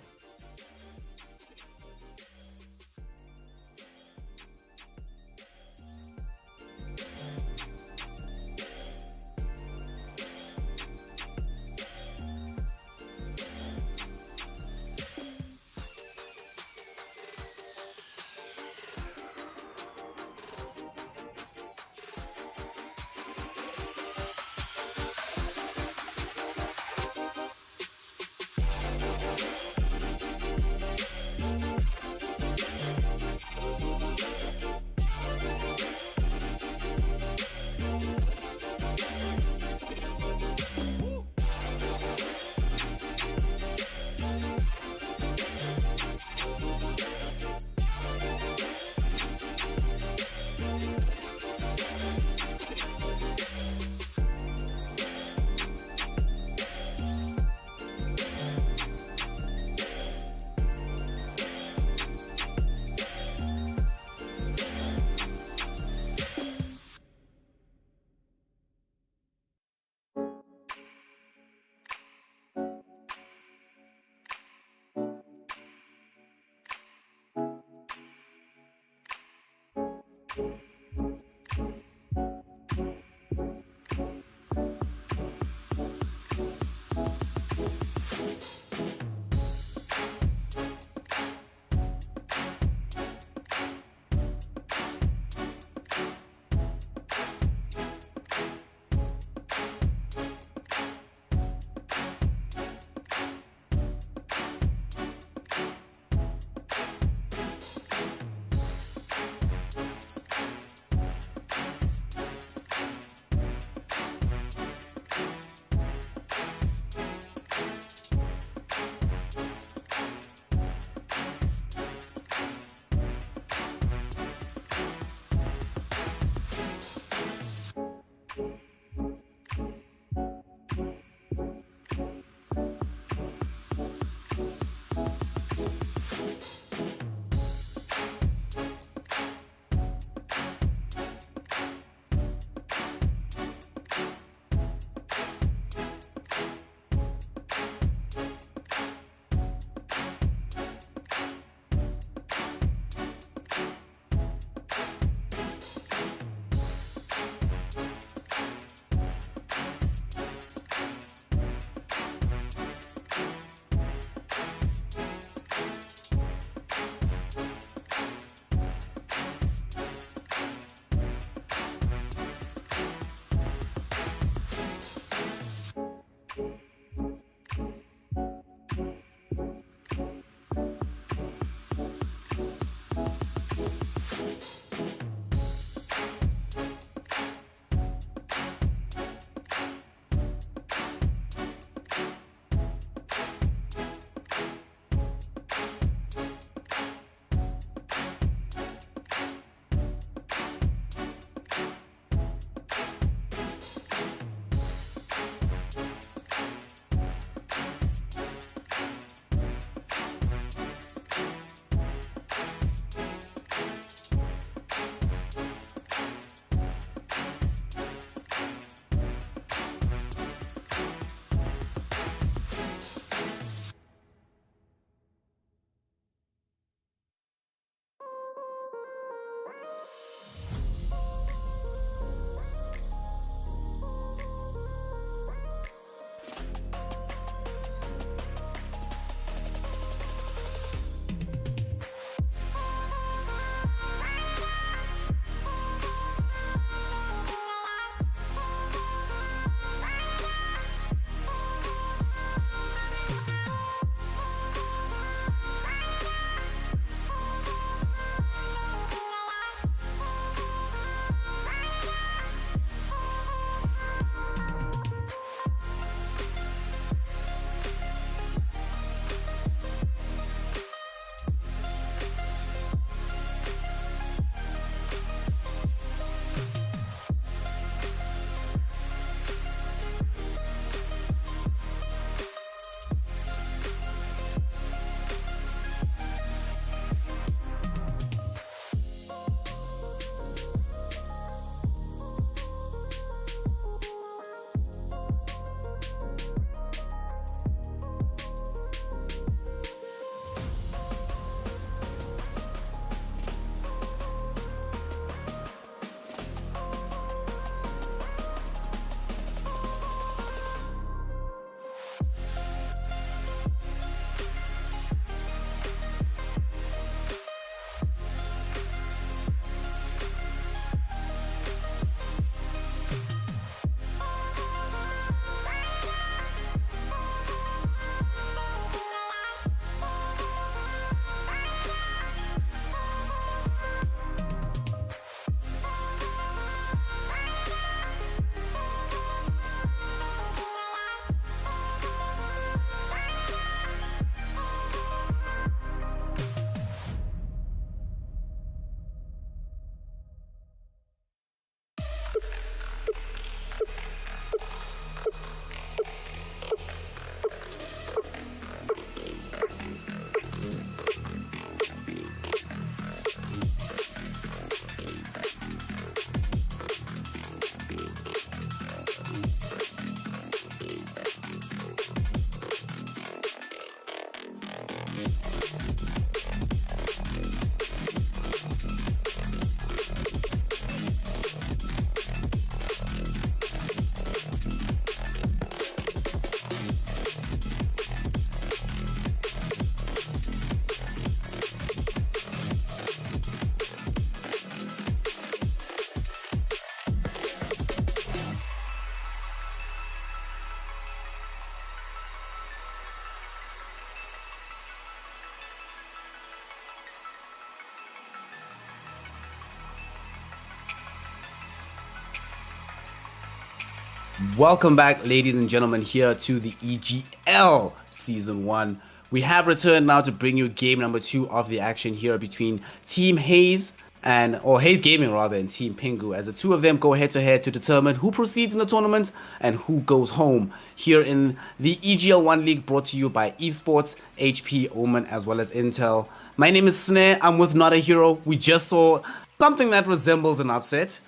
C: Welcome back, ladies and gentlemen, here to the EGL Season 1. We have returned now to bring you game number 2 of the action here between Team Haze or Haze Gaming rather, and Team Pingu, as the two of them go head to head to determine who proceeds in the tournament and who goes home here in the EGL 1 League, brought to you by Evesports, HP, Omen, as well as Intel. My name is Snare. I'm with notAhero. We just saw something that resembles an upset.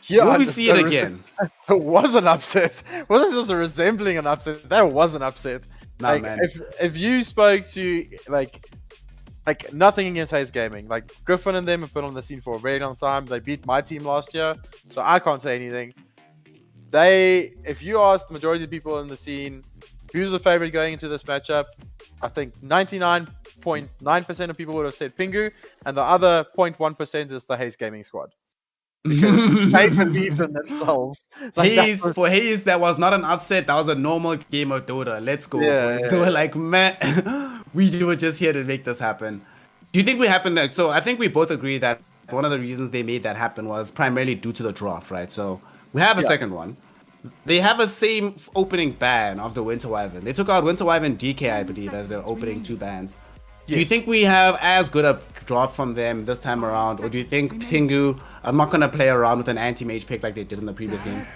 B: Yeah,
C: will we see it again?
B: It was an upset. It wasn't just a resembling an upset. That was an upset.
C: Nah,
B: like,
C: man.
B: If you spoke to like nothing against Haze Gaming, like Griffin and them have been on the scene for a very long time. They beat my team last year, so I can't say anything. If you ask the majority of people in the scene who's the favorite going into this matchup, I think 99.9% of people would have said Pingu, and the other 0.1% is the Haze Gaming squad. Because they believed in themselves. Like
C: For Haze, that was not an upset. That was a normal game of Dota. Let's go.
B: Yeah,
C: They were like, man, we were just here to make this happen. Do you think we happened? So I think we both agree that one of the reasons they made that happen was primarily due to the draft, right? So we have a second one. They have a same opening ban of the Winter Wyvern. They took out Winter Wyvern DK, I believe, as their opening 2 bans. Do you think we have as good a draft from them this time around, or do you think Pingu are not going to play around with an anti-mage pick like they did in the previous game?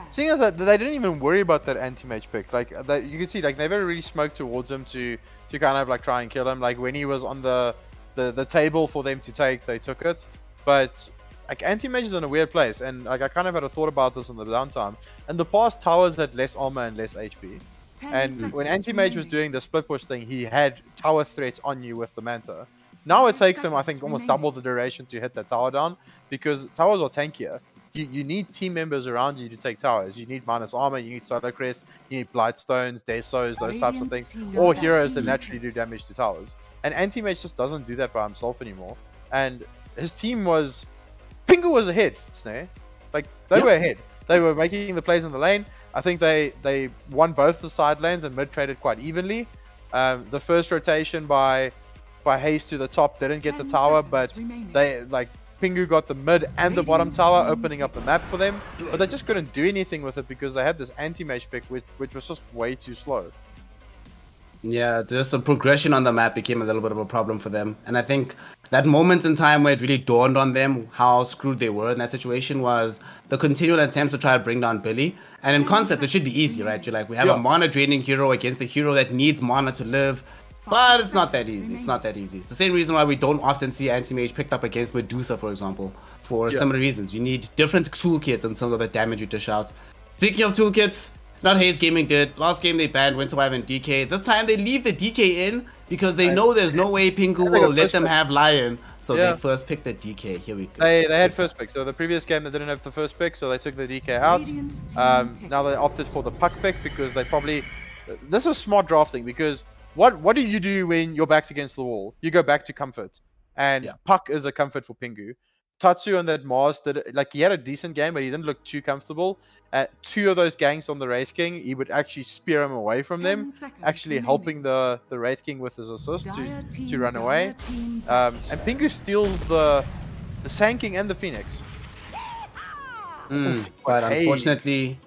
B: Seeing as that they didn't even worry about that anti-mage pick, like you can see, like they never really smoked towards him to kind of like try and kill him. Like when he was on the table for them to take, they took it. But like anti-mage is in a weird place, and like I kind of had a thought about this in the downtime. In the past, towers had less armor and less HP. And when Anti-Mage was doing the split push thing, he had tower threats on you with the Manta. Now it takes him, I think, almost double the duration to hit that tower down, because towers are tankier. You need team members around you to take towers. You need minus armor, you need Solar Crest, you need Blightstones, Desos, those types of things, or heroes that naturally do damage to towers. And Anti-Mage just doesn't do that by himself anymore. And his team was... Pingu was ahead, Snare. Like, they were ahead. They were making the plays in the lane. I think they won both the side lanes and mid traded quite evenly. The first rotation by Haze to the top didn't get the tower, but Pingu got the mid and the bottom tower, opening up the map for them. But they just couldn't do anything with it because they had this anti-mage pick, which was just way too slow.
C: Yeah, just a progression on the map became a little bit of a problem for them. And I think that moment in time where it really dawned on them how screwed they were in that situation was the continual attempts to try to bring down Billy. And in concept, it should be easy, right? You're like, we have a mana draining hero against the hero that needs mana to live. But it's not that easy. It's not that easy. It's the same reason why we don't often see anti-mage picked up against Medusa, for example, for similar reasons. You need different toolkits in terms of the damage you dish out. Speaking of toolkits, not Haze Gaming did. Last game they banned Winter Wyvern DK. This time they leave the DK in because they know there's no way Pingu will let them have Lion. So they first picked the DK. Here we go.
B: They had first pick. So the previous game they didn't have the first pick, so they took the DK out. Now they opted for the puck pick because they probably... This is smart drafting because what do you do when your back's against the wall? You go back to comfort. And puck is a comfort for Pingu. Tatsu on that Mars he had a decent game, but he didn't look too comfortable. At 2 of those ganks on the Wraith King, he would actually spear him away from them, actually helping the Wraith King with his assist to run away. And Pingu steals the Sand King and the Phoenix.
C: But unfortunately,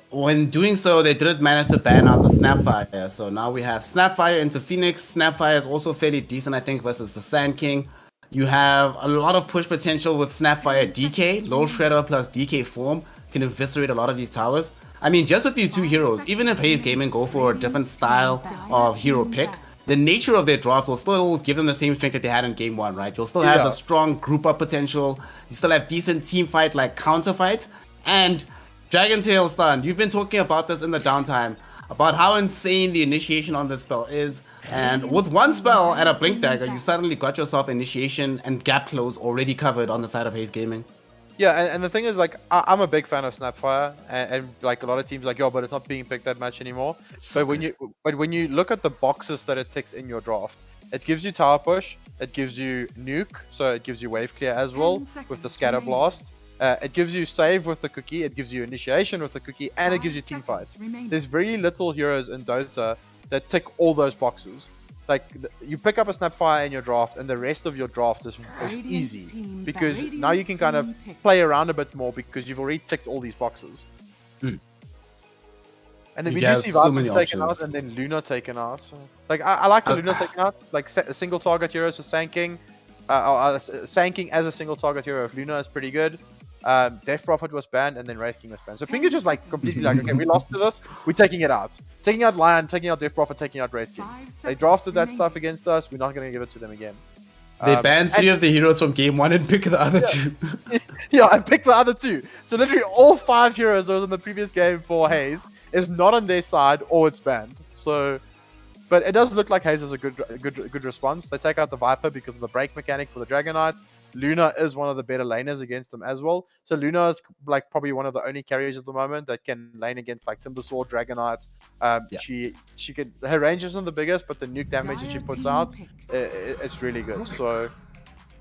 C: when doing so, they didn't manage to ban out the Snapfire. So now we have Snapfire into Phoenix. Snapfire is also fairly decent, I think, versus the Sand King. You have a lot of push potential with Snapfire DK. Low Shredder plus DK form can eviscerate a lot of these towers. I mean, just with these 2 heroes, even if Haze Gaming go for a different style of hero pick, the nature of their draft will still give them the same strength that they had in game 1, right? You'll still have the strong group up potential. You still have decent team fight like counter fight. And Dragon Tail Stun, you've been talking about this in the downtime. about how insane the initiation on this spell is. And with one spell and a blink dagger, you suddenly got yourself initiation and gap close already covered on the side of Haze Gaming.
B: Yeah, and the thing is, like, I'm a big fan of Snapfire, and like a lot of teams like, yo, but it's not being picked that much anymore.
C: So
B: But when you look at the boxes that it ticks in your draft, it gives you tower push, it gives you nuke, so it gives you wave clear as well with the scatter blast. It gives you save with the cookie, it gives you initiation with the cookie, and it gives you team fight. There's very little heroes in Dota that tick all those boxes. Like, you pick up a Snapfire in your draft, and the rest of your draft is easy. Because now you can kind of play around a bit more because you've already ticked all these boxes.
C: Mm.
B: And then we
C: Yeah,
B: do see
C: so
B: Viper
C: many
B: taken
C: options.
B: out, and then Luna taken out. So, like, I like the Luna taken out. Like, single target heroes for Sanking. Sanking as a single target hero of Luna is pretty good. Death Prophet was banned, and then Wraith King was banned. So Pingu just like completely like, okay, we lost to this, we're taking it out. Taking out Lion, taking out Death Prophet, taking out Wraith King. They drafted that stuff against us, we're not going to give it to them again.
C: they banned 3 of the heroes from game 1 and pick the other 2.
B: Yeah, and pick the other 2. So literally all 5 heroes that was in the previous game for Haze is not on their side or it's banned. So, but it does look like Haze is a good response. They take out the Viper because of the break mechanic for the Dragon Knight. Luna is one of the better laners against them as well. So Luna is like probably one of the only carriers at the moment that can lane against like Timbersword, Dragon Knight. She can, her range isn't the biggest, but the nuke damage that she puts out, it's really good. So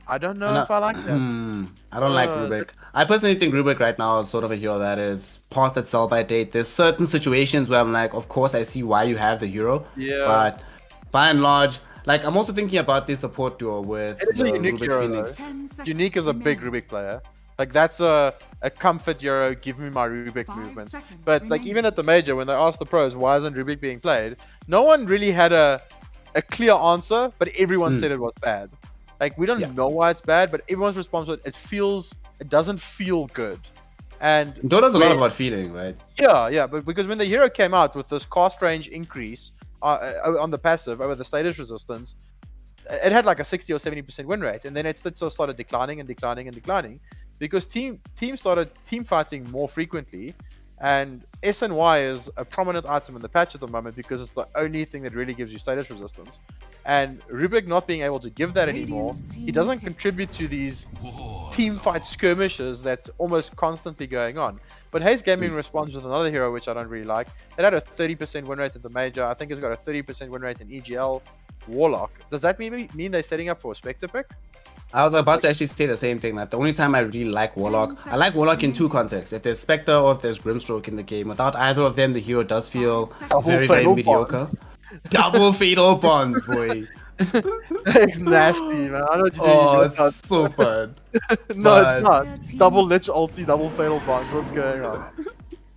B: I don't know if I like that.
C: I don't like Rubik. I personally think Rubik right now is sort of a hero that is past that sell by date. There's certain situations where I'm like, of course I see why you have the hero.
B: Yeah.
C: But by and large, like I'm also thinking about the support duo with
B: It is a unique
C: Rubik
B: hero
C: Phoenix.
B: though. Unique is a big Rubik player. Like that's a comfort hero, give me my Rubik movement. But like even at the major, when they asked the pros, why isn't Rubik being played? No one really had a clear answer, but everyone said it was bad. Like we don't know why it's bad, but everyone's response was it doesn't feel good. And
C: Dota's a lot about feeling, right?
B: Yeah, but because when the hero came out with this cast range increase on the passive over the status resistance, it had like a 60 or 70% win rate, and then it started declining because team started team fighting more frequently, and SNY is a prominent item in the patch at the moment because it's the only thing that really gives you status resistance. And Rubik not being able to give that anymore, he doesn't contribute to these team fight skirmishes that's almost constantly going on. But Haze Gaming responds with another hero which I don't really like. It had a 30% win rate at the major. I think it's got a 30% win rate in EGL. Warlock. Does that mean they're setting up for a Spectre pick?
C: I was about to actually say the same thing, that the only time I really like Warlock, I like Warlock in 2 contexts. If there's Spectre or if there's Grimstroke in the game. Without either of them, the hero does feel very, very mediocre. Double fatal bonds, boy.
B: It's nasty, man. I know what you do.
C: Oh, it's so fun.
B: No, it's not. Double Lich ulti, double fatal bonds. What's going on?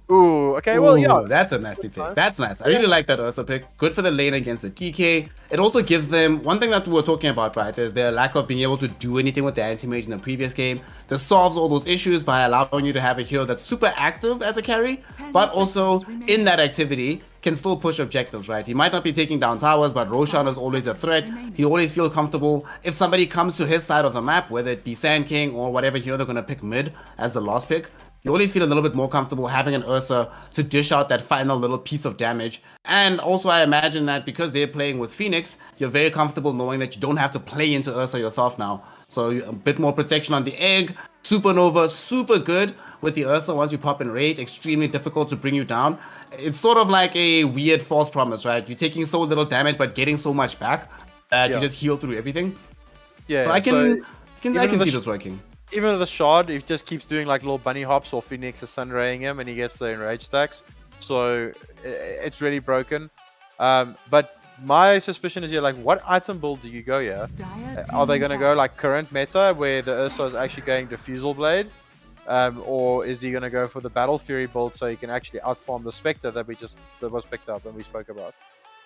B: Ooh, okay, well, yeah.
C: That's a nasty pick. That's nice. I really like that Ursa pick. Good for the lane against the TK. It also gives them, one thing that we were talking about, right, is their lack of being able to do anything with the anti-mage in the previous game. This solves all those issues by allowing you to have a hero that's super active as a carry, but also in that activity can still push objectives, right? He might not be taking down towers, but Roshan is always a threat. He always feels comfortable. If somebody comes to his side of the map, whether it be Sand King or whatever hero they're going to pick mid as the last pick, you always feel a little bit more comfortable having an Ursa to dish out that final little piece of damage. And also I imagine that because they're playing with Phoenix, you're very comfortable knowing that you don't have to play into Ursa yourself now. So a bit more protection on the egg. Supernova, super good with the Ursa once you pop in rage. Extremely difficult to bring you down. It's sort of like a weird false promise, right? You're taking so little damage but getting so much back that you just heal through everything.
B: Yeah,
C: so I can see this working.
B: Even with the shard, he just keeps doing like little bunny hops or Phoenix is sunraying him and he gets the enrage stacks. So it's really broken. But my suspicion is here, like, what item build do you go here? Are they going to go like current meta where the Ursa is actually going Diffusal Blade? Or is he going to go for the Battle Fury build so he can actually outfarm the Spectre that was picked up and we spoke about?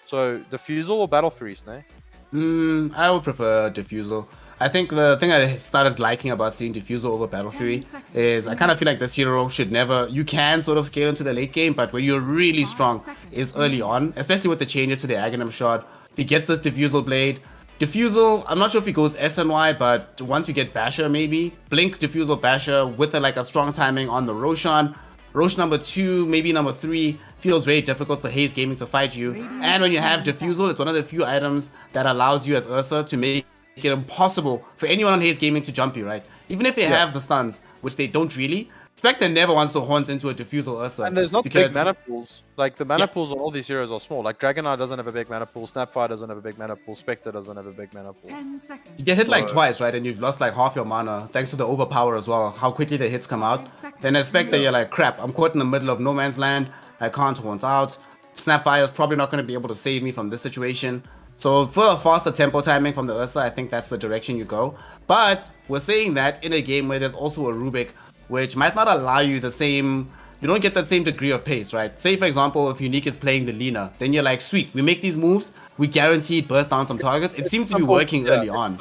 B: So Diffusal or Battle Fury, Snare?
C: I would prefer Diffusal. I think the thing I started liking about seeing Diffusal over Battle Fury is I kind of feel like this hero should never, you can sort of scale into the late game, but where you're really strong is early on, especially with the changes to the Aghanim shard. If he gets this Diffusal Blade, Diffusal, I'm not sure if he goes SNY, but once you get Basher maybe, Blink Diffusal Basher with like a strong timing on the Roshan. Rosh number 2, maybe number 3, feels very difficult for Haze Gaming to fight you. And when you have Diffusal, it's one of the few items that allows you as Ursa to make it impossible for anyone on Haze Gaming to jump you, right? Even if they have the stuns, which they don't really. Spectre never wants to haunt into a Diffusal Ursa.
B: And there's not big mana pools. Like, the mana pools on all these heroes are small. Like, Dragonite doesn't have a big mana pool, Snapfire doesn't have a big mana pool, Spectre doesn't have a big mana pool.
D: 10 seconds.
C: You get hit like twice, right? And you've lost like half your mana, thanks to the overpower as well, how quickly the hits come out. Then as Spectre, you're like, crap, I'm caught in the middle of no man's land, I can't haunt out. Snapfire is probably not going to be able to save me from this situation. So for a faster tempo timing from the Ursa, I think that's the direction you go. But we're saying that in a game where there's also a Rubik, which might not allow you the same, you don't get that same degree of pace, right? Say for example, if Unique is playing the Lina, then you're like, sweet, we make these moves, we guaranteed burst down some targets. It seems to be working early on.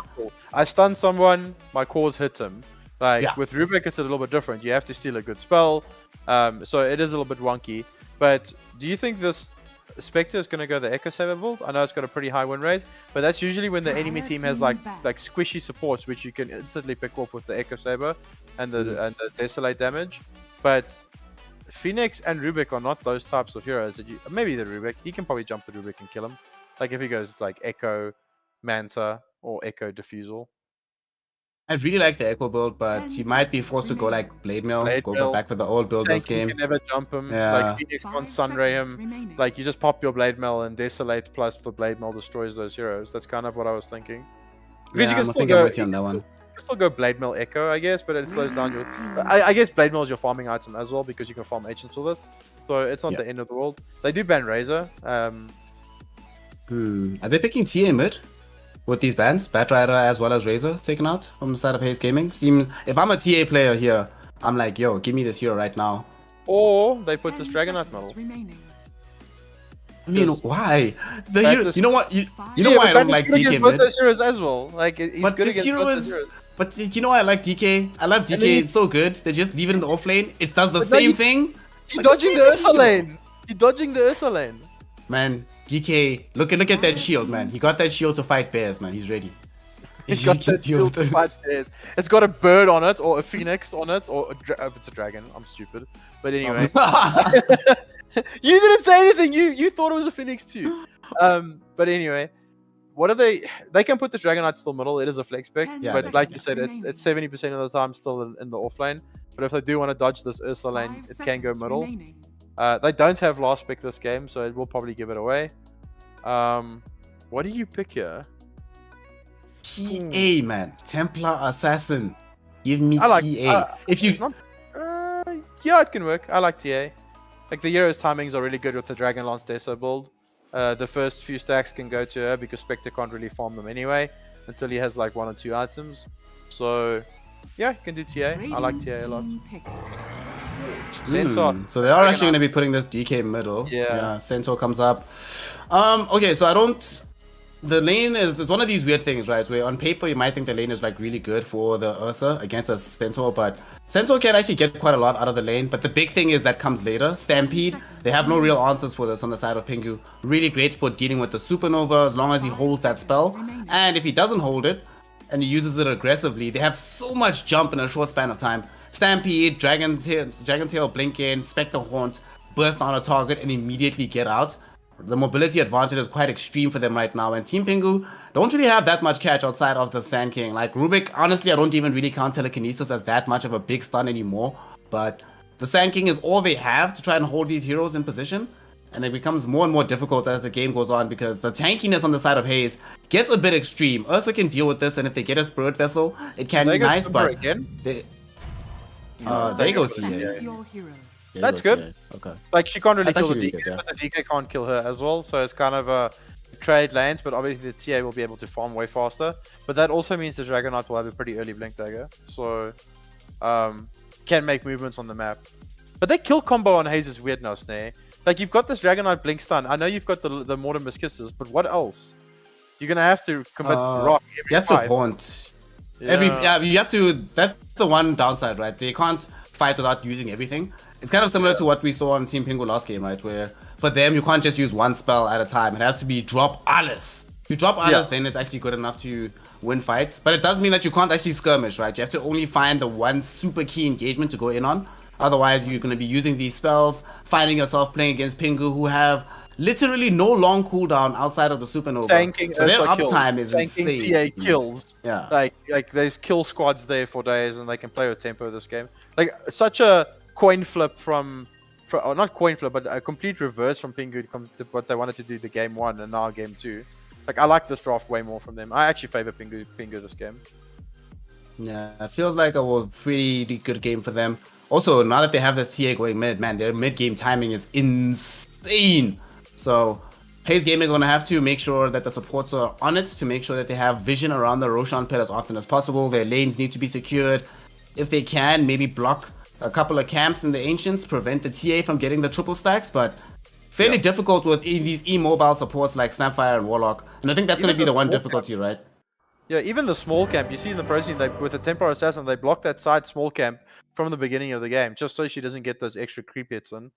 B: I stun someone, my cores hit him. Like, with Rubik, it's a little bit different. You have to steal a good spell, so it is a little bit wonky. But do you think this Spectre is going to go the Echo Saber build? I know it's got a pretty high win rate, but that's usually when the enemy team has like squishy supports, which you can instantly pick off with the Echo Saber and the Desolate damage. But Phoenix and Rubik are not those types of heroes that you. Maybe the Rubik, he can probably jump the Rubik and kill him. Like if he goes like Echo Manta or Echo Diffusal.
C: I really like the Echo build, but you might be forced to go like Blade Mail, go back with the old build this game.
B: You can never jump him.
C: Yeah.
B: Like Phoenix can't Sunray him. Like you just pop your Blade Mail and Desolate plus the Blade Mail destroys those heroes. That's kind of what I was thinking. Because
C: Yeah,
B: you can
C: I
B: still
C: think
B: go,
C: I'm with you on that one.
B: You can still go Blade Mail Echo, I guess, but it slows down your. I guess Blade Mail is your farming item as well because you can farm agents with it. So it's not the end of the world. They do ban Razor.
C: Are they picking TA mid? With these bans, Batrider as well as Razor taken out from the side of Haze Gaming. Seems if I'm a TA player here, I'm like, yo, give me this hero right now.
B: Or they put this Dragonite model.
C: I mean, why? The hero, you know what? You know why I don't like DK mid?
B: Both those heroes as well. Like he's
C: but
B: good
C: this
B: against
C: hero
B: both
C: is.
B: those heroes.
C: But you know why I like DK? I love DK. It's so good. They just leave it in the off lane. It does the same thing.
B: He's dodging the Ursa lane. He's dodging the Ursa lane.
C: Man, DK, look at that shield, man. He got that shield to fight bears, man. He's ready.
B: He got that shield to fight bears. It's got a bird on it, or a phoenix on it, or it's a dragon. I'm stupid. But anyway. You didn't say anything. You thought it was a phoenix too. But anyway. What are they? They can put this Dragonite still middle. It is a flex pick, but like you said, it's 70% of the time still in the off lane. But if they do want to dodge this Ursa lane, it can go middle. They don't have last pick this game, so it will probably give it away. What do you pick here?
C: TA, man. Templar Assassin. Give me
B: I like,
C: TA. If you...
B: yeah, it can work. I like TA. Like, the Hero's timings are really good with the Dragon Lance Deso build. The first few stacks can go to her because Spectre can't really farm them anyway until he has like 1 or 2 items. So, yeah, you can do TA. I like TA a lot. Centaur.
C: So they are actually going to be putting this DK middle.
B: Yeah.
C: Centaur comes up. Okay, so I don't... The lane is one of these weird things, right? Where on paper you might think the lane is like really good for the Ursa against a Centaur, but Centaur can actually get quite a lot out of the lane. But the big thing is that comes later. Stampede, they have no real answers for this on the side of Pingu. Really great for dealing with the Supernova as long as he holds that spell. And if he doesn't hold it and he uses it aggressively, they have so much jump in a short span of time. Stampede, Dragon Tail, Blink in, Spectre Haunt, burst on a target and immediately get out. The mobility advantage is quite extreme for them right now, and Team Pingu don't really have that much catch outside of the Sand King. Like Rubik, honestly, I don't even really count telekinesis as that much of a big stun anymore, but the Sand King is all they have to try and hold these heroes in position, and it becomes more and more difficult as the game goes on because the tankiness on the side of Haze gets a bit extreme. Ursa can deal with this, and if they get a Spirit Vessel, it can be nice, but
B: again?
C: They go to
B: That's good.
C: Okay.
B: Like, she can't really
C: That's
B: kill the
C: actually
B: DK,
C: really good,
B: but the DK can't kill her as well, so it's kind of a trade lanes, but obviously the TA will be able to farm way faster. But that also means the Dragonite will have a pretty early Blink Dagger, so can make movements on the map. But that kill combo on Haze is weird now, Snare. Like, you've got this Dragonite Blink stun. I know you've got the Mortimer's Kisses, but what else? You're gonna have to commit rock every
C: You have
B: fight.
C: to haunt.
B: Yeah.
C: You have to. That's the one downside, right? They can't fight without using everything. It's kind of similar to what we saw on Team Pingu last game, right? Where for them, you can't just use one spell at a time. It has to be drop alles. If you drop alles, then it's actually good enough to win fights. But it does mean that you can't actually skirmish, right? You have to only find the one super key engagement to go in on. Otherwise, you're going to be using these spells, finding yourself playing against Pingu, who have literally no long cooldown outside of the supernova.
B: Tanking
C: So their
B: Ursa
C: uptime
B: kills.
C: is
B: Tanking
C: insane.
B: TA kills.
C: Yeah.
B: Like there's kill squads there for days, and they can play with tempo this game. Like such a coin flip from or not coin flip, but a complete reverse from Pingu to what they wanted to do the game 1 and now game 2. Like I like this draft way more from them. I actually favor Pingu this game.
C: Yeah, it feels like a pretty good game for them. Also, now that they have this TA going mid, man, their mid-game timing is insane. So, Haze Gaming are going to have to make sure that the supports are on it to make sure that they have vision around the Roshan pit as often as possible. Their lanes need to be secured. If they can, maybe block a couple of camps in the Ancients, prevent the TA from getting the triple stacks, but fairly difficult with these E-mobile supports like Snapfire and Warlock. And I think that's going to be the one difficulty, right?
B: Yeah, even the small camp, you see in the pro scene, with the Tempo Assassin, they block that side small camp from the beginning of the game, just so she doesn't get those extra creep hits in.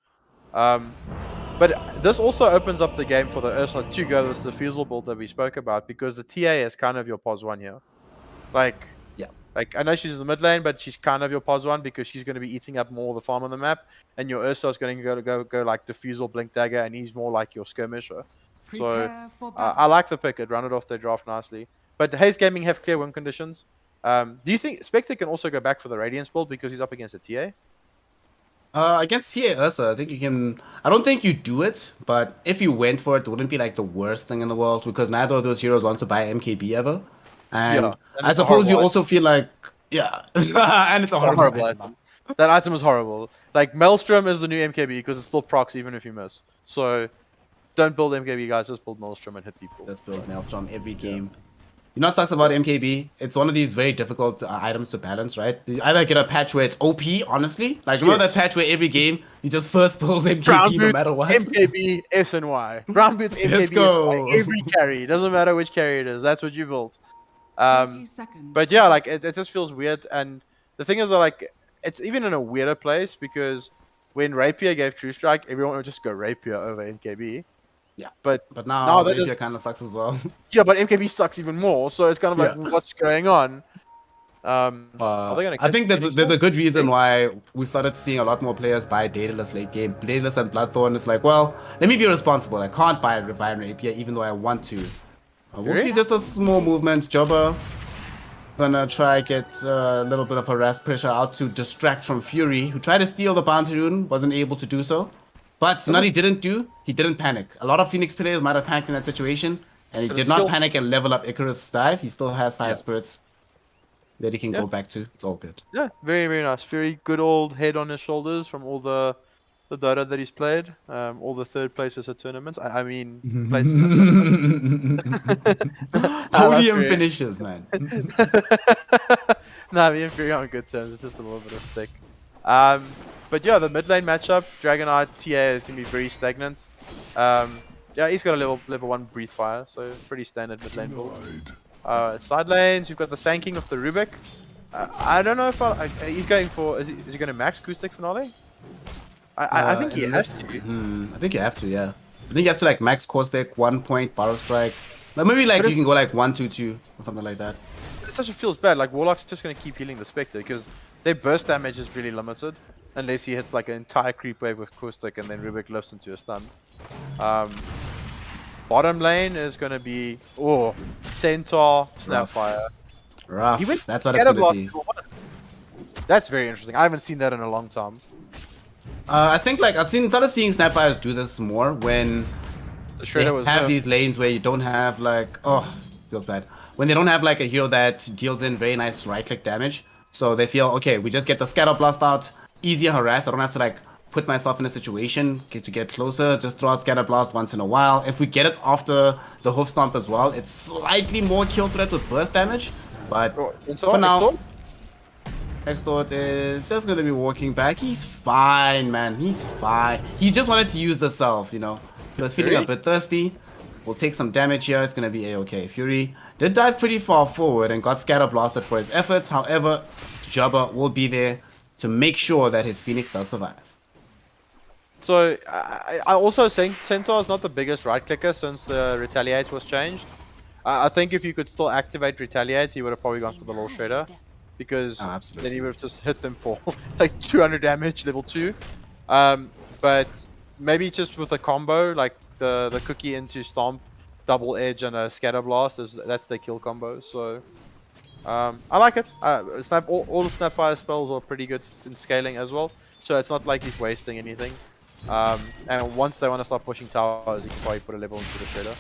B: But this also opens up the game for the Ursa to go this defusal build that we spoke about, because the TA is kind of your pos 1 here. Like, I know she's in the mid lane, but she's kind of your pos 1 because she's going to be eating up more of the farm on the map, and your Ursa is going to go like defusal, blink dagger, and he's more like your skirmisher. So I like the pick. It run it off their draft nicely. But Haze Gaming have clear win conditions. Do you think Spectre can also go back for the Radiance build because he's up against a TA?
C: Against TA Ursa, I think you can... I don't think you do it, but if you went for it, it wouldn't be like the worst thing in the world, because neither of those heroes want to buy MKB ever. And I suppose you also feel like... Yeah. And it's a horrible
B: item. That item is horrible. Like, Maelstrom is the new MKB because it's still procs even if you miss. So, don't build MKB, guys. Just build Maelstrom and hit people.
C: Let's build Maelstrom every game. You know what sucks about MKB? It's one of these very difficult items to balance, right? You either get a patch where it's OP, honestly. Like, remember that patch where every game you just first build MKB
B: Brown
C: no matter what?
B: MKB, SNY. Brown boots, MKB, SNY. Every carry. Doesn't matter which carry it is. That's what you built. But yeah, like, it just feels weird. And the thing is, like, it's even in a weirder place because when Rapier gave True Strike, everyone would just go Rapier over MKB.
C: Yeah,
B: but
C: now Rapier kind of sucks as well.
B: Yeah, but MKB sucks even more, so it's kind of like, what's going on? Are they gonna
C: I think there's a good reason why we started seeing a lot more players buy Daedalus late game. Daedalus and Bloodthorn is like, well, let me be responsible. I can't buy Revive Rapier even though I want to. We'll see just a small movement. Jobber gonna try get a little bit of harass pressure out to distract from Fury, who tried to steal the bounty rune, wasn't able to do so. But Tsunade he didn't panic. A lot of Phoenix players might have panicked in that situation, and he did not panic and level up Icarus' dive. He still has Fire Spirits that he can go back to. It's all good.
B: Yeah, very, very nice. Very good old head on his shoulders from all the Dota that he's played. All the third places at tournaments. I mean, places at tournaments.
C: Podium finishes, man.
B: Nah, me and Fury on good terms. It's just a little bit of stick. But yeah, the mid lane matchup, Dragonite TA is going to be very stagnant. Yeah, he's got a level 1 Breathe Fire, so pretty standard mid lane build. Side lanes, we've got the Sanking of the Rubik. I don't know if he's going for... Is he going to max Acoustic Finale? I think he has to.
C: I think you have to, yeah. I think you have to like max Caustic, 1 point, Barrow Strike. But maybe like you can go like 1-2-2 or something like that.
B: It such feels bad. Like Warlock's just going to keep healing the Spectre because their burst damage is really limited. Unless he hits like an entire creep wave with Caustic and then Rubik lifts into a stun. Bottom lane is going to be... Oh, Centaur, Snapfire.
C: Rough. That's what it's going to be.
B: That's very interesting. I haven't seen that in a long time.
C: I think like I've started seeing Snapfires do this more when they have these lanes where you don't have like... Oh, feels bad. When they don't have like a hero that deals in very nice right-click damage. So they feel, okay, we just get the Scatter Blast out. Easier harass. I don't have to like put myself in a situation to get closer. Just throw out Scatter Blast once in a while. If we get it after the Hoof Stomp as well, it's slightly more kill threat with burst damage. But for now, Exdee is just going to be walking back. He's fine, man. He's fine. He just wanted to use the self, you know. He was feeling a bit thirsty. We'll take some damage here. It's going to be a-okay. Fury did dive pretty far forward and got Scatter Blasted for his efforts. However, Jabba will be there to make sure that his Phoenix does survive.
B: So, I also think Centaur is not the biggest right clicker since the Retaliate was changed. I think if you could still activate Retaliate, he would have probably gone for the Law Shredder. because
C: absolutely.
B: then he would have just hit them for like 200 damage, level 2. But maybe just with a combo, like the cookie into stomp, double edge, and a scatter blast, that's the kill combo. So I like it. All the Snapfire spells are pretty good in scaling as well. So it's not like he's wasting anything. And once they want to start pushing towers, he can probably put a level into the Shredder.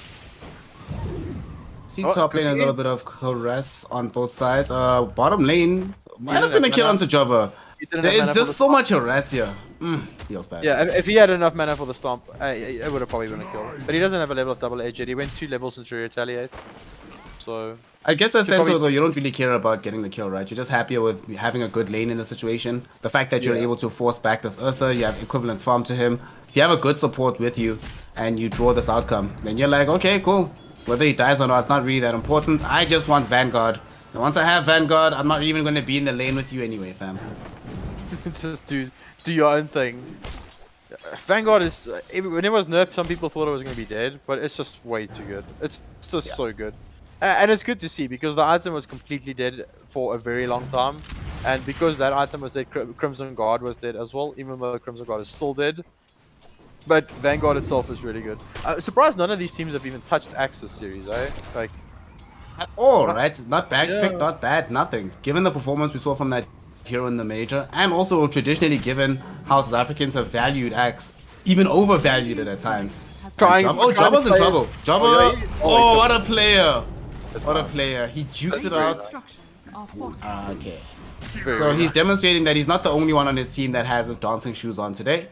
C: See top lane a little bit of caress on both sides. Bottom lane might have been a kill onto Jobber. There is just so much harass here. Feels bad.
B: Yeah, if he had enough mana for the stomp, it would have probably been a kill. But he doesn't have a level of double edge yet. He went 2 levels into retaliate. So
C: I guess as Sentinel, though, you don't really care about getting the kill, right? You're just happier with having a good lane in the situation. The fact that you're able to force back this Ursa, you have equivalent farm to him. If you have a good support with you and you draw this outcome, then you're like, okay, cool. Whether he dies or not, it's not really that important. I just want Vanguard. And once I have Vanguard, I'm not even going to be in the lane with you anyway, fam.
B: Just do your own thing. Vanguard is... when it was nerfed, some people thought it was going to be dead, but it's just way too good. It's just so good. And it's good to see, because the item was completely dead for a very long time. And because that item was dead, Crimson Guard was dead as well, even though Crimson Guard is still dead. But Vanguard itself is really good. Surprised none of these teams have even touched Axis series, eh? Like...
C: at all, right? Not bad pick, not bad, nothing. Given the performance we saw from that hero in the major, and also traditionally given how South Africans have valued Axe, even overvalued it at times. Jobber's in trouble. Jobber, what a player! What a player. He jukes it out. Okay. So he's demonstrating that he's not the only one on his team that has his dancing shoes on today.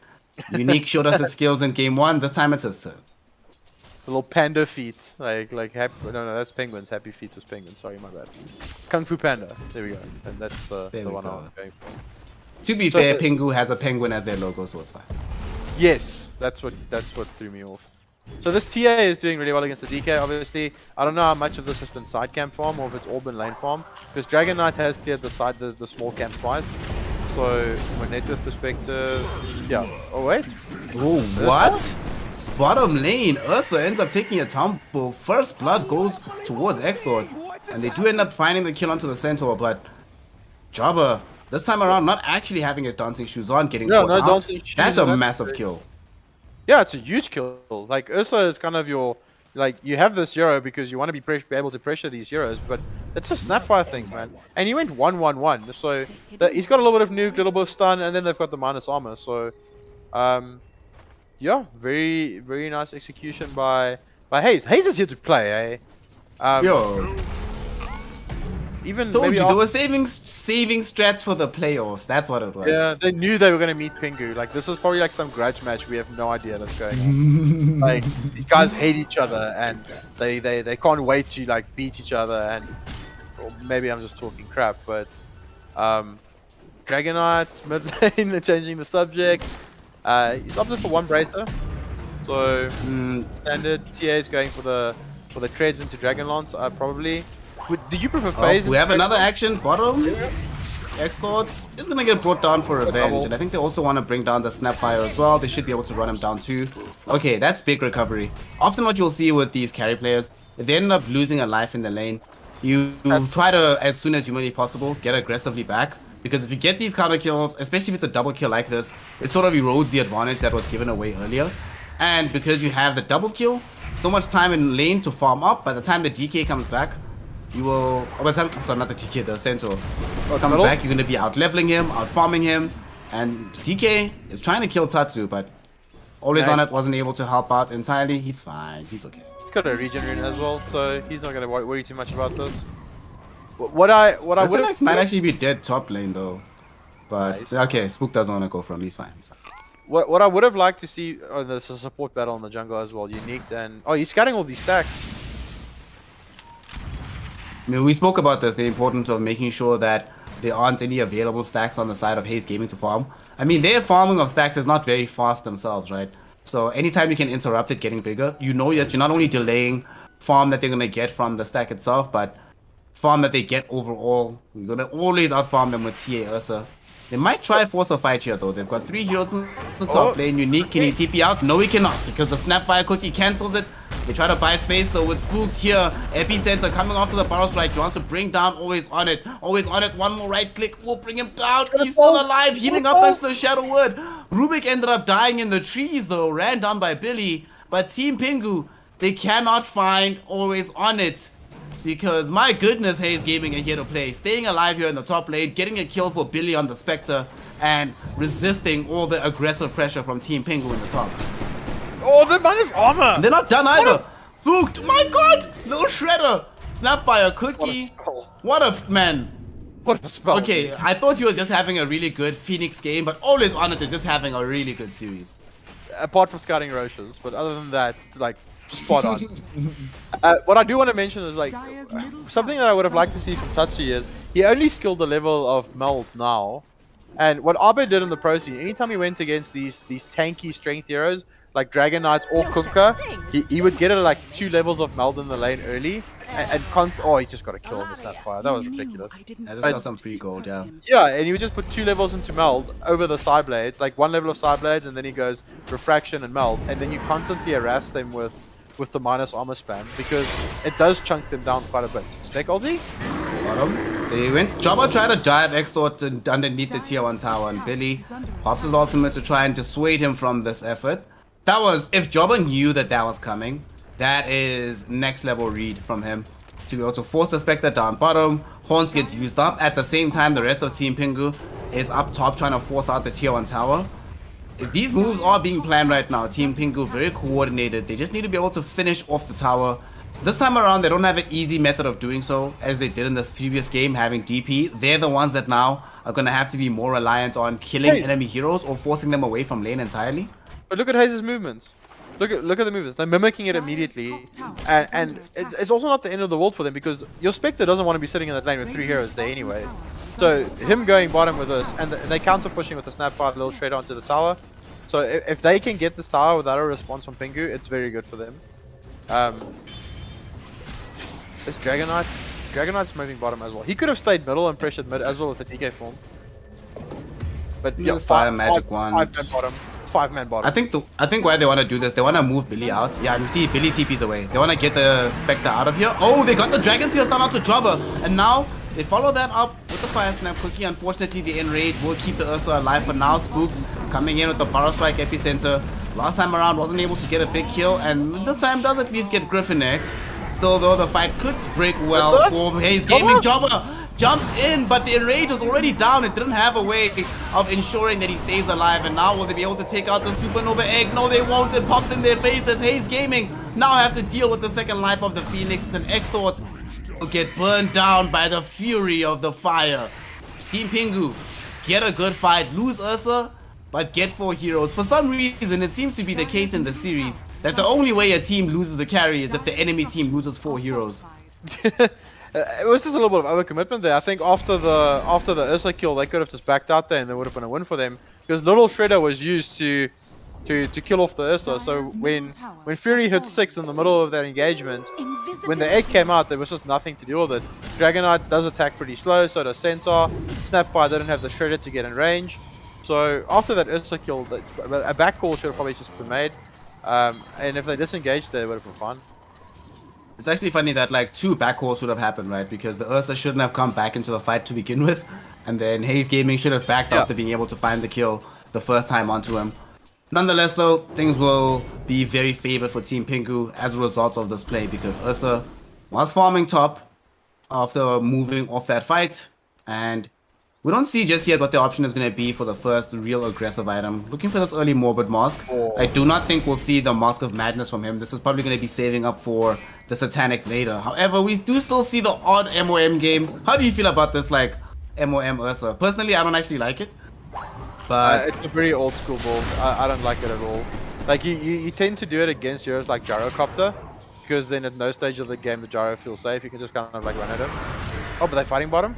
C: Unique showed us his skills in game 1. This time it's his turn.
B: Little panda feet, like happy. No, that's penguins. Happy feet was penguins. Sorry, my bad. Kung Fu Panda. There we go. And that's the one I was going for.
C: To be fair, Pingu has a penguin as their logo, so it's fine.
B: Yes, that's what threw me off. So this TA is doing really well against the DK. Obviously, I don't know how much of this has been side camp farm or if it's all been lane farm, because Dragon Knight has cleared the small camp twice. So from a net worth perspective, yeah. Oh wait.
C: Oh what? Bottom lane, Ursa ends up taking a tumble. First blood goes towards Exlord, and they do end up finding the kill onto the Centaur, but Jobber, this time around, not actually having his dancing shoes on, getting caught out.
B: Dancing shoes.
C: That's a massive kill.
B: Yeah, it's a huge kill. Like, Ursa is kind of your... like, you have this hero because you want to be able to pressure these heroes, but it's just Snapfire things, man. And he went 1-1-1, so he's got a little bit of nuke, a little bit of stun, and then they've got the minus armor, so... yeah, very, very nice execution by Haze. Haze is here to play, eh?
C: Yo.
B: Even
C: Told
B: maybe
C: you, they were saving strats for the playoffs. That's what it was.
B: Yeah, they knew they were going to meet Pingu. Like, this is probably like some grudge match. We have no idea that's going on. Like, these guys hate each other, and they can't wait to, like, beat each other. And or maybe I'm just talking crap, but Dragon Knight, mid lane, changing the subject. He's opted for one bracer. So, standard TA is going for the treads into Dragonlance, probably. Do you prefer phase?
C: We have another action bottom. Explode is gonna get brought down for revenge, and I think they also want to bring down the Snapfire as well. They should be able to run him down too. Okay, that's big recovery. Often what you'll see with these carry players, if they end up losing a life in the lane, you try to, as soon as humanly possible, get aggressively back. Because if you get these counter kills, especially if it's a double kill like this, it sort of erodes the advantage that was given away earlier. And because you have the double kill, so much time in lane to farm up, by the time the DK comes back, you will... oh, by the time... sorry, not the DK, the Centaur comes back, you're going to be out leveling him, out farming him. And DK is trying to kill Tatsu, but always on it, wasn't able to help out entirely. He's fine, he's okay.
B: He's got a regen rune as well, so he's not going to worry too much about this. What I would have...
C: might actually be dead top lane though. But okay, Spook doesn't want to go from him, he's fine.
B: What I would have liked to see... oh, there's a support battle in the jungle as well. Unique and... oh, he's scouting all these stacks.
C: I mean, we spoke about this, the importance of making sure that there aren't any available stacks on the side of Haze Gaming to farm. I mean, their farming of stacks is not very fast themselves, right? So anytime you can interrupt it getting bigger, you know that you're not only delaying farm that they're going to get from the stack itself, but farm that they get overall. You're going to always out-farm them with TA Ursa. They might try force a fight here though. They've got 3 heroes in the top lane. Unique, can he TP out? No, he cannot, because the Snapfire cookie cancels it. They try to buy space though with Spooked here. Epicenter coming off to the barrel strike. He wants to bring down Always On It. Always On It. One more right click will bring him down. He's still alive. Healing up as the Shadow Wood. Rubik ended up dying in the trees though. Ran down by Billy. But Team Pingu, they cannot find Always On It. Because my goodness, Haze Gaming are here to play. Staying alive here in the top lane. Getting a kill for Billy on the Spectre. And resisting all the aggressive pressure from Team Pingu in the top.
B: Oh, the minus armor!
C: And they're not done either. Spooked. My god! Little Shredder. Snapfire Cookie. What a man.
B: What a spell.
C: Okay, I thought he was just having a really good Phoenix game, but Always On It is just having a really good series.
B: Apart from scouting Roches, but other than that, it's like spot on. What I do want to mention is like something that I would have liked to see from Tatsu is he only skilled the level of Meld now. And what Abe did in the Pro Scene, anytime he went against these tanky strength heroes like Dragon Knights or Kunkka, he would get it like 2 levels of Meld in the lane early. Oh, he just got a kill on the Snapfire. That was ridiculous.
C: Yeah, this got some free gold, yeah.
B: Yeah, and he would just put 2 levels into Meld over the side blades, like 1 level of side blades, and then he goes Refraction and Meld, and then you constantly harass them with the minus armor spam because it does chunk them down quite a bit. Spec ulti?
C: Bottom. They went. Jobber tried to dive Exdort underneath the tier 1 tower, and Billy pops his ultimate to try and dissuade him from this effort. That was, if Jobber knew that was coming, that is next level read from him to be able to force the Spectre down bottom. Haunt gets used up. At the same time, the rest of Team Pingu is up top trying to force out the tier 1 tower. If these moves are being planned right now, Team Pingu very coordinated. They just need to be able to finish off the tower. This time around, they don't have an easy method of doing so, as they did in this previous game, having DP. They're the ones that now are going to have to be more reliant on killing enemy heroes or forcing them away from lane entirely.
B: But look at Haze's movements. Look at the movements. They're mimicking it immediately, and it's also not the end of the world for them because your Spectre doesn't want to be sitting in that lane with 3 heroes there anyway. So him going bottom with this, and they counter pushing with the Snapfire, a little straight onto the tower. So if they can get this tower without a response from Pingu, it's very good for them. This Dragon Knight. Dragon Knight's moving bottom as well. He could have stayed middle and pressured mid as well with the DK form. But yeah,
C: magic wand.
B: 5-man bottom. 5-man bottom.
C: I think why they want to do this, they want to move Billy out. Yeah, you see Billy TP's away. They want to get the Spectre out of here. Oh, they got the Dragon Tears down out to Jobber. And now they follow that up with the Fire Snap Cookie. Unfortunately, the Enrage will keep the Ursa alive for now. Spooked coming in with the Power Strike Epicenter. Last time around wasn't able to get a big kill, and this time does at least get Griffin X. Still though, the fight could break well for Haze Gaming. Jobber jumped in, but the Enrage was already down. It didn't have a way of ensuring that he stays alive, and now will they be able to take out the Supernova Egg? No, they won't. It pops in their faces. Haze Gaming now have to deal with the second life of the Phoenix. Then Exdort will get burned down by the fury of the fire. Team Pingu get a good fight, lose Ursa, but get 4 heroes. For some reason, it seems to be the case in the series that the only way a team loses a carry is if the enemy team loses 4 heroes.
B: It was just a little bit of overcommitment there. I think after the Ursa kill, they could have just backed out there and there would have been a win for them. Because Little Shredder was used to kill off the Ursa. So when Fury hit 6 in the middle of that engagement, when the egg came out, there was just nothing to deal with it. Dragon Knight does attack pretty slow, so does Centaur. Snapfire didn't have the Shredder to get in range. So after that Ursa kill, a back call should have probably just been made. And if they disengaged there, it would have been fun.
C: It's actually funny that like 2 back calls should have happened, right? Because the Ursa shouldn't have come back into the fight to begin with. And then Haze Gaming should have backed after being able to find the kill the first time onto him. Nonetheless though, things will be very favored for Team Pingu as a result of this play, because Ursa was farming top after moving off that fight, and we don't see just yet what the option is going to be for the first real aggressive item. Looking for this early Morbid Mask. I do not think we'll see the Mask of Madness from him. This is probably going to be saving up for the Satanic later. However, we do still see the odd MOM game. How do you feel about this like MOM Ursa? Personally, I don't actually like it. But
B: it's a very old school build. I don't like it at all. Like you tend to do it against heroes like Gyrocopter, because then at no stage of the game the Gyro feels safe. You can just kind of like run at him. Oh, but they're fighting bottom?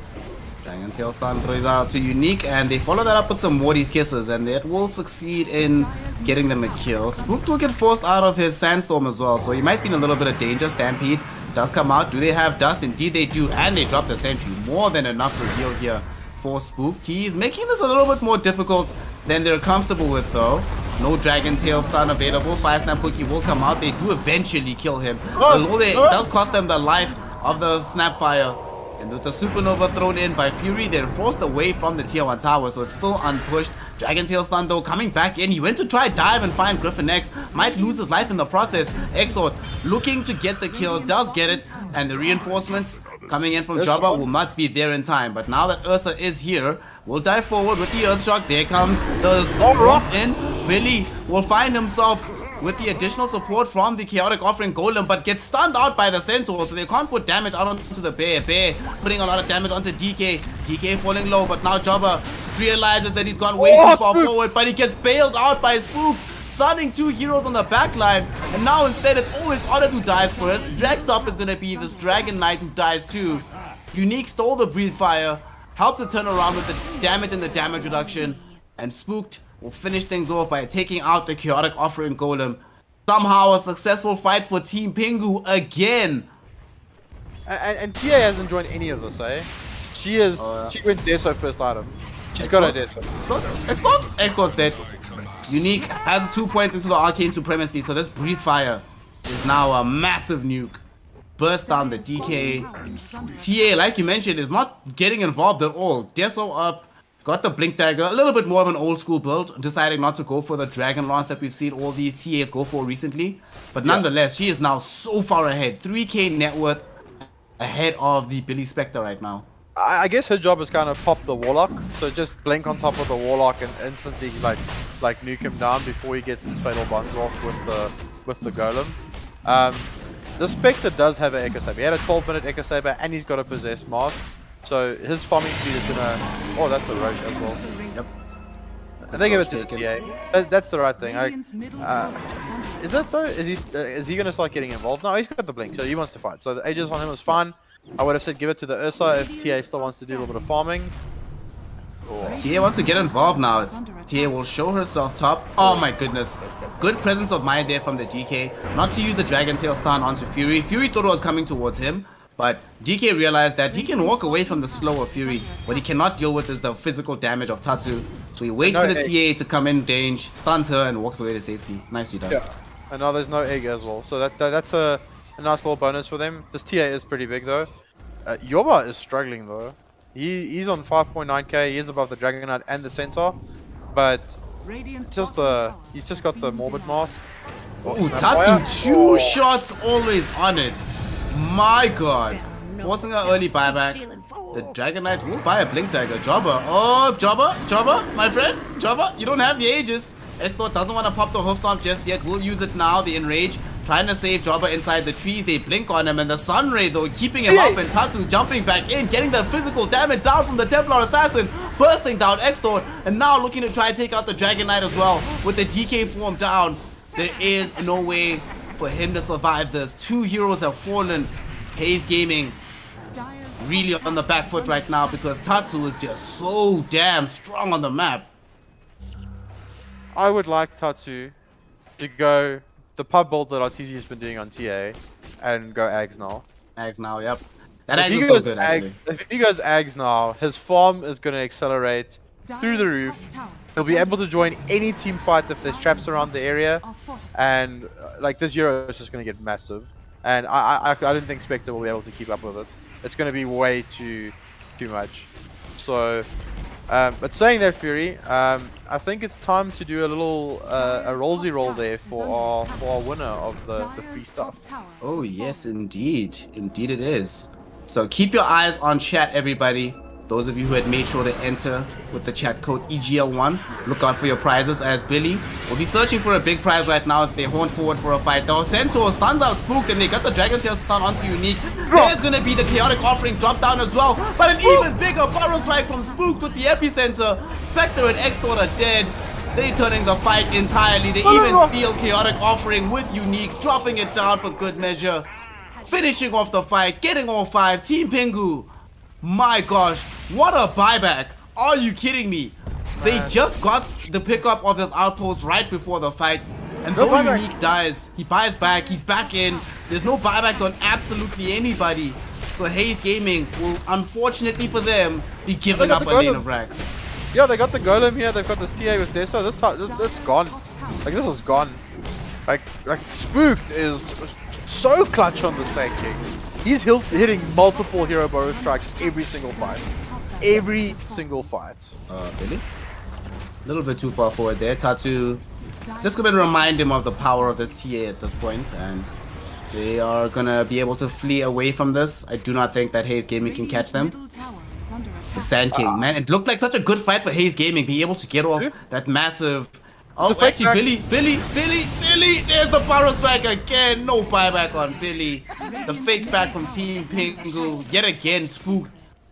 C: Dragon Tail Stun throws out to Unique, and they follow that up with some Morty's Kisses, and that will succeed in getting them a kill. Spooked will get forced out of his Sandstorm as well, so he might be in a little bit of danger. Stampede does come out. Do they have Dust? Indeed they do, and they drop the Sentry. More than enough reveal here for Spooked. He's making this a little bit more difficult than they're comfortable with though. No Dragon Tail stun available. Fire Snap Cookie will come out. They do eventually kill him. Although it does cost them the life of the Snapfire. And with the Supernova thrown in by Fury, they're forced away from the tier 1 tower, so it's still unpushed. Dragon Tail stun though coming back in. He went to try dive and find Griffin X. Might lose his life in the process. Exort looking to get the kill, does get it. And the reinforcements coming in from Jabba will not be there in time. But now that Ursa is here, we'll dive forward with the Earthshock. There comes the support in. Billy will find himself with the additional support from the Chaotic Offering Golem, but gets stunned out by the Centaur, so they can't put damage out onto the Bear. Bear putting a lot of damage onto DK. DK falling low, but now Jabba realizes that he's gone way too far forward, but he gets bailed out by Spook, stunning 2 heroes on the backline. And now instead it's always Otter who dies first. Dragstop is going to be this Dragon Knight who dies too. Unique stole the Breathe Fire, helped to turn around with the damage and the damage reduction, and Spooked will finish things off by taking out the Chaotic Offering Golem. Somehow a successful fight for Team Pingu again.
B: And TA hasn't joined any of this, eh? She went Deso first item. She's got her Deso.
C: Export's dead. Unique has 2 points into the Arcane Supremacy, so this Breathe Fire is now a massive nuke. Burst down the DK. TA, like you mentioned, is not getting involved at all. Deso up. Got the Blink Dagger, a little bit more of an old school build, deciding not to go for the Dragon Lance that we've seen all these TAs go for recently. But nonetheless, she is now so far ahead. 3k net worth ahead of the Billy Spectre right now.
B: I guess her job is kind of pop the Warlock, so just blink on top of the Warlock and instantly like nuke him down before he gets his Fatal Buns off with the Golem. The Spectre does have an Echo Saber. He had a 12-minute Echo Saber and he's got a Possessed Mask. So his farming speed is gonna. Oh, that's a Roche as well.
C: Yep.
B: I think it's a TA. That's the right thing. Is it though? Is he gonna start getting involved? No, he's got the blink, so he wants to fight. So the Aegis on him is fine. I would have said give it to the Ursa if TA still wants to do a little bit of farming.
C: TA wants to get involved now. TA will show herself top. Oh my goodness. Good presence of Maya there from the DK. Not to use the Dragon Tail stun onto Fury. Fury thought it was coming towards him. But DK realized that he can walk away from the slower Fury. What he cannot deal with is the physical damage of Tatsu. So he waits for the TA to come in range, stuns her, and walks away to safety. Nicely done.
B: Yeah. And now there's no egg as well. So that's a nice little bonus for them. This TA is pretty big though. Yoba is struggling though. He's on 5.9k. He is above the Dragon Knight and the Centaur. But he's just got the Morbid Mask.
C: Ooh, Tatsu, 2 shots always on it. My god. Forcing an early buyback. The Dragon Knight will buy a Blink Dagger. Jabba. Oh, Jabba, my friend. Jabba, you don't have the Aegis. Exdee doesn't want to pop the Hoof Stomp just yet. We'll use it now. The Enrage trying to save Jabba inside the trees. They blink on him. And the Sunray, though, keeping him up. And Tatsu jumping back in. Getting the physical damage down from the Templar Assassin. Bursting down Exdee. And now looking to try and take out the Dragon Knight as well. With the DK form down. There is no way for him to survive this. 2 heroes have fallen. Haze Gaming really on the back foot right now because Tatsu is just so damn strong on the map.
B: I would like Tatsu to go the pub build that Arteezy has been doing on TA and go Ags now.
C: Ags now, yep. That
B: if
C: Ags
B: he
C: is
B: goes
C: so good,
B: Ags, if he goes Ags now, his farm is going to accelerate through the roof. He'll be able to join any team fight if there's traps around the area, and like this Euro is just going to get massive. And I don't think Spectre will be able to keep up with it. It's going to be way too much. So, but saying that, Fury, I think it's time to do a little a rollsy roll there for our winner of the free stuff.
C: Oh yes, indeed, indeed it is. So keep your eyes on chat, everybody. Those of you who had made sure to enter with the chat code EGL1, look out for your prizes as Billy will be searching for a big prize right now as they horn forward for a fight. The Centaur stuns out Spooked and they got the Dragon Tail stun onto Unique. There's going to be the Chaotic Offering drop down as well, but an even bigger Burrow Strike from Spooked with the Epicenter. Spectre and Exdee are dead. They turning the fight entirely. They even steal Chaotic Offering with Unique, dropping it down for good measure. Finishing off the fight, getting all 5. Team Pingu. My gosh, what a buyback. Are you kidding me? They just got the pickup of this outpost right before the fight. And though Unique dies, he buys back, he's back in. There's no buybacks on absolutely anybody. So Haze Gaming will, unfortunately for them, be giving up a lane of racks.
B: Yeah, they got the Golem here, they've got this TA with Deso. This it's gone. Like this was gone. Like Spooked is so clutch on the Sand King. He's hitting multiple hero burrow strikes every single fight. Every single fight.
C: Really? A little bit too far forward there. Tatu just gonna remind him of the power of this TA at this point, and they are gonna be able to flee away from this. I do not think that Haze Gaming can catch them. The Sand King, man, it looked like such a good fight for Haze Gaming, being able to get off that massive. Oh, actually, Billy, there's the power strike again. No buyback on Billy. The fake back from Team Pingu. Yet again, Spook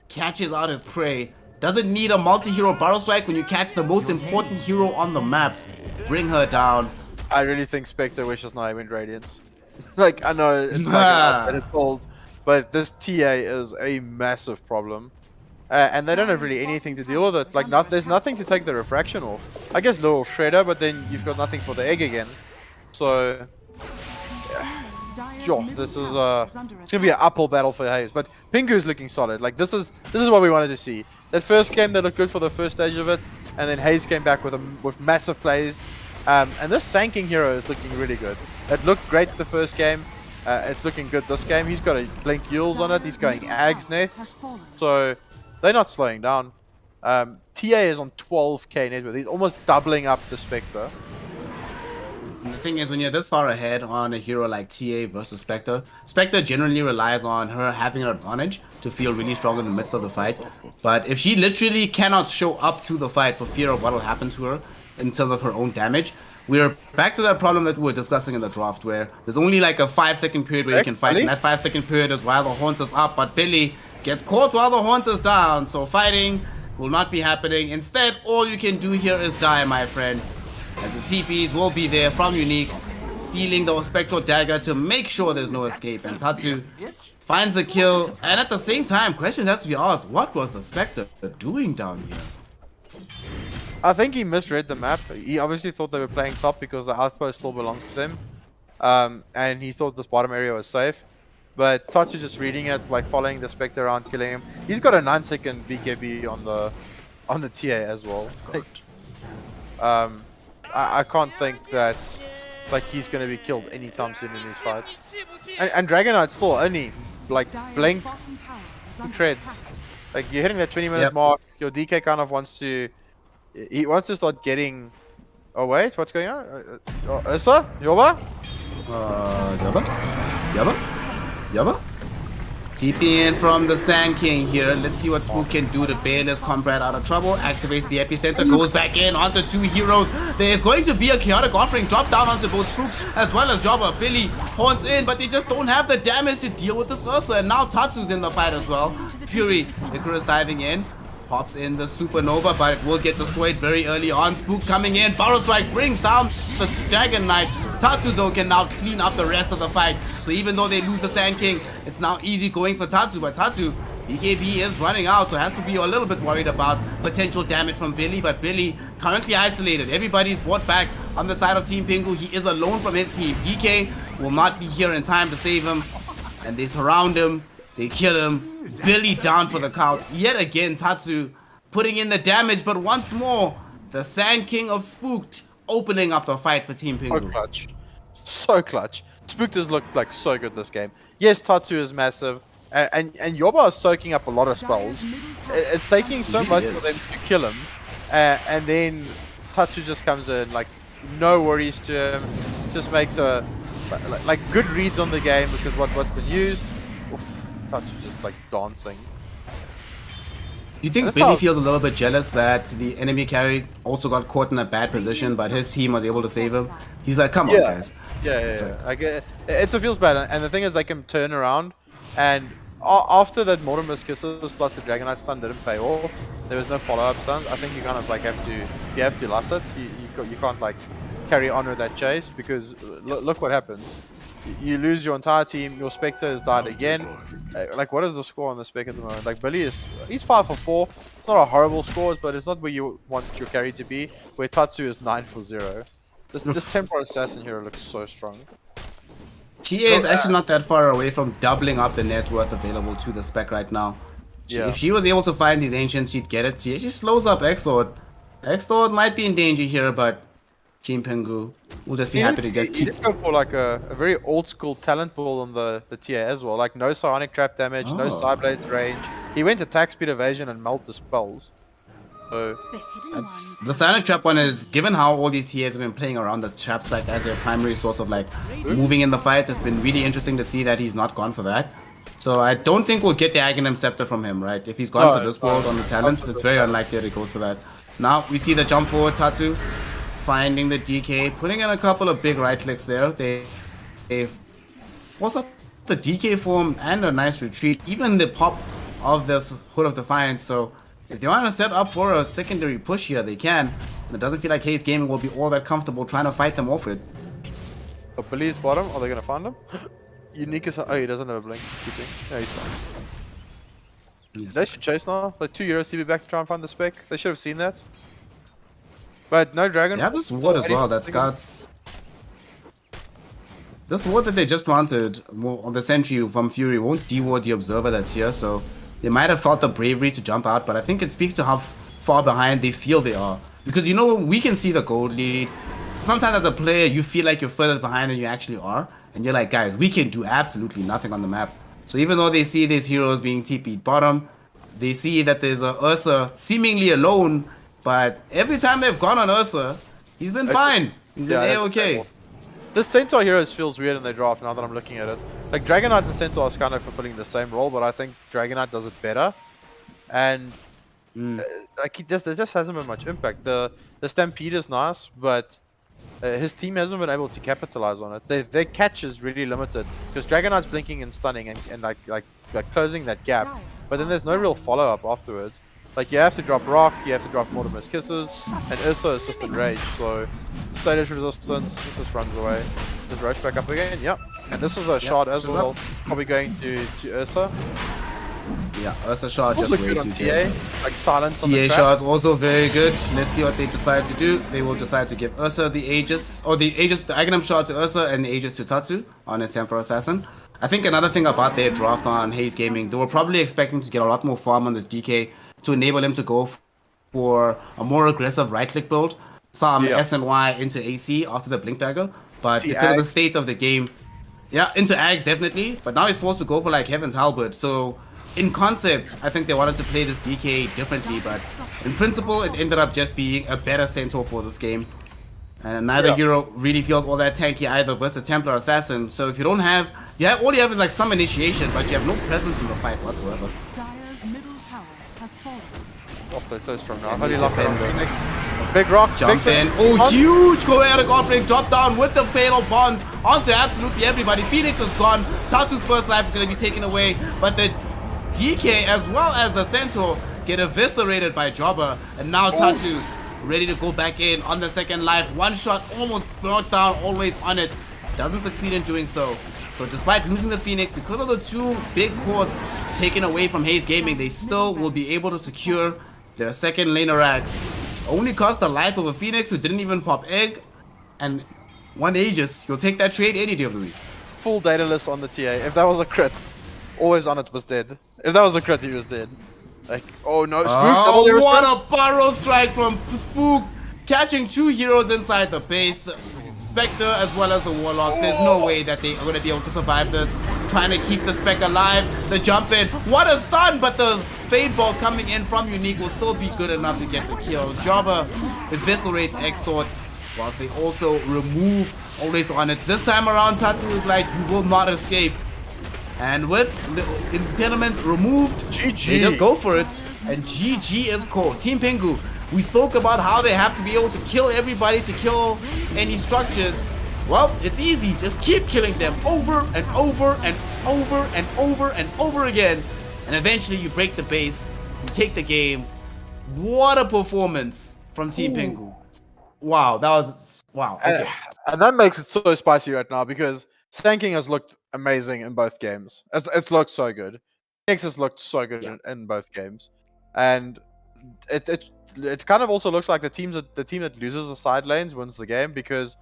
C: catches out his prey. Doesn't need a multi-hero barrel strike when you catch the most important hero on the map. Bring her down.
B: I really think Spectre wishes not even Radiance. Like, I know it's like it's old, but this TA is a massive problem. And they don't have really anything to deal with it. Like, there's nothing to take the refraction off. I guess little shredder, but then you've got nothing for the egg again. So, sure, this is it's gonna be an uphill battle for Haze. But Pingu's looking solid. Like, this is what we wanted to see. That first game, they looked good for the first stage of it, and then Haze came back with massive plays. And this Sand King hero is looking really good. It looked great the first game. It's looking good this game. He's got a blink Yules on it. He's going Ags next. So they're not slowing down. TA is on 12k net worth. He's almost doubling up the Spectre.
C: And the thing is, when you're this far ahead on a hero like TA versus Spectre, Spectre generally relies on her having an advantage to feel really strong in the midst of the fight. But if she literally cannot show up to the fight for fear of what will happen to her in terms of her own damage, we're back to that problem that we were discussing in the draft, where there's only like a 5-second period where you can fight, and that 5-second period is while the Haunt is up, but Billy gets caught while the Haunt is down, so fighting will not be happening. Instead, all you can do here is die, my friend, as the TPs will be there from Unique, stealing the Spectral Dagger to make sure there's no escape, and Tatsu finds the kill, and at the same time, questions have to be asked, what was the Spectre doing down here?
B: I think he misread the map. He obviously thought they were playing top because the outpost still belongs to them, and he thought this bottom area was safe. But Tatsu just reading it, like following the Spectre around, killing him. He's got a 9-second BKB on the TA as well. Like, I can't think that like he's gonna be killed anytime soon in these fights. And Dragon Knight's still only like blink treads. Like you're hitting that 20-minute mark. Your DK kind of wants to. He wants to start getting. Oh wait, what's going on? Issa? Yoba?
C: Yaba? TP in from the Sand King here. Let's see what Spook can do to bail his comrade out of trouble. Activates the epicenter, goes back in onto 2 heroes. There's going to be a chaotic offering drop down onto both Spook as well as Jobber. Billy haunts in, but they just don't have the damage to deal with this Ursa. And now Tatsu's in the fight as well. Fury, Icarus diving in. Pops in the Supernova, but it will get destroyed very early on. Spook coming in. Barrel Strike brings down the Dragon Knight. Tatsu, though, can now clean up the rest of the fight. So even though they lose the Sand King, it's now easy going for Tatsu. But Tatsu, BKB is running out, so has to be a little bit worried about potential damage from Billy. But Billy currently isolated. Everybody's brought back on the side of Team Pingu. He is alone from his team. DK will not be here in time to save him. And they surround him. They kill him. Billy down for the count. Yet again, Tatsu putting in the damage, but once more, the Sand King of Spooked opening up the fight for Team Pingu.
B: So clutch. So clutch. Spooked has looked like so good this game. Yes, Tatsu is massive, and Yoba is soaking up a lot of spells. It's taking so much for them to kill him, and then Tatsu just comes in, like, no worries to him, just makes a, like good reads on the game because what's been used. Oof. Tatsu just like dancing.
C: You think Billy feels a little bit jealous that the enemy carry also got caught in a bad position, but his team was able to save him? He's like, come on, guys.
B: Yeah. Like, it feels bad. And the thing is, they can turn around, and after that Mortimer's Kisses plus the Dragon Knight stun didn't pay off, there was no follow-up stun. I think you kind of like have to lust it. You can't like carry on with that chase because look what happens. You lose your entire team, your Spectre has died again. Like, what is the score on the Spec at the moment? Like, Billy he's 5 for 4. It's not a horrible score, but it's not where you want your carry to be. Where Tatsu is 9 for 0. This Temporal Assassin hero looks so strong.
C: TA is actually not that far away from doubling up the net worth available to the Spec right now. Yeah. If she was able to find these Ancients, she'd get it. She slows up Exord. Exord might be in danger here, but Team Pingu will just be
B: He
C: happy to
B: did-
C: just
B: he
C: keep.
B: did go for like a very old school talent ball on the TA as well. Like no psionic trap damage, no
C: Oh.
B: side blades range. He went attack speed evasion and melt dispels. So
C: The Silent Trap one is, given how all these TAs have been playing around the traps like as their primary source of like moving in the fight, it's been really interesting to see that he's not gone for that. So I don't think we'll get the Aghanim Scepter from him, right? If he's gone for this build on the talents, it's very unlikely that he goes for that. Now we see the jump forward Tatu finding the DK, putting in a couple of big right clicks there. They've forced up the DK form and a nice retreat, even the pop of this Hood of Defiance. So if they want to set up for a secondary push here, they can. And it doesn't feel like Haze Gaming will be all that comfortable trying to fight them off it.
B: oh, Billy's bottom. Are they gonna find him? Unique is oh, he doesn't have a blink. He's TP. No, he's fine. They should chase now. Like 2 euros TP back to try and find the spec. They should have seen that. But no dragon.
C: They have this ward as well that's got... This ward that they just planted on the sentry from Fury won't de-ward the observer that's here, so they might have felt the bravery to jump out, but I think it speaks to how far behind they feel they are. Because, you know, we can see the gold lead. Sometimes as a player, you feel like you're further behind than you actually are. And you're like, guys, we can do absolutely nothing on the map. So even though they see these heroes being TP'd bottom, they see that there's a Ursa seemingly alone, but every time they've gone on Ursa, he's been fine. He's been A-okay.
B: The Centaur heroes feels weird in their draft now that I'm looking at it. Like Dragon Knight and Centaur is kind of fulfilling the same role, but I think Dragon Knight does it better. And like it just hasn't been much impact. The Stampede is nice, but his team hasn't been able to capitalize on it. Their catch is really limited because Dragon Knight's blinking and stunning and like closing that gap. But then there's no real follow up afterwards. Like you have to drop Rock, you have to drop Mortimer's Kisses, and Ursa is just enraged. So status resistance, it just runs away. Just rush back up again. Yep. And this is a shot as well. Probably going to Ursa.
C: Yeah, Ursa shot
B: Also
C: just
B: good
C: way
B: on
C: too
B: TA.
C: dead.
B: Like silence on the
C: TA
B: trap.
C: shot also very good. Let's see what they decide to do. They will decide to give Ursa the Aegis, or the Aghanim shot to Ursa and the Aegis to Tatsu on his Temper Assassin. I think another thing about their draft on Haze Gaming, they were probably expecting to get a lot more farm on this DK to enable him to go for a more aggressive right-click build. Some SNY into AC after the Blink Dagger, but because of the state of the game, yeah, into Ags definitely, but now he's forced to go for like Heaven's Halberd. So in concept, I think they wanted to play this DK differently, but in principle, it ended up just being a better Centaur for this game. And neither hero really feels all that tanky either versus Templar Assassin. So if you don't have, all you have is like some initiation, but you have no presence in the fight whatsoever.
D: Dire's middle tower has fallen.
B: Oh, they're so strong now. Holy lock on Phoenix. Big rock,
C: Jump
B: big
C: in. Oh, huge Choetic offering. Drop down with the Fatal Bonds onto absolutely everybody. Phoenix is gone. Tatu's first life is going to be taken away. But the DK as well as the Centaur get eviscerated by Jobber. And now Tatu ready to go back in on the second life. One shot almost brought down, always on it. Doesn't succeed in doing so. So despite losing the Phoenix, because of the two big cores taken away from Haze Gaming, they still will be able to secure their second laner racks. Only cost the life of a Phoenix who didn't even pop egg, and one Aegis. You'll take that trade any day of the week.
B: Full data list on the TA. If that was a crit, always on it was dead. If that was a crit, he was dead. Like, oh no, Spook double hero
C: what
B: strike.
C: a barrel strike from Spook, catching two heroes inside the base. The Spectre as well as the Warlock. There's no way that they are going to be able to survive this. Trying to keep the Spec alive. The jump in. What a stun, but the Fade Bolt coming in from Unique will still be good enough to get the kill. Jobber eviscerates Extort, whilst they also remove always on it. This time around, Tatu is like, you will not escape. And with the impediment removed,
B: GG.
C: they just go for it. And GG is called. Team Pingu, we spoke about how they have to be able to kill everybody to kill any structures. Well, it's easy. Just keep killing them over and over and over and over and over again. And eventually you break the base. You take the game. What a performance from Team Pingu. Wow, that was... Wow. Okay.
B: And that makes it so spicy right now because Stanking has looked amazing in both games. It's looked so good. Phoenix has looked so good in both games. And it kind of also looks like the team that loses the side lanes wins the game because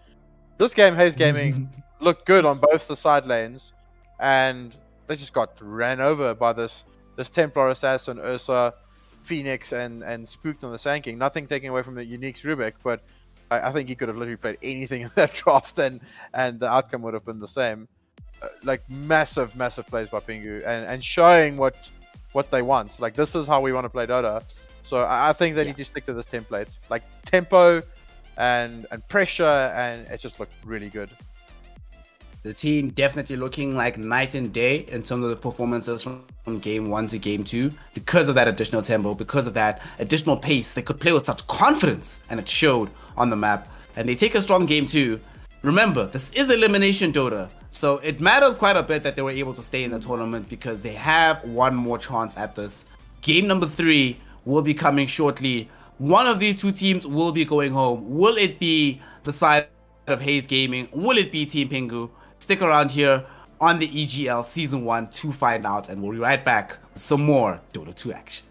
B: this game, Haze Gaming, looked good on both the side lanes, and they just got ran over by this Templar Assassin, Ursa, Phoenix, and Spooked on the Sanking. Nothing taking away from the Unique's Rubik, but I think he could have literally played anything in that draft, and the outcome would have been the same. Like massive plays by Pingu, and showing what they want. Like, this is how we want to play Dota. So I think they need to stick to this template, like tempo and pressure, and it just looked really good.
C: The team definitely looking like night and day in terms of the performances from game 1 to game 2 because of that additional tempo, because of that additional pace. They could play with such confidence, and it showed on the map. And they take a strong game 2. Remember, this is elimination Dota, so it matters quite a bit that they were able to stay in the tournament because they have one more chance at this. Game number 3 will be coming shortly. One of these two teams will be going home. Will it be the side of Haze Gaming? Will it be Team Pingu? Stick around here on the EGL Season 1 to find out, and we'll be right back with some more Dota 2 action.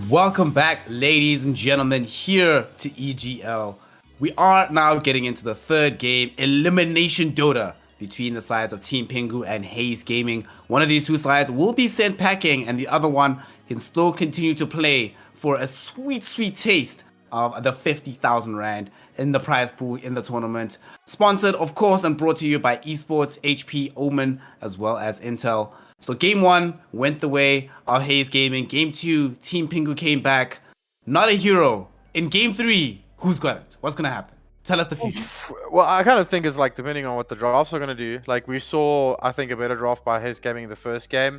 C: Welcome back, ladies and gentlemen, here to EGL. We are now getting into the third game, Elimination Dota, between the sides of Team Pingu and Haze Gaming. One of these two sides will be sent packing, and the other one can still continue to play for a sweet, sweet taste of the 50,000 Rand in the prize pool in the tournament. Sponsored, of course, and brought to you by Esports, HP, Omen, as well as Intel. So game 1 went the way of Haze Gaming. Game 2, Team Pingu came back. notAhero. In game 3, who's got it? What's going to happen? Tell us the future.
B: Well, I kind of think it's like depending on what the drafts are going to do. Like we saw, I think, a better draft by Haze Gaming the first game.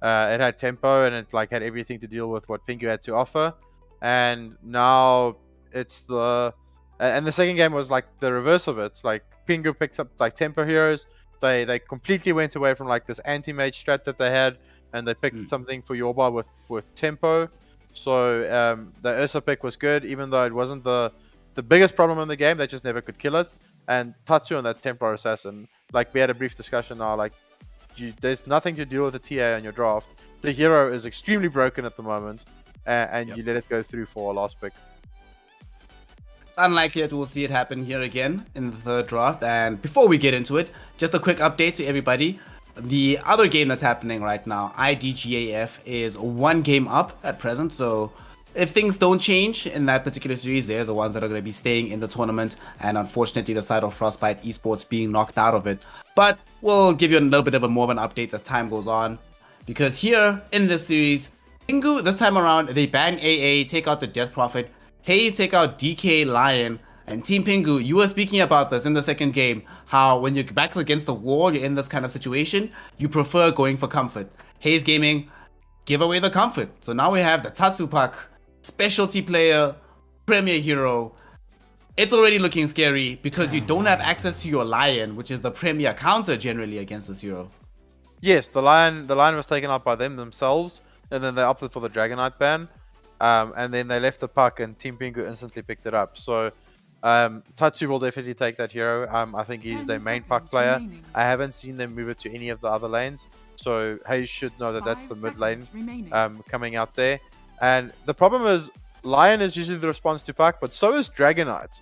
B: It had tempo and it like had everything to deal with what Pingu had to offer. And now it's the... And the second game was like the reverse of it. It's like Pingu picks up like tempo heroes. They completely went away from like this anti-mage strat that they had, and they picked something for Yorba with tempo. So the Ursa pick was good, even though it wasn't the biggest problem in the game. They just never could kill it. And Tatsu on that Templar Assassin, like we had a brief discussion now, like there's nothing to deal with the TA on your draft. The hero is extremely broken at the moment, and you let it go through for a last pick.
C: Unlikely that we'll see it happen here again in the third draft. And before we get into it, just a quick update to everybody. The other game that's happening right now, IDGAF, is 1 game up at present. So if things don't change in that particular series, they're the ones that are going to be staying in the tournament. And unfortunately, the side of Frostbite Esports being knocked out of it. But we'll give you a little bit of more of an update as time goes on. Because here in this series, Pingu, this time around, they ban AA, take out the Death Prophet. Haze take out DK Lion, and Team Pingu, you were speaking about this in the second game, how when your back's against the wall, you're in this kind of situation, you prefer going for comfort. Haze Gaming, give away the comfort. So now we have the Tatsu pack, specialty player, premier hero. It's already looking scary because you don't have access to your Lion, which is the premier counter generally against this hero.
B: Yes, the lion was taken out by them themselves, and then they opted for the Dragonite ban. And then they left the puck and Team Pingu instantly picked it up. So Tatsu will definitely take that hero. I think he's their main puck player. I haven't seen them move it to any of the other lanes. So Haze should know that that's the mid lane coming out there. And the problem is Lion is usually the response to puck, but so is Dragonite.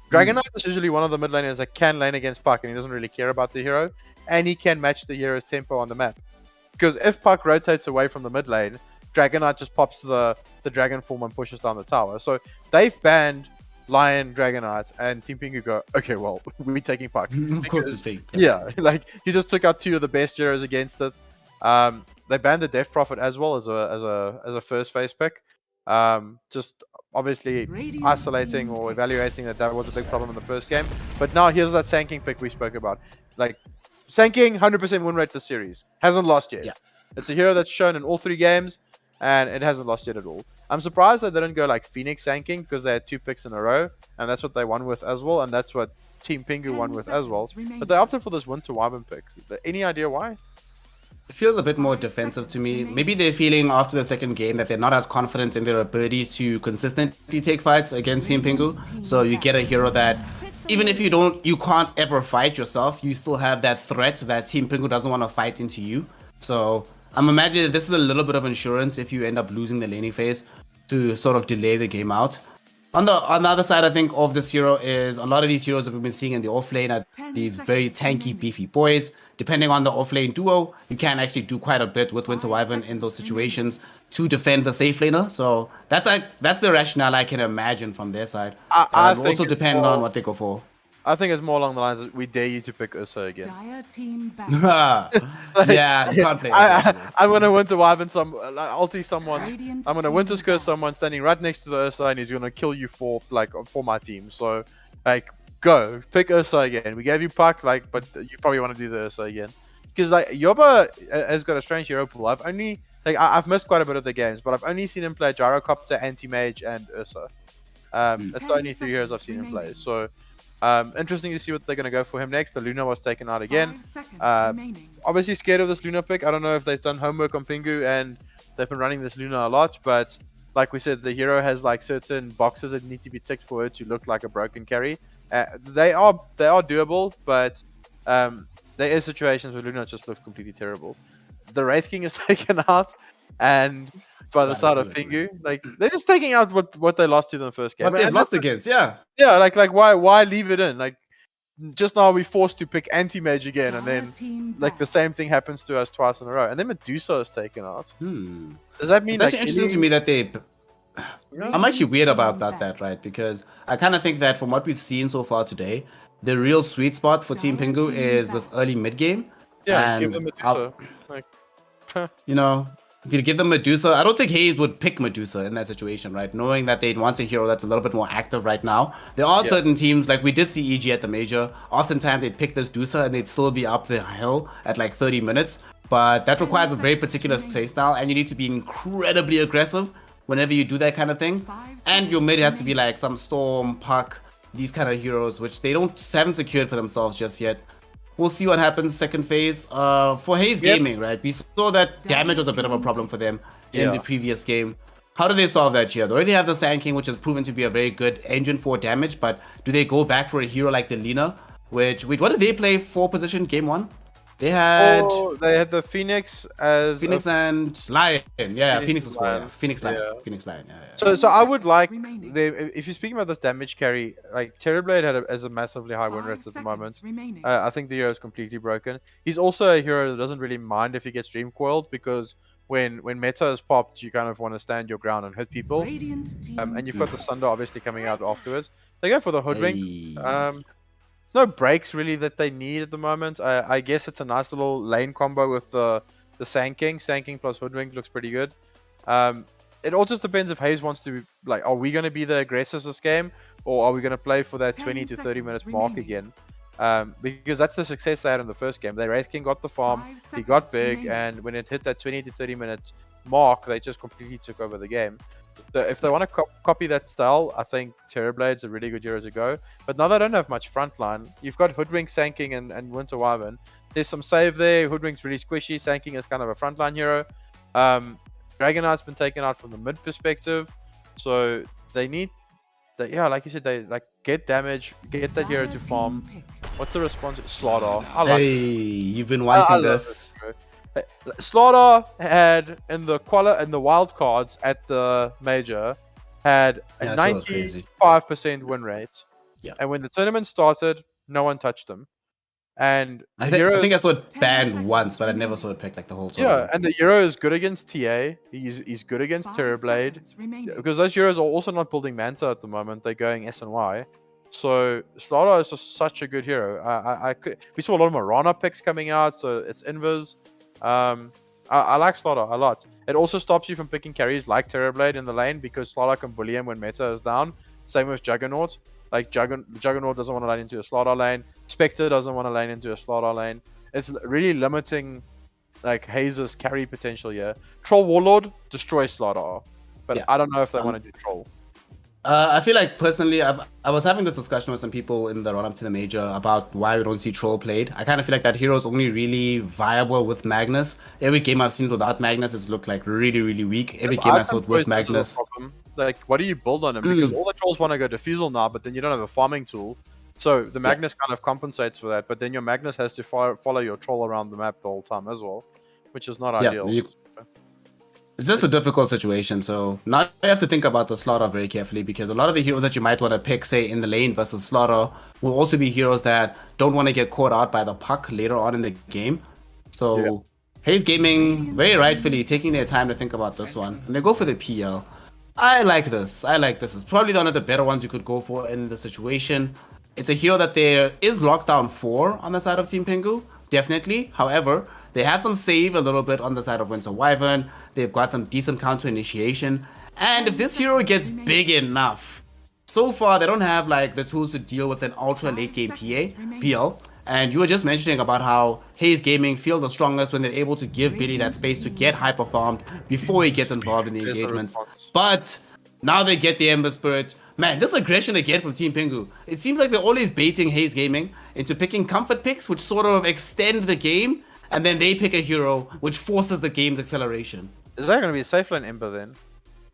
B: Dragonite is usually one of the mid laners that can lane against puck, and he doesn't really care about the hero. And he can match the hero's tempo on the map. Because if puck rotates away from the mid lane, Dragonite just pops the dragon form and pushes down the tower. So they've banned Lion, Dragonite, and Team Pingu go, okay, well, we're taking puck.
C: Of course it's big.
B: Yeah, like he just took out 2 of the best heroes against it. They banned the Death Prophet as well as a first phase pick. Just obviously isolating or evaluating that was a big problem in the first game. But now here's that Sanking pick we spoke about. Like Sanking, 100% win rate this series. Hasn't lost yet.
C: Yeah.
B: It's a hero that's shown in all 3 games, and it hasn't lost yet at all. I'm surprised they didn't go like Phoenix Sanking because they had 2 picks in a row, and that's what they won with as well, and that's what Team Pingu won with as well. But they opted for this Winter Wyvern pick. Any idea why?
C: it feels a bit more defensive to me. Maybe they're feeling after the second game that they're not as confident in their ability to consistently take fights against Team Pingu. So you get a hero that even if you can't ever fight yourself, you still have that threat that Team Pingu doesn't want to fight into you. So I'm imagining this is a little bit of insurance if you end up losing the laning phase to sort of delay the game out. On the other side, I think of this hero is a lot of these heroes that we've been seeing in the offlane are these very tanky, beefy boys. Depending on the offlane duo, you can actually do quite a bit with Winter Wyvern in those situations to defend the safe laner. So that's the rationale I can imagine from their side.
B: I
C: It will
B: think
C: also
B: it's
C: depend
B: more-
C: on what they go for.
B: I think it's more along the lines of we dare you to pick Ursa again.
D: Dire team back.
C: Yeah, you can't play.
B: I'm gonna Winter Wyvern ulti someone.
D: Radiant
B: I'm gonna
D: team
B: Winter Curse
D: back.
B: someone standing right next to the Ursa, and he's gonna kill you for my team. So like, go pick Ursa again. We gave you Puck, but you probably want to do the Ursa again. Because Yoba has got a strange hero pool. I've missed quite a bit of the games, but I've only seen him play Gyrocopter, Anti-Mage, and Ursa. That's the only 3 heroes I've seen him play. So interesting to see what they're gonna go for him next. The Luna was taken out again.
D: 5 seconds
B: Um,
D: remaining.
B: Obviously scared of this Luna pick. I don't know if they've done homework on Pingu and they've been running this Luna a lot, but like we said, the hero has certain boxes that need to be ticked for it to look like a broken carry. They are doable, but there is situations where Luna just looks completely terrible. The Wraith King is taken out, and by the side of Pingu, they're just taking out what they lost to in the first game.
C: What they've
B: And
C: lost against, yeah.
B: yeah, why leave it in? Just now we're forced to pick Anti-Mage again, and then
D: Dire team
B: the
D: back.
B: same thing happens to us twice in a row, and then Medusa is taken out.
C: Hmm.
B: Does that mean
C: It's actually interesting to me that they. I'm actually weird about that, right? Because I kind of think that from what we've seen so far today, the real sweet spot for Team Pingu is this early mid game.
B: Yeah, give
C: And
B: them
C: I'll-
B: Medusa.
C: You know, if you give them Medusa, I don't think Haze would pick Medusa in that situation, right? Knowing that they'd want a hero that's a little bit more active right now. There are
B: Yeah.
C: certain teams, like we did see EG at the major, oftentimes they'd pick this Dusa and they'd still be up the hill at 30 minutes. But that requires a very particular playstyle, and you need to be incredibly aggressive whenever you do that kind of thing. And your mid has to be some Storm, Puck, these kind of heroes, which they haven't secured for themselves just yet. We'll see what happens second phase. For Haze Gaming, right? We saw that damage was a bit of a problem for them in the previous game. How do they solve that here? They already have the Sand King, which has proven to be a very good engine for damage, but do they go back for a hero like the Lina? Wait, what did they play for position game 1? They had
B: They had the Phoenix as
C: Phoenix and Lion. Yeah, Phoenix was
B: Lion.
C: for Phoenix Lion.
B: Yeah.
C: Phoenix Lion, yeah.
B: So I would like
D: remaining.
B: if you're speaking about this damage carry, Terrorblade has a massively high win
D: 5
B: rate at the
D: seconds
B: moment.
D: remaining.
B: I think the hero is completely broken. He's also a hero that doesn't really mind if he gets dream coiled, because when meta is popped, you kind of want to stand your ground and hit people.
D: Radiant team
B: And you've got the Sunder obviously coming out afterwards. They go for the Hoodwink.
C: Hey.
B: No breaks really that they need at the moment. I guess it's a nice little lane combo with the Sand King. Sand King plus Hoodwink looks pretty good. It all just depends if Haze wants to be are we going to be the aggressors this game, or are we going to play for that
D: 10
B: 20 to 30 minute
D: seconds
B: mark
D: remaining.
B: again? Because that's the success they had in the first game. The Wraith King got the farm,
D: 5
B: he got
D: seconds
B: big,
D: remaining.
B: and when it hit that 20 to 30 minute mark, they just completely took over the game. So if they want to copy that style, I think Terrorblade's a really good hero to go. But now they don't have much frontline. You've got Hoodwink, Sand King, and Winter Wyvern. There's some save there. Hoodwink's really squishy. Sand King is kind of a frontline hero. Dragon Knight's been taken out from the mid perspective. So they need, like you said, they get damage, get that hero
D: Dire
B: to
D: team
B: farm.
D: pick.
B: What's the response? Slaughter. I like
C: Hey, you've been
B: I
C: wanting
B: love
C: this.
B: hero. Slaughter had in the wild cards at the major had a
C: Yeah, that was crazy.
B: 95% win rate.
C: Yeah.
B: And when the tournament started, no one touched him. And
C: I
B: the hero,
C: think I saw it
D: 10
C: banned
D: seconds
C: once, but I never
D: remaining.
C: saw it picked the whole
B: yeah,
C: tournament.
B: and the hero is good against TA. He's good against
D: 5
B: Terrorblade.
D: seconds remaining.
B: Because those heroes are also not building Manta at the moment. They're going S and Y. So Slaughter is just such a good hero. We saw a lot of Mirana picks coming out, so it's invis. I like Slaughter a lot. It also stops you from picking carries like Terrorblade in the lane, because Slaughter can bully him when meta is down. Same with Juggernaut. Juggernaut doesn't want to lane into a Slaughter lane. Spectre doesn't want to lane into a Slaughter lane. It's really limiting Haze's carry potential here. Troll Warlord destroys Slaughter. But
C: Yeah.
B: I don't know if they want to do Troll.
C: I feel like personally, I was having this discussion with some people in the run-up to the major about why we don't see Troll played. I kind of feel like that hero is only really viable with Magnus. Every game I've seen without Magnus, it's looked like really, really weak. Every game I saw with Magnus.
B: Like, what do you build on him? Because all the trolls want to go Diffusal now, but then you don't have a farming tool. So the Magnus kind of compensates for that, but then your Magnus has to follow your troll around the map the whole time as well, which is not ideal.
C: It's just a difficult situation, so now you have to think about the Slaughter very carefully, because a lot of the heroes that you might want to pick, say, in the lane versus Slaughter, will also be heroes that don't want to get caught out by the puck later on in the game. So Haze Gaming, very rightfully, taking their time to think about this one, and they go for the PL. I like this. It's probably one of the better ones you could go for in the situation. It's a hero that there is lockdown for on the side of Team Pingu, definitely. However, they have some save a little bit on the side of Winter Wyvern. They've got some decent counter initiation. And if this hero gets big enough, so far they don't have like the tools to deal with an ultra late game PL. And you were just mentioning about how Haze Gaming feel the strongest when they're able to give Billy that space to get hyper farmed before he gets involved in the engagements. But now they get the Ember Spirit. Man, this aggression again from Team Pingu. It seems like they're always baiting Haze Gaming into picking comfort picks, which sort of extend the game, and then they pick a hero, which forces the game's acceleration.
B: Is that going to be a safe lane Ember then?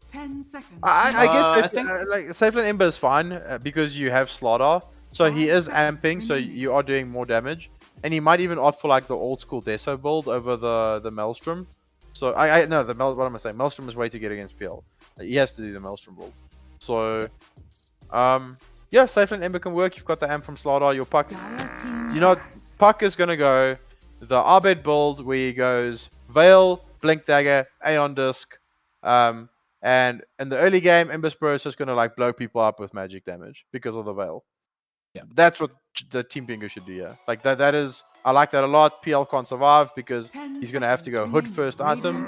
D: 10 seconds.
B: I guess like safe lane Ember is fine because you have Slaughter, so he is amping, so you are doing more damage, and he might even opt for like the old school Deso build over the Maelstrom. So what am I saying? Maelstrom is way too good against PL. He has to do the Maelstrom build. So, yeah, safe lane Ember can work. You've got the amp from Slaughter. Your Puck, Puck is gonna go the Arbed build where he goes Veil, Blink Dagger, Aeon Disc, and in the early game, Ember Spirit is just gonna like blow people up with magic damage because of the Veil. Yeah, that's what the Team Pingu should do. Yeah, like that is. I like that a lot. PL can't survive because he's going to have to go Hood first item.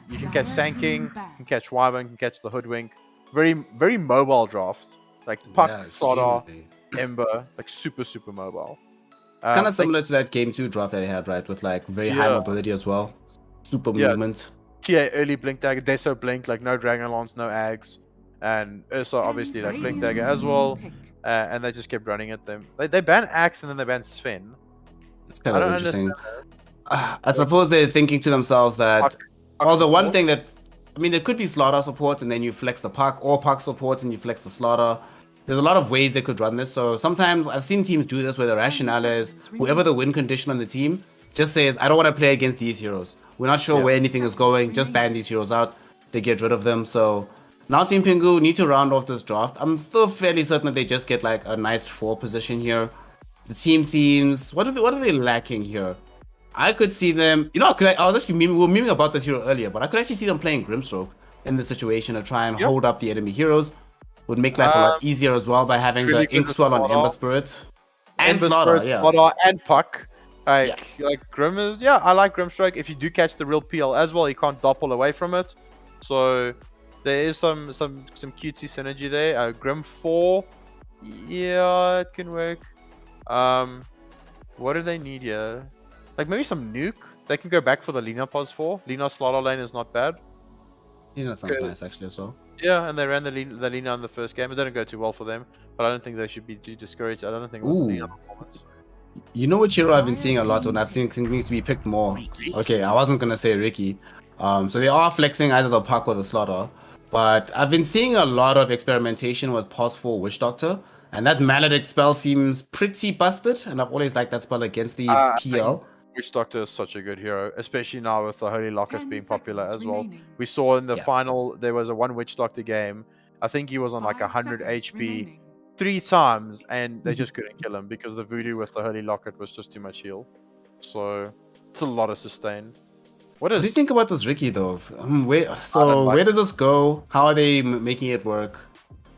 B: You can catch Sanking, you can catch Wyvern, you can catch the Hoodwink. Very, very mobile draft. Like Puck, Slaughter, Ember, like super, super mobile.
C: Kind of similar to that game 2 draft that they had, right? With like very high mobility as well. Super movement.
B: TA early Blink Dagger, Deso Blink, like no Dragon Lance, no Ags. And Ursa obviously like Blink Dagger as well. And they just kept running at them. They ban Axe and then they ban Sven.
C: It's kind of interesting. I suppose they're thinking to themselves that, the one thing that, I mean, there could be Slaughter support and then you flex the Puck, or Puck support and you flex the Slaughter. There's a lot of ways they could run this. So sometimes I've seen teams do this where the rationale is whoever the win condition on the team just says, I don't want to play against these heroes. We're not sure where anything is going. Just ban these heroes out. They get rid of them. So now Team Pingu need to round off this draft. I'm still fairly certain that they just get like a nice 4 position here. The team seems... What are they lacking here? I could see them... You know, I was actually... We were memeing about this hero earlier, but I could actually see them playing Grimstroke in the situation to try and hold up the enemy heroes. Would make life a lot easier as well by having the Inkswell on Ember Spirit. And Slaughter,
B: Slaughter and Puck. Like Grim is... Yeah, I like Grimstroke. If you do catch the real PL as well, you can't doppel away from it. So there is some cutesy synergy there. Grim 4... Yeah, it can work. What do they need here? Like maybe some nuke. They can go back for the Lina pos 4. Lina Slaughter lane is not bad.
C: Lina sounds nice actually as well.
B: Yeah, and they ran the Lina in the first game. It didn't go too well for them, but I don't think they should be too discouraged. I don't think it was the Lina performance.
C: You know which hero I've been seeing a lot when I've seen things need to be picked more? Okay, I wasn't gonna say Ricky. So they are flexing either the Puck or the Slaughter, but I've been seeing a lot of experimentation with pos 4 Witch Doctor. And that Maledict spell seems pretty busted, and I've always liked that spell against the PL.
B: Witch Doctor is such a good hero, especially now with the Holy Lockets being popular as well. We saw in the final, there was a 1 Witch Doctor game. I think he was on like 100 HP 3 times, and they just couldn't kill him because the voodoo with the Holy Locket was just too much heal. So, it's a lot of sustain. What do you
C: think about this Ricky though? Where does this go? How are they making it work?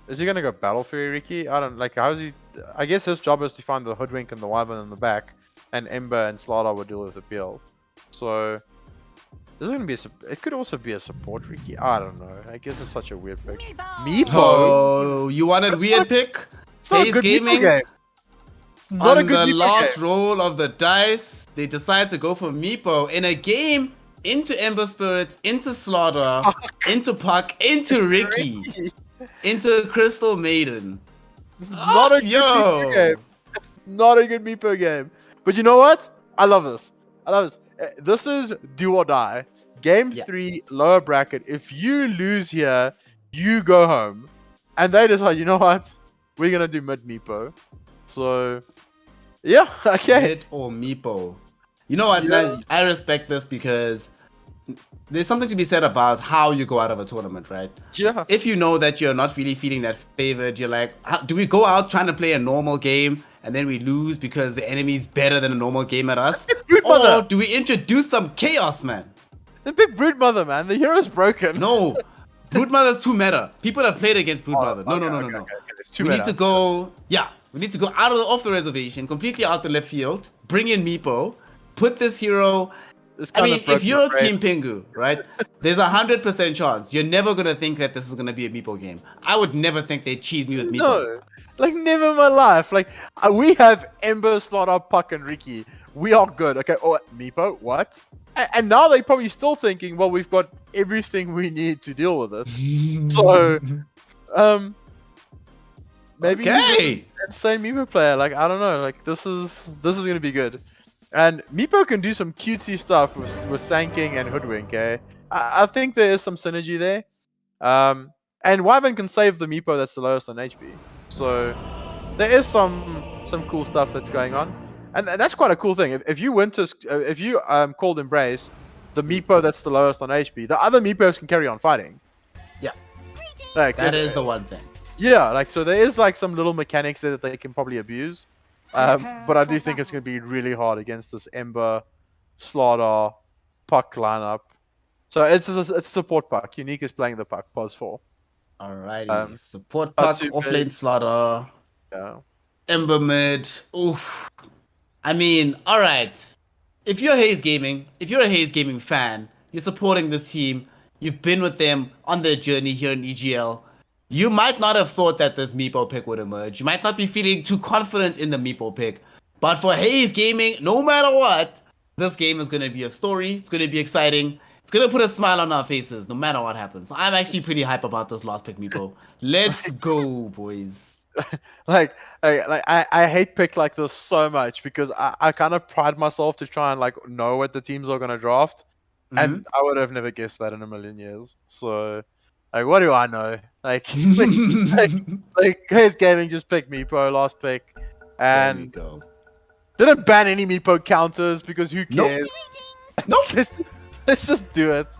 B: Is he gonna go Battle Fury Ricky? I don't like. How's he? I guess his job is to find the Hoodwink and the Wyvern in the back, and Ember and Slaughter will deal with the PL. So this is gonna be. It could also be a support Ricky. I don't know. I guess it's such a weird pick. Meepo.
C: Oh, you wanted weird pick? Haze Gaming. It's not a good the last roll of the dice, they decide to go for Meepo in a game into Ember Spirits, into Slaughter, into Puck, into Ricky. into Crystal Maiden.
B: It's not a good Meepo game. It's not a good Meepo game. But you know what? I love this. This is do or die. Game 3, lower bracket. If you lose here, you go home. And they decide, you know what? We're going to do mid Meepo. So, yeah, okay.
C: Mid or Meepo. You know what?
B: Yeah.
C: I respect this because there's something to be said about how you go out of a tournament, right?
B: Yeah.
C: If you know that you're not really feeling that favored, you're like, do we go out trying to play a normal game and then we lose because the enemy's better than a normal game at us? Or do we introduce some chaos, man?
B: The big Broodmother, man. The hero's broken.
C: No. Broodmother's too meta. People have played against Broodmother. No.
B: It's too
C: We
B: meta.
C: need to go, we need to go off the reservation, completely out the left field, bring in Meepo, put this hero. I mean, if you're Team Pingu, right, there's 100% chance you're never going to think that this is going to be a Meepo game. I would never think they'd cheese me with Meepo.
B: No, like never in my life. Like, we have Ember, Slaughter, Puck, and Ricky. We are good. Okay, oh, Meepo, what? And now they're probably still thinking, well, we've got everything we need to deal with it. So, maybe he's an insane Meepo player. Like, I don't know. Like, this is going to be good. And Meepo can do some cutesy stuff with Sanking and Hoodwink, eh? I think there is some synergy there. And Wyvern can save the Meepo that's the lowest on HP. So there is some cool stuff that's going on. And that's quite a cool thing. If you called Embrace, the Meepo that's the lowest on HP, the other Meepos can carry on fighting.
C: Yeah.
B: Like,
C: that is the one thing.
B: Yeah, like, so there is like some little mechanics there that they can probably abuse. But I do think it's going to be really hard against this Ember, Slaughter, Puck lineup. So it's a support Puck. Unique is playing the Puck, pause 4.
C: Alrighty. Support Puck, offlane Slaughter.
B: Yeah.
C: Ember mid. Oof. I mean, alright. If you're Haze Gaming, if you're a Haze Gaming fan, you're supporting this team, you've been with them on their journey here in EGL, you might not have thought that this Meepo pick would emerge. You might not be feeling too confident in the Meepo pick. But for Haze Gaming, no matter what, this game is going to be a story. It's going to be exciting. It's going to put a smile on our faces no matter what happens. So I'm actually pretty hype about this last pick, Meepo. Let's go, boys.
B: I hate pick like this so much because I kind of pride myself to try and like know what the teams are going to draft. And I would have never guessed that in a million years. So... like, what do I know? Like Haze Gaming just picked Meepo last pick, and didn't ban any Meepo counters because who cares?
C: Nope.
B: Let's just do it.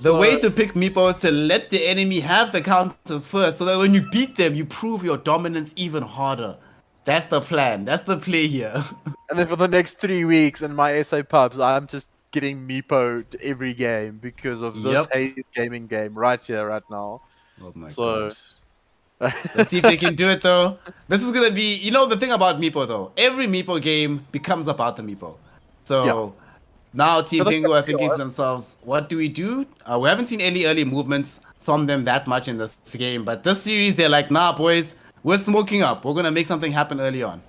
C: The way to pick Meepo is to let the enemy have the counters first, so that when you beat them, you prove your dominance even harder. That's the plan. That's the play here.
B: And then for the next 3 weeks in my SA pubs, I'm just getting Meepo to every game because of this Haze Gaming game right here, right now.
C: Oh my
B: god.
C: Let's see if they can do it though. This is gonna be, you know, the thing about Meepo though. Every Meepo game becomes about the Meepo. So now Team Pingu are thinking to themselves, what do we do? We haven't seen any early movements from them that much in this game, but this series they're like, nah, boys, we're smoking up. We're gonna make something happen early on.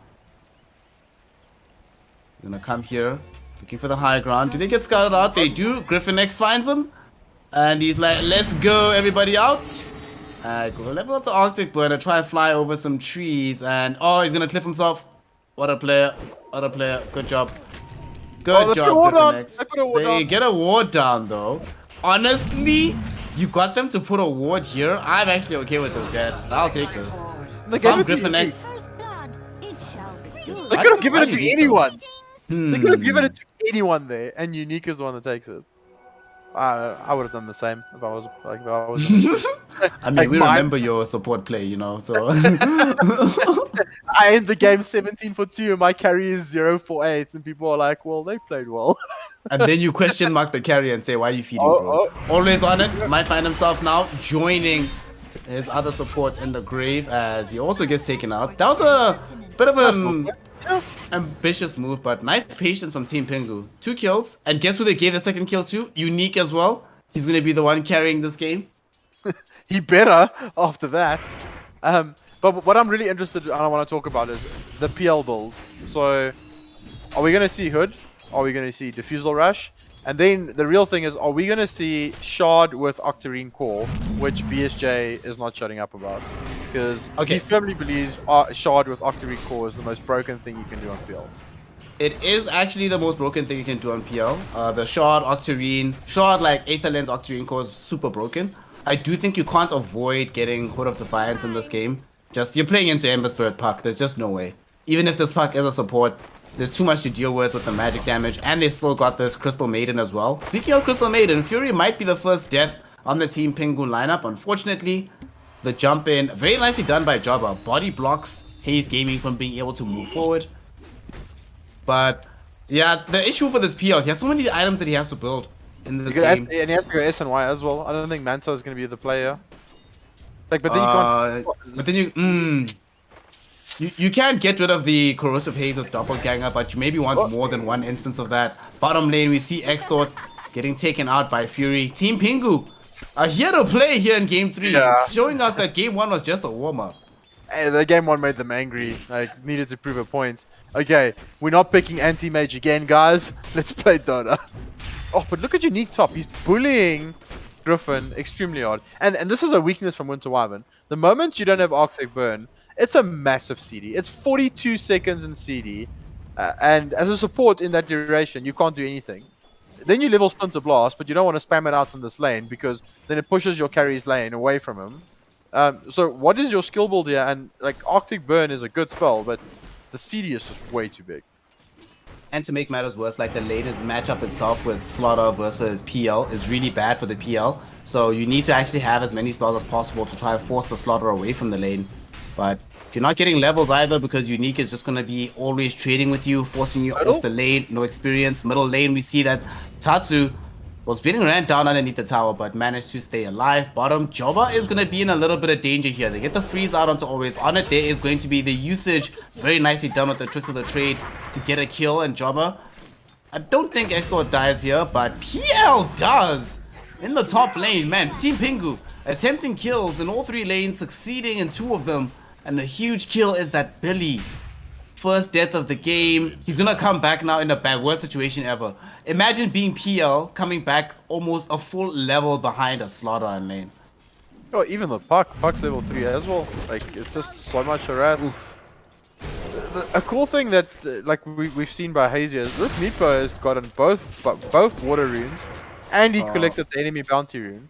C: We're gonna come here. Looking for the high ground. Do they get scouted out? They do. Griffin X finds him. And he's like, let's go, everybody out. Go level up the Arctic Burner. Try to fly over some trees. And, oh, he's going to cliff himself. What a player. What a player. Good job. Good job, Griffin X. They get a ward down, though. Honestly, you got them to put a ward here. I'm actually okay with this, Dad. I'll take this. Griffin X.
B: They could have given it to anyone. They could have given it to anyone there, and Unique is the one that takes it. I would have done the same if I was like.
C: I mean, we remember your support play, you know. So
B: I end the game 17 for 2, and my carry is 0 for 8, and people are like, "Well, they played well."
C: And then you question mark the carry and say, "Why are you feeding, bro?" Always on it. Might find himself now joining his other support in the grave as he also gets taken out. That was a bit of an ambitious move, but nice patience from Team Pingu. 2 kills, and guess who they gave the second kill to? Unique as well. He's going to be the one carrying this game.
B: He better after that. But what I'm really interested in, and I want to talk about is the PL build. So, are we going to see Hood? Are we going to see Diffusal Rush? And then the real thing is, are we going to see Shard with Octarine Core, which BSJ is not shutting up about? Because he firmly believes Shard with Octarine Core is the most broken thing you can do on PL.
C: It is actually the most broken thing you can do on PL. The Shard, Octarine, Shard like Aether Lens, Octarine Core is super broken. I do think you can't avoid getting Hood of Defiance in this game. Just, you're playing into Ember Spirit Puck, there's just no way. Even if this Puck is a support, there's too much to deal with the magic damage, and they've still got this Crystal Maiden as well. Speaking of Crystal Maiden, Fury might be the first death on the Team Pingu lineup. Unfortunately, the jump in, very nicely done by Jobber. Body blocks Haze Gaming from being able to move forward. But yeah, the issue for this PL, he has so many items that he has to build in this game.
B: And he has to go S and Y as well. I don't think Manto is going to be the player. Like, but then you can't.
C: But then you can't get rid of the Corrosive Haze with Doppelganger, but you maybe want more than one instance of that. Bottom lane, we see Exdee getting taken out by Fury. Team Pingu are here to play here in Game 3, showing us that Game 1 was just a warm-up.
B: Hey, the Game 1 made them angry, like, needed to prove a point. Okay, we're not picking anti-mage again, guys. Let's play Dota. Oh, but look at Unique top. He's bullying Griffin extremely hard. And this is a weakness from Winter Wyvern. The moment you don't have Arctic Burn, it's a massive CD. It's 42 seconds in CD. And as a support in that duration, you can't do anything. Then you level Splinter Blast, but you don't want to spam it out in this lane because then it pushes your carry's lane away from him. So what is your skill build here? And like Arctic Burn is a good spell, but the CD is just way too big.
C: And to make matters worse, like the latest matchup itself with Slaughter versus PL is really bad for the PL. So you need to actually have as many spells as possible to try to force the Slaughter away from the lane. But if you're not getting levels either, because Unique is just going to be always trading with you, forcing you off the lane, no experience. Middle lane, we see that Tatsu was being ran down underneath the tower, but managed to stay alive. Bottom, Jova is going to be in a little bit of danger here. They get the freeze out onto Always. On it, there is going to be the usage. Very nicely done with the tricks of the trade to get a kill. And Jova, I don't think Exdee dies here, but PL does. In the top lane, man, Team Pingu attempting kills in all 3 lanes, succeeding in 2 of them. And the huge kill is that Billy. First death of the game. He's going to come back now in the worst situation ever. Imagine being PL, coming back almost a full level behind a Slaughter in lane.
B: Oh, even the Puck's level 3 as well. Like, it's just so much harass. A cool thing that, like, we've seen by Haze is this Meepo has gotten both water runes, and he collected the enemy bounty rune.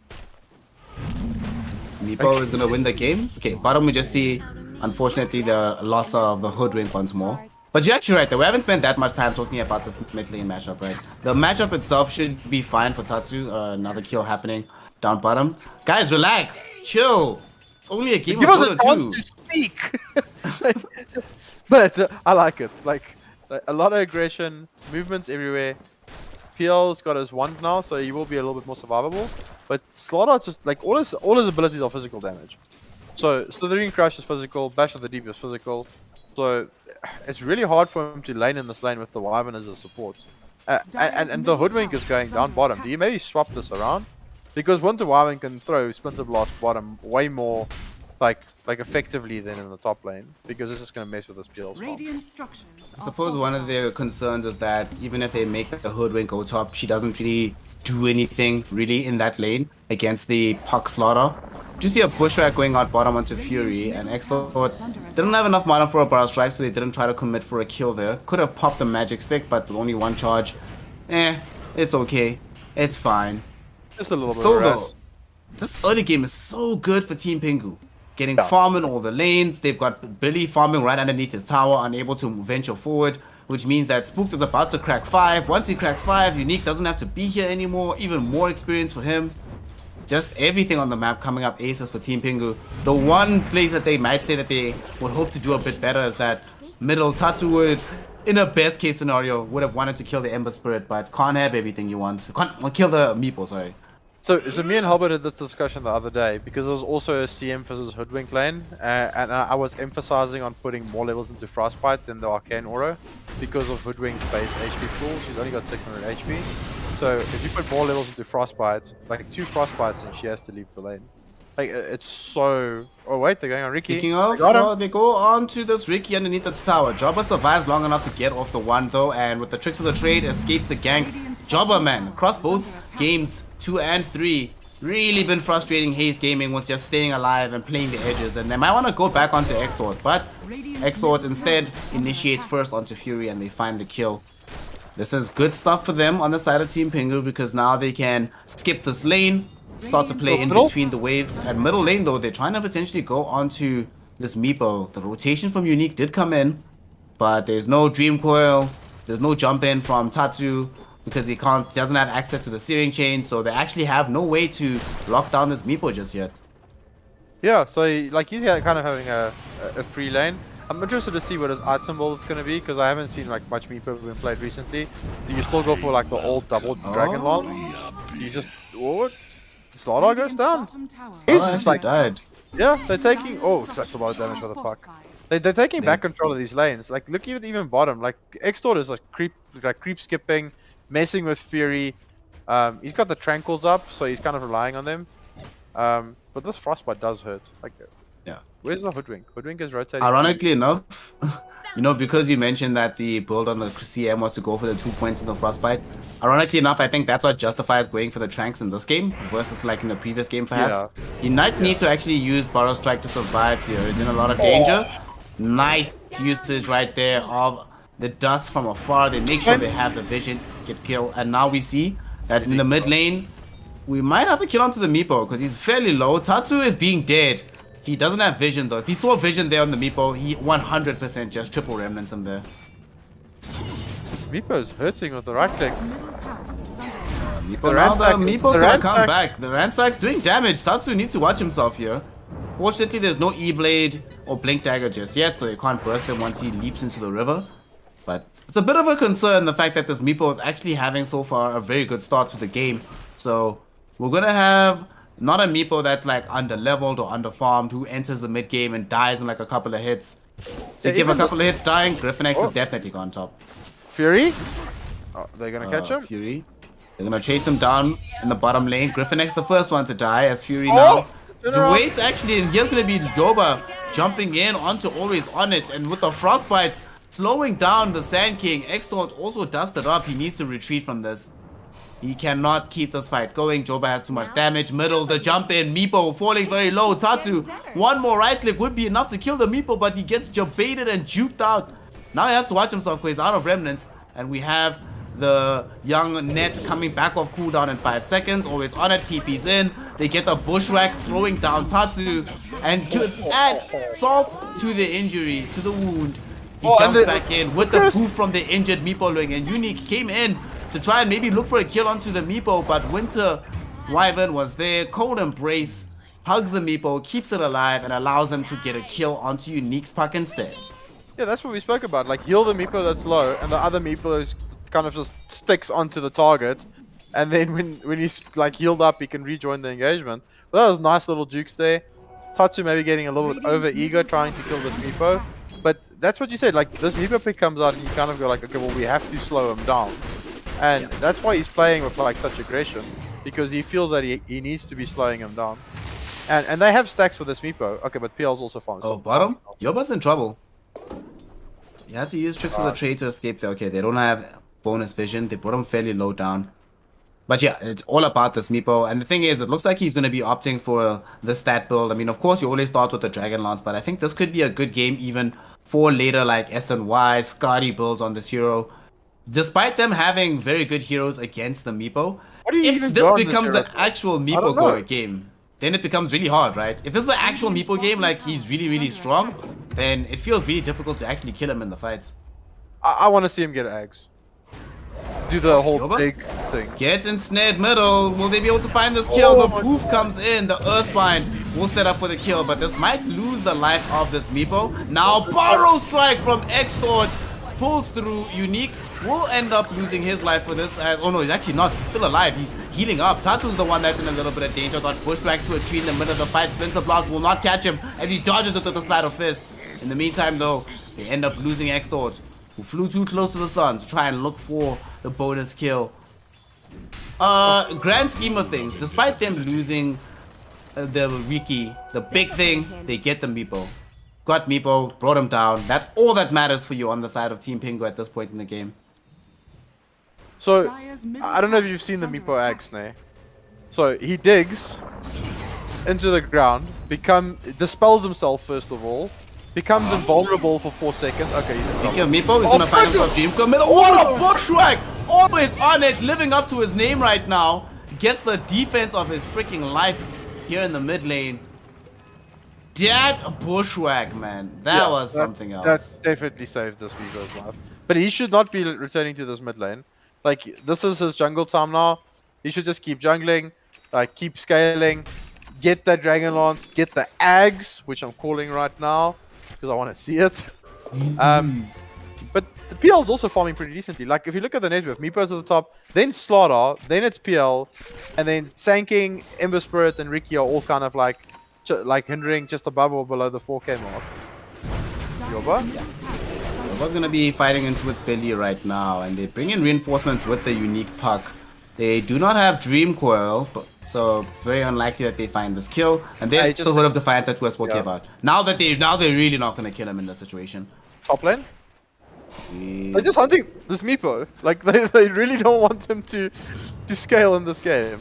C: Meepo is going to win the game. Okay, bottom we just see, unfortunately, the loss of the Hoodwink once more. But you're actually right, though. We haven't spent that much time talking about this mid lane matchup, right? The matchup itself should be fine for Tatsu. Another kill happening down bottom. Guys, relax. Chill. It's only a game of Dota 2.
B: Give us a chance to speak! But I like it. Like, a lot of aggression, movements everywhere. PL's got his wand now, so he will be a little bit more survivable. But Slaughter just, like, all his abilities are physical damage. So, Slithering Crush is physical, Bash of the Deep is physical. So, it's really hard for him to lane in this lane with the Wyvern as a support. And the Hoodwink is going down bottom. Do you maybe swap this around? Because Winter Wyvern can throw Splinter Blast bottom way more like effectively than in the top lane. Because this is going to mess with this PL as well.
C: I suppose one of their concerns is that even if they make the Hoodwink go top, she doesn't really do anything really in that lane against the Puck Slaughter. You see a bushwhack going out bottom onto Fury, and Exdee didn't have enough mana for a barrel strike, so they didn't try to commit for a kill there. Could have popped the magic stick, but with only 1 charge. It's okay. It's fine.
B: Just a little
C: Still
B: bit of
C: though,
B: rest.
C: this early game is so good for Team Pingu. Getting farm in all the lanes. They've got Billy farming right underneath his tower, unable to venture forward, which means that Spooked is about to crack 5. Once he cracks 5, Unique doesn't have to be here anymore. Even more experience for him. Just everything on the map coming up aces for Team Pingu. The one place that they might say that they would hope to do a bit better is that middle Tatsu would, in a best case scenario, would have wanted to kill the Ember Spirit, but can't have everything you want. Can't kill the Meeple, sorry.
B: So me and Halbert had this discussion the other day because there was also a CM versus Hoodwink lane, and I was emphasizing on putting more levels into Frostbite than the Arcane Aura because of Hoodwink's base HP pool. She's only got 600 HP. So if you put more levels into Frostbite, like 2 Frostbites, and she has to leave the lane. Like, it's so... Oh wait, they're going on Ricky.
C: Speaking of, they go on to this Ricky underneath the tower. Jobber survives long enough to get off the 1 though, and with the tricks of the trade, escapes the gank. Jobber, man, across both games 2 and 3, really been frustrating Haze Gaming with just staying alive and playing the edges, and they might want to go back onto Exdee, but Exdee instead initiates first onto Fury and they find the kill. This is good stuff for them on the side of Team Pingu because now they can skip this lane, start to play in between the waves. At middle lane though, they're trying to potentially go onto this Meepo. The rotation from Unique did come in, but there's no Dream Coil, there's no jump in from Tatsu because he doesn't have access to the Searing Chain, so they actually have no way to lock down this Meepo just yet.
B: Yeah, so like he's kind of having a free lane. I'm interested to see what his item build is going to be because I haven't seen like much Meepo being played recently. Do you still go for like the old double Dragon Lance? You just what? The Slardar goes down. He's just like
C: died.
B: Yeah, they're taking. Oh, that's a lot of damage for the puck. They're taking back control of these lanes. Like look even bottom. Like Exdee is like creep skipping, messing with Fury. He's got the tranquils up, so he's kind of relying on them. But this frostbite does hurt. Like,
C: yeah.
B: Where's the Hoodwink? Hoodwink is rotating.
C: Ironically enough, you know, because you mentioned that the build on the CM was to go for the 2 points in the frostbite. Ironically enough, I think that's what justifies going for the tranks in this game versus like in the previous game, perhaps. Yeah. You might need to actually use Burrow Strike to survive here. He's in a lot of danger. Nice usage right there of the dust from afar. They make sure they have the vision, get kill, and now we see that in the mid lane, we might have a kill onto the Meepo because he's fairly low. Tatsu is being dead. He doesn't have vision though. If he saw vision there on the Meepo, he 100% just triple remnants him there.
B: This Meepo is hurting with the right clicks.
C: Meepo's gonna come back. The Ransack's doing damage. Tatsu needs to watch himself here. Fortunately, there's no E-Blade or Blink Dagger just yet, so you can't burst him once he leaps into the river. But it's a bit of a concern, the fact that this Meepo is actually having so far a very good start to the game. So we're gonna have not a Meepo that's like under-leveled or under-farmed who enters the mid-game and dies in like a couple of hits. So give a couple of hits dying, Griffin-X is definitely on top.
B: Fury? Oh, they're gonna catch him?
C: Fury. They're gonna chase him down in the bottom lane. Griffin-X the first one to die as Fury now. The wait actually, and here's gonna be Joba jumping in onto Always On It, and with the frostbite slowing down the Sand King. Exdee also dusted up. He needs to retreat from this. He cannot keep this fight going. Joba has too much damage. Middle, the jump in. Meepo falling very low. Tatsu, one more right click would be enough to kill the Meepo, but he gets baited and juked out. Now he has to watch himself because he's out of remnants, and we have the young Nets coming back off cooldown in 5 seconds. Always On It, TP's in. They get the bushwhack throwing down Tatsu, and to add salt to the injury, to the wound, he jumps back in with the poof from the injured Meepo Ling, and Unique came in to try and maybe look for a kill onto the Meepo, but Winter Wyvern was there. Cold Embrace hugs the Meepo, keeps it alive, and allows them to get a kill onto Unique's puck instead.
B: Yeah, that's what we spoke about. Like, heal the Meepo that's low, and the other Meepo is kind of just sticks onto the target, and then when he's like healed up, he can rejoin the engagement. But that was nice little jukes there. Tatsu maybe getting a little bit over ego trying to kill this Meepo, but that's what you said. Like, this Meepo pick comes out and you kind of go like, okay, well, we have to slow him down, and that's why he's playing with like such aggression, because he feels that he needs to be slowing him down. And they have stacks for this Meepo. Okay, but PL's also farms.
C: Oh, bottom? Yoba's in trouble. You have to use Tricks of the Trade to escape there. Okay, they don't have bonus vision. They put him fairly low down. But yeah, it's all about this Meepo. And the thing is, it looks like he's going to be opting for the stat build. I mean, of course, you always start with the Dragon Lance, but I think this could be a good game even for later like SNY, Scotty builds on this hero. Despite them having very good heroes against the Meepo, if this becomes an actual Meepo game, then it becomes really hard, right? If this is an actual Meepo game, like he's really, really strong, then it feels really difficult to actually kill him in the fights.
B: I want to see him get eggs. Do the whole big thing.
C: Gets ensnared middle. Will they be able to find this kill? The poof comes in. The Earthbind will set up for the kill, but this might lose the life of this Meepo. Now Burrow Strike from Exdee pulls through. Unique will end up losing his life for this. Oh no, he's actually not. He's still alive. He's healing up. Tatsu's the one that's in a little bit of danger. Got pushed back to a tree in the middle of the fight. Splinter Blast will not catch him as he dodges it with the Sleight of Fist. In the meantime though, they end up losing Exdee, who flew too close to the sun to try and look for the bonus kill. Grand scheme of things, despite them losing the Wiki, the big thing, they get the Meepo. Got Meepo, brought him down. That's all that matters for you on the side of Team Pingu at this point in the game.
B: So I don't know if you've seen the Meepo ag, Snare. So he digs into the ground, dispels himself first of all, becomes invulnerable for 4 seconds. Okay, he's in trouble.
C: Meepo is gonna find himself Dream middle. What a bushwhack! Always on it, living up to his name right now. Gets the defense of his freaking life here in the mid lane. That bushwhack, man. That was something else.
B: That definitely saved this Meepo's life. But he should not be returning to this mid lane. Like, this is his jungle time now. He should just keep jungling, keep scaling, get that Dragon Lance, get the Ags, which I'm calling right now, because I want to see it. But the PL is also farming pretty decently. Like, if you look at the network, Meepo's at the top, then Slaughter, then it's PL, and then Sanking, Ember Spirit, and Ricky are all kind of like hindering just above or below the 4K mark. Yoba?
C: Yoba's gonna be fighting into with Billy right now, and they bring in reinforcements with the unique puck. They do not have Dream Coil, so it's very unlikely that they find this kill. And there's the Hood of Defiance that we're spoken about. Now they're really not gonna kill him in this situation.
B: Top lane? They're just hunting this Meepo. Like, they really don't want him to scale in this game.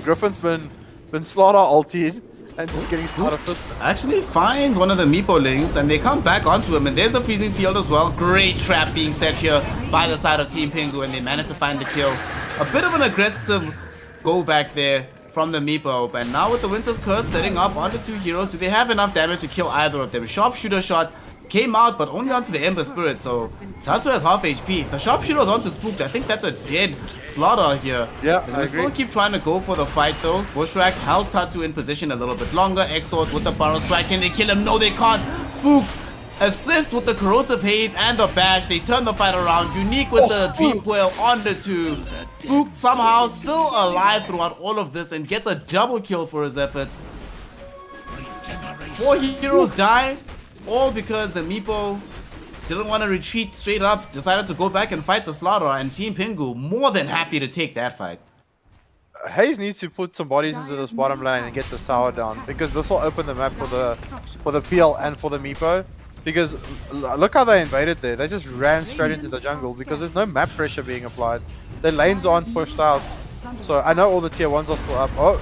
B: Griffin's been Slaughter ulted and just getting Slaughter first.
C: Actually finds one of the Meepo links, and they come back onto him, and there's the freezing field as well. Great trap being set here by the side of Team Pingu, and they manage to find the kill. A bit of an aggressive go back there from the Meepo, and now with the Winter's Curse setting up onto 2 heroes, do they have enough damage to kill either of them? Sharpshooter shot came out, but only onto the Ember Spirit, so Tatsu has half HP. If the Sharpshooter is onto Spooked, I think that's a dead Slaughter here.
B: Yeah,
C: they still keep trying to go for the fight though. Bushwhack held Tatsu in position a little bit longer. Extort with the Burrow Strike. Can they kill him? No, they can't. Spooked assist with the Corrosive Haze and the Bash. They turn the fight around. Unique with the Dream Coil on the 2. Spooked somehow still alive throughout all of this and gets a double kill for his efforts. 4 heroes die, all because the Meepo didn't want to retreat straight up, decided to go back and fight the Slaughter, and Team Pingu more than happy to take that fight.
B: Haze needs to put some bodies into this bottom lane and get this tower down, because this will open the map for the PL and for the Meepo. Because look how they invaded there. They just ran straight into the jungle because there's no map pressure being applied. Their lanes aren't pushed out. So I know all the tier 1s are still up. Oh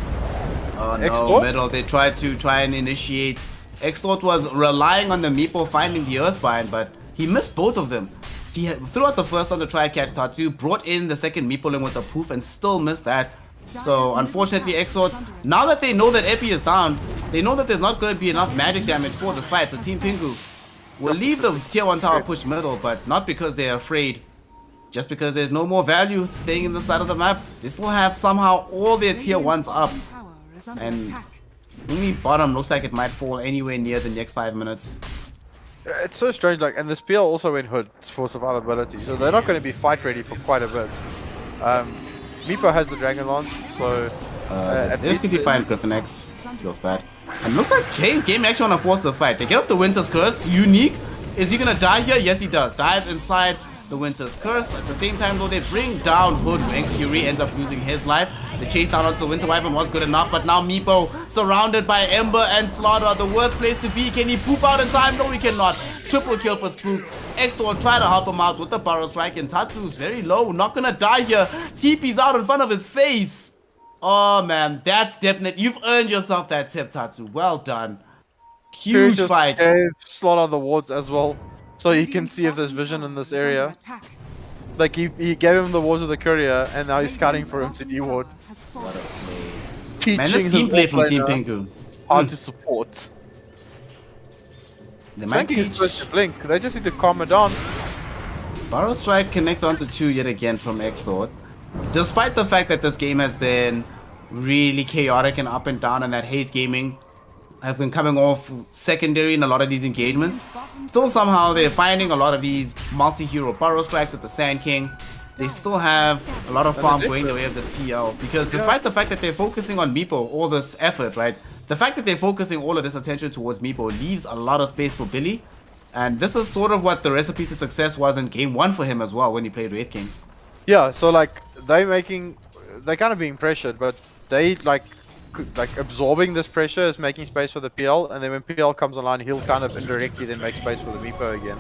B: no, Extort?
C: Middle. They tried to initiate. Extort was relying on the Meepo finding the Earthbind, but he missed both of them. He threw out the first one to try to catch Tatsu, brought in the second Meepo in with a poof, and still missed that. So unfortunately, Extort, now that they know that Epi is down, they know that there's not going to be enough magic damage for this fight. So Team Pingu will leave the tier 1 tower push middle, but not because they're afraid. Just because there's no more value staying in the side of the map. They still have somehow all their tier 1s up. And only bottom looks like it might fall anywhere near the next 5 minutes.
B: It's so strange, like, and this PL also went Hood for survivability, so they're not going to be fight ready for quite a bit. Meepo has the Dragon Lance, so
C: at least can find Griffin X. Feels bad. And looks like Haze Gaming actually want to force this fight. They get off the Winter's Curse. Unique. Is he going to die here? Yes, he does. Dies inside the Winter's Curse. At the same time, though, they bring down Hoodwink. Fury ends up losing his life. The chase down onto the Winter Wyvern was good enough, but now Meepo surrounded by Ember and Slaughter. The worst place to be. Can he poop out in time? No, he cannot. Triple kill for Spook. Extor try to help him out with the Burrow Strike, and Tatsu's very low. Not gonna die here. TP's out in front of his face. Oh man, that's definite. You've earned yourself that tip, Tatsu. Well done. Huge fight.
B: Gave Slaughter the wards as well, so he can see if there's vision in this area. Like he gave him the wards of the courier, and now he's scouting for him to deward.
C: What a play.
B: Teaching
C: his play from Team Pingu.
B: How to support. Sanking is supposed to blink. They just need to calm it down.
C: Burrow Strike connects onto 2 yet again from Extort. Despite the fact that this game has been really chaotic and up and down, and that Haze Gaming have been coming off secondary in a lot of these engagements, still somehow they're finding a lot of these multi-hero Burrow Strikes with the Sand King. They still have a lot of farm going the way of this PL, because despite the fact that they're focusing on Meepo, all this effort, right? The fact that they're focusing all of this attention towards Meepo leaves a lot of space for Billy. And this is sort of what the recipe to success was in game 1 for him as well when he played Wraith King.
B: Yeah, so like they're kind of being pressured, but they like absorbing this pressure is making space for the PL, and then when PL comes online, he'll kind of indirectly then make space for the Meepo again.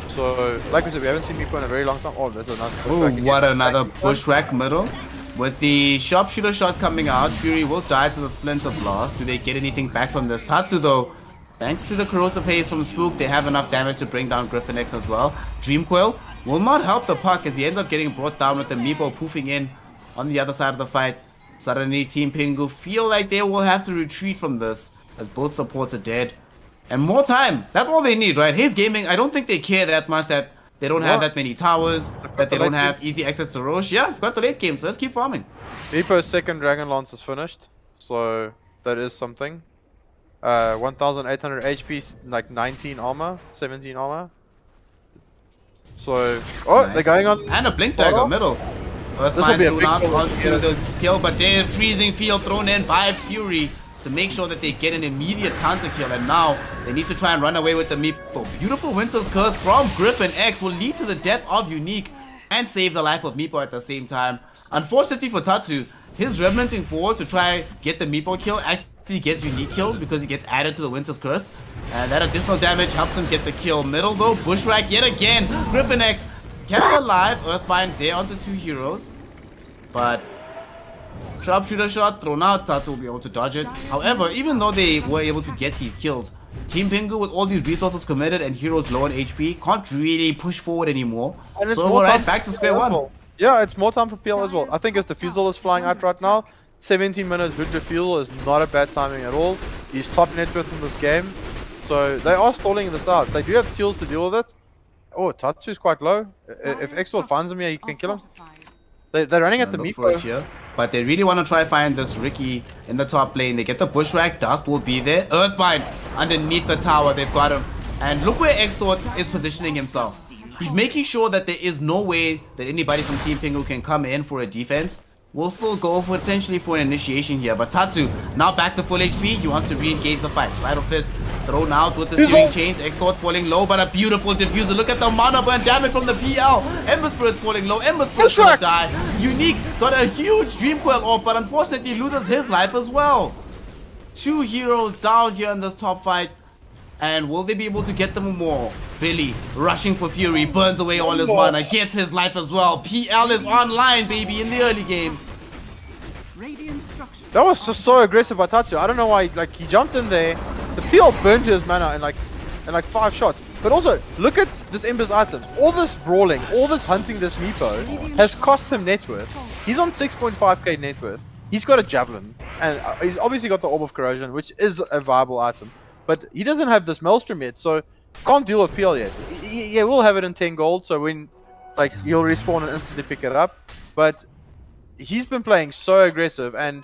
B: So, like we said, we haven't seen Meepo in a very long time. Oh, that's a nice
C: Oh,
B: bushwhack.
C: what
B: again.
C: another
B: Second
C: bushwhack middle. With the sharpshooter shot coming out, Fury will die to the Splinter Blast. Do they get anything back from this? Tatsu, though, thanks to the Corrosive Haze from Spook, they have enough damage to bring down Griffin X as well. Dreamcoil will not help the puck as he ends up getting brought down with the Meepo poofing in on the other side of the fight. Suddenly, Team Pingu feel like they will have to retreat from this as both supports are dead. And more time. That's all they need, right? Haze Gaming, I don't think they care that much that they don't have that many towers, that they don't have easy access to Roche. Yeah, we've got the late game, so let's keep farming.
B: Meepo's second Dragon Lance is finished, so that is something. 1,800 HP, like 19 armor, 17 armor. So, oh,
C: Nice.
B: they're going on.
C: And a Blink Dagger middle.
B: This will be a big
C: out
B: pull.
C: onto the kill, but then freezing field thrown in by Fury to make sure that they get an immediate counter kill. And now they need to try and run away with the Meepo. Beautiful Winter's Curse from Griffin X will lead to the death of Unique and save the life of Meepo at the same time. Unfortunately for Tatsu, his remnanting forward to try get the Meepo kill actually gets Unique kills because he gets added to the Winter's Curse. And that additional damage helps him get the kill. Middle though, Bushwhack yet again. Griffin X kept alive. Earthbind there onto two heroes. But sharpshooter shot thrown out, Tatsu will be able to dodge it. However, even though they were able to get these kills, Team Pingu with all these resources committed and heroes low on HP can't really push forward anymore.
B: And it's
C: So
B: more
C: we're
B: time
C: right back to
B: for
C: square
B: PL as
C: one.
B: well. Yeah, it's more time for PL as well. I think his defusal is flying out right now. 17 minutes with defusal is not a bad timing at all. He's top net worth in this game. So they are stalling this out. They do have tools to deal with it. Oh, Tatsu's quite low. If Exdee finds him here, he can kill him. They're running at the
C: Look for it
B: Meepo.
C: here. But they really want to try find this Ricky in the top lane. They get the Bushwhack, Dust will be there. Earthbind underneath the tower, they've got him. And look where Exdee is positioning himself. He's making sure that there is no way that anybody from Team Pingu can come in for a defense. We'll still go for potentially for an initiation here. But Tatsu, now back to full HP. He wants to re-engage the fight. Side of Fist thrown out with the steering chains. Exdee falling low, but a beautiful diffuser. Look at the mana burn damage from the PL. Ember Spirit's falling low. Ember Spirit's gonna die. Unique got a huge Dream Coil off, but unfortunately loses his life as well. Two heroes down here in this top fight. And will they be able to get them more? Billy rushing for Fury, burns away all his mana, gets his life as well. PL is online, baby, in the early game.
B: That was just so aggressive by Tatsu. I don't know why. Like he jumped in there, the PL burned to his mana in like 5 shots. But also look at this Ember's items. All this brawling, all this hunting this Meepo has cost him net worth. He's on 6.5k net worth. He's got a javelin, and he's obviously got the Orb of Corrosion, which is a viable item. But he doesn't have this Maelstrom yet, so can't deal with PL yet. He will have it in 10 gold, so when like he'll respawn and instantly pick it up. But he's been playing so aggressive, and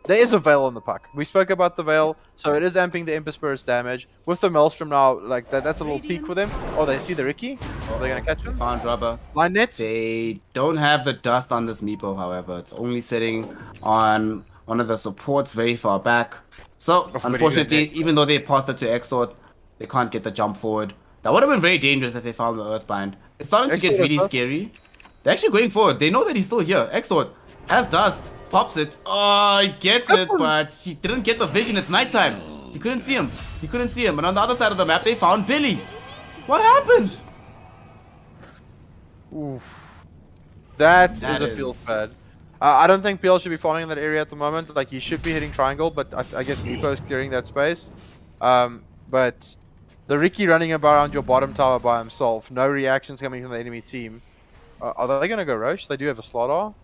B: there is a Veil on the puck. We spoke about the Veil, so it is amping the Ember Spirit's damage. With the Maelstrom now, like that's a little peak for them. Oh, they see the Ricky. Oh, they're gonna catch him.
C: Found rubber.
B: Line net.
C: They don't have the dust on this Meepo, however. It's only sitting on one of the supports very far back. So, unfortunately, even though they passed it to Exdee, they can't get the jump forward. That would have been very dangerous if they found the Earthbind. It's starting to get really scary. They're actually going forward. They know that he's still here. Exdee has dust, pops it. Oh, he gets it, but he didn't get the vision. It's nighttime. He couldn't see him. He couldn't see him. And on the other side of the map, they found Billy. What happened?
B: Oof. That is a field pad. I don't think PL should be falling in that area at the moment. Like, he should be hitting triangle, but I guess Meepo is clearing that space. But the Ricky running around your bottom tower by himself, no reactions coming from the enemy team. Are they going to go Roche? They do have a slaughter.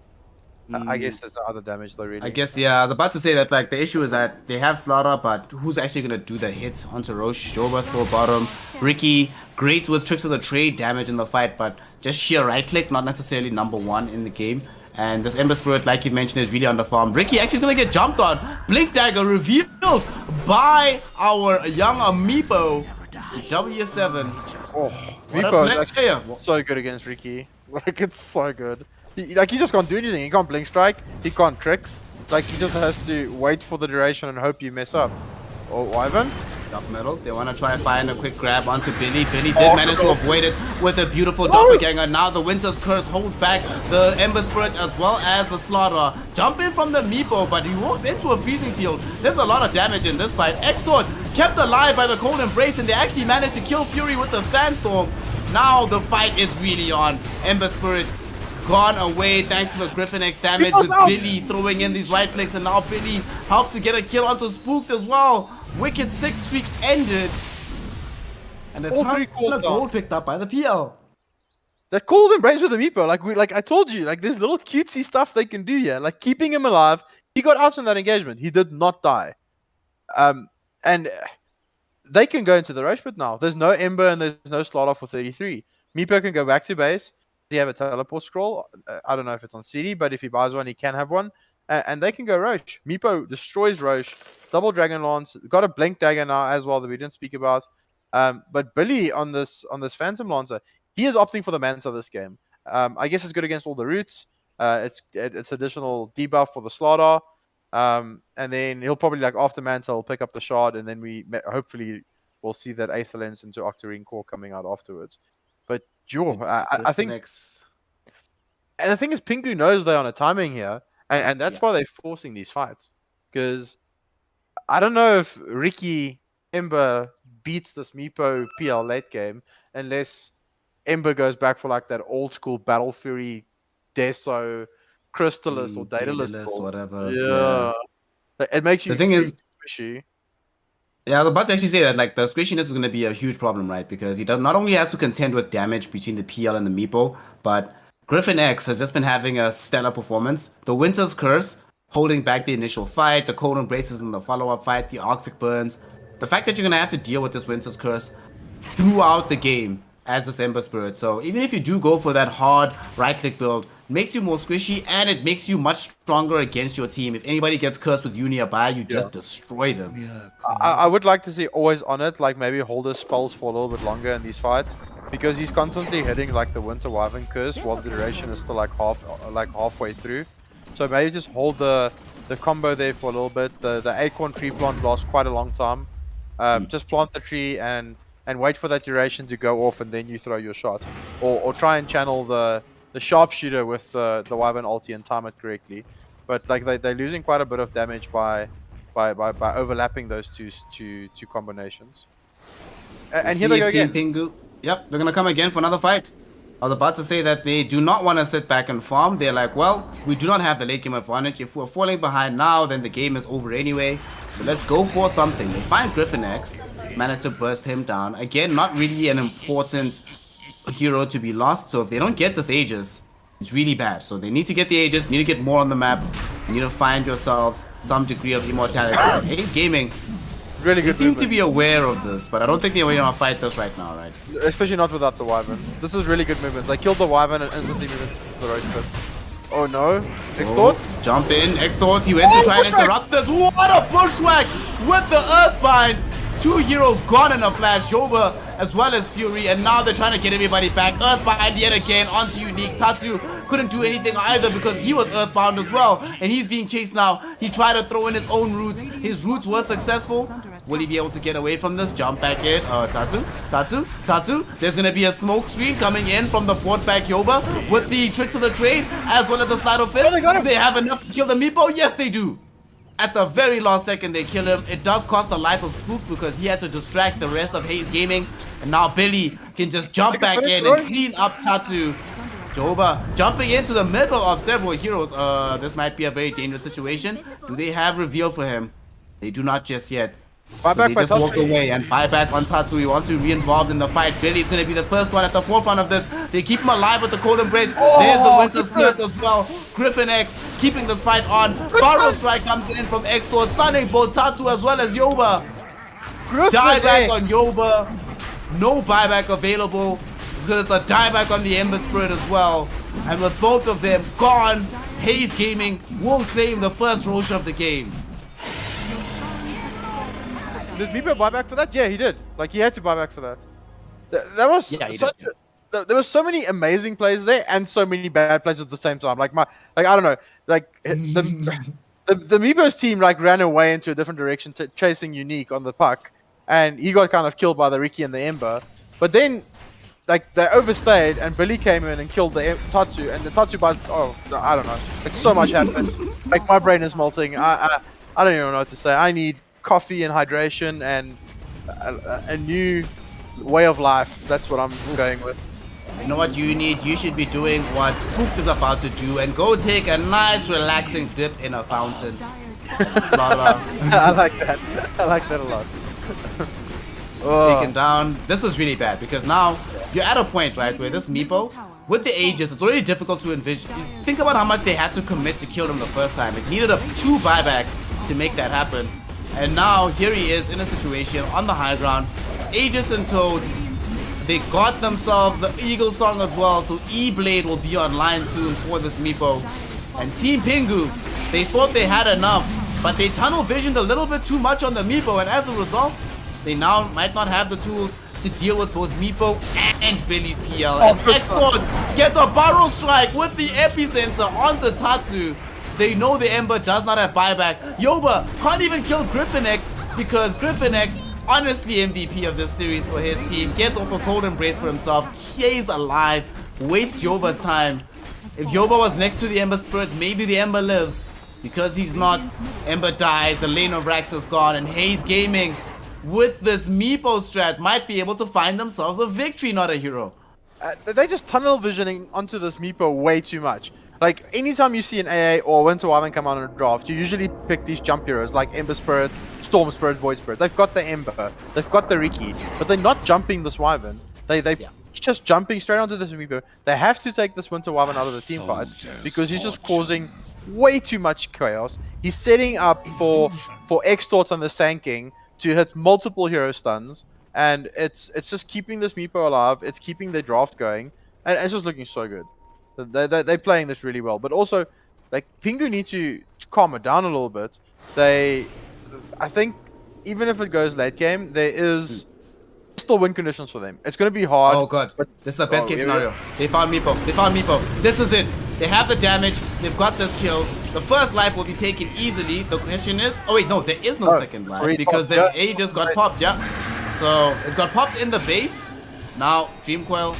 B: I guess there's no other damage though, really.
C: I guess, yeah, I was about to say that, like, the issue is that they have Slaughter, but who's actually going to do the hit onto Roche? Joba still bottom. Ricky, great with tricks of the trade, damage in the fight, but just sheer right-click, not necessarily #1 in the game. And this Ember Spirit, like you mentioned, is really underfarmed. Ricky actually going to get jumped on. Blink Dagger revealed by our young Meepo. W7.
B: Oh, Meepo is actually so good against Ricky. Like, it's so good. He just can't do anything. He can't blink strike. He can't tricks. Like, he just has to wait for the duration and hope you mess up. Oh, Ivan?
C: Up middle. They want to try and find a quick grab onto Billy. Billy did manage to avoid it with a beautiful doppelganger. Now the Winter's Curse holds back the Ember Spirit as well as the Slaughter. Jump in from the Meepo, but he walks into a freezing field. There's a lot of damage in this fight. Exdee kept alive by the Cold Embrace, and they actually managed to kill Fury with the Sandstorm. Now the fight is really on. Ember Spirit gone away thanks to the Griffin X damage with Billy throwing in these right clicks, and now Billy helps to get a kill onto Spooked as well. Wicked 6 streak ended. And it's a goal picked up by the PL.
B: That cold embrace with the Meepo, like I told you, like there's little cutesy stuff they can do here, like keeping him alive. He got out from that engagement. He did not die. And they can go into the Roche pit now. There's no Ember and there's no slot off for 33. Meepo can go back to base. Does he have a teleport scroll? I don't know if it's on CD, but if he buys one, he can have one. And they can go Roche. Meepo destroys Roche. Double Dragon Lance. Got a Blink Dagger now as well that we didn't speak about. But Billy on this Phantom Lancer, he is opting for the Manta this game. I guess it's good against all the roots. It's additional debuff for the Slaughter. And then he'll probably, like, after Manta, he'll pick up the Shard, and then we hopefully will see that Aether Lens into Octarine Core coming out afterwards. But sure, I think... And the thing is, Pingu knows they're on a timing here, and that's why they're forcing these fights. Because I don't know if Ricky Ember beats this Meepo PL late game unless Ember goes back for like that old school Battle Fury Deso Crystallis or Daedalus
C: or whatever.
B: Yeah. It makes you
C: the thing is
B: squishy.
C: Yeah, I was about to actually say that, like, the squishiness is going to be a huge problem, right? Because he does not only have to contend with damage between the PL and the Meepo, but Griffin X has just been having a stellar performance. The Winter's Curse, holding back the initial fight, the Cold Embraces in the follow-up fight, the Arctic Burns. The fact that you're going to have to deal with this Winter's Curse throughout the game as this Ember Spirit. So even if you do go for that hard right-click build, it makes you more squishy, and it makes you much stronger against your team. If anybody gets cursed with you nearby, you just destroy them.
B: Yeah, I would like to see always on it, like maybe hold his spells for a little bit longer in these fights, because he's constantly hitting like the Winter Wyvern Curse while the duration is still like halfway through. So maybe just hold the combo there for a little bit. The Acorn Tree Plant lasts quite a long time. Just plant the tree and wait for that duration to go off, and then you throw your shot, or try and channel the sharpshooter with the Wyvern ulti and time it correctly. But like they're losing quite a bit of damage by overlapping those two combinations. And here they go again.
C: Pingu. Yep, they're gonna come again for another fight. I was about to say that they do not want to sit back and farm. They're like, well, we do not have the late game advantage. If we're falling behind now, then the game is over anyway. So let's go for something. They find Griffin X, manage to burst him down. Again, not really an important hero to be lost. So if they don't get this Aegis, it's really bad. So they need to get the Aegis, need to get more on the map. You need to find yourselves some degree of immortality. Haze Gaming,
B: really good.
C: They seem to be aware of this, but I don't think they're going to fight this right now, right?
B: Especially not without the Wyvern. This is really good movement. They killed the Wyvern and instantly moved into the Roach Pit. Oh no. Extort?
C: Jump in. Extort. He went to try and interrupt this. What a bushwhack with the Earthbind. 2 heroes gone in a flash. Yoba as well as Fury, and now they're trying to get everybody back. Earthbind yet again onto Unique. Tatsu couldn't do anything either because he was Earthbound as well, and he's being chased now. He tried to throw in his own roots. His roots were successful. Will he be able to get away from this? Jump back in. Tatsu. There's going to be a smoke screen coming in from the fort back Yoba with the tricks of the trade as well as the slide of fist. Do they have enough to kill the Meepo? Yes, they do. At the very last second, they kill him. It does cost the life of Spook because he had to distract the rest of Haze Gaming. And now Billy can just jump back in and clean up Tatsu. Yoba jumping into the middle of several heroes. This might be a very dangerous situation. Do they have reveal for him? They do not just yet. So they just walk away and buy back on Tatsu. He wants to be involved in the fight. Billy's going to be the first one at the forefront of this. They keep him alive with the Cold Embrace. There's the Winter's Curse as well. Griffin X keeping this fight on. Barrow Strike comes in from Extort, stunning both Tatsu as well as Yoba. Dieback on Yoba. No buyback available because it's a dieback on the Ember Spirit as well. And with both of them gone, Haze Gaming will claim the first Roche of the game.
B: Did Meepo buy back for that? Yeah, he did. Like, he had to buy back for that. That was there were so many amazing plays there and so many bad plays at the same time. Like I don't know. Like the Meepo's team like ran away into a different direction, chasing Unique on the puck, and he got kind of killed by the Ricky and the Ember. But then, like, they overstayed, and Billy came in and killed the Tatsu, and the Tatsu by I don't know. Like, so much happened. Like, my brain is melting. I don't even know what to say. I need coffee and hydration and a new way of life. That's what I'm going with.
C: You know what you need? You should be doing what Spook is about to do and go take a nice relaxing dip in a fountain. Slaughter.
B: I like that. I like that a lot.
C: Taken down. This is really bad because now you're at a point, right, where this Meepo, with the Aegis, it's already difficult to envision. Think about how much they had to commit to kill him the first time. It needed 2 buybacks to make that happen. And now here he is in a situation on the high ground. Aegis and Toad. They got themselves the Eagle Song as well, so E-Blade will be online soon for this Meepo. And Team Pingu, they thought they had enough, but they tunnel visioned a little bit too much on the Meepo, and as a result, they now might not have the tools to deal with both Meepo and Billy's PL. And Exdee gets a barrel strike with the epicenter onto Tatsu. They know the Ember does not have buyback. Yoba can't even kill Griffin X because Griffin X, honestly MVP of this series for his team, gets off a cold embrace for himself. He's alive, wastes Yoba's time. If Yoba was next to the Ember Spirit, maybe the Ember lives. Because he's not, Ember dies, the lane of Rax is gone, and Haze Gaming, with this Meepo strat, might be able to find themselves a victory, notAhero.
B: They just tunnel visioning onto this Meepo way too much. Like, anytime you see an AA or Winter Wyvern come out in a draft, you usually pick these jump heroes like Ember Spirit, Storm Spirit, Void Spirit. They've got the Ember, they've got the Riki, but they're not jumping this Wyvern. They're just jumping straight onto this Meepo. They have to take this Winter Wyvern out of the team fights because he's just causing way too much chaos. He's setting up for Exdee on the Sand King to hit multiple hero stuns, and it's just keeping this Meepo alive. It's keeping the draft going, and it's just looking so good. They're playing this really well, but also, like, Pingu need to calm it down a little bit. I think, even if it goes late game, there is still win conditions for them. It's going to be hard.
C: Oh god, this is the best case scenario. They found Meepo. They found Meepo. This is it. They have the damage. They've got this kill. The first life will be taken easily. The question is, oh wait, no, there is no second life because the A just got popped. Yeah, so it got popped in the base. Now Dreamcoil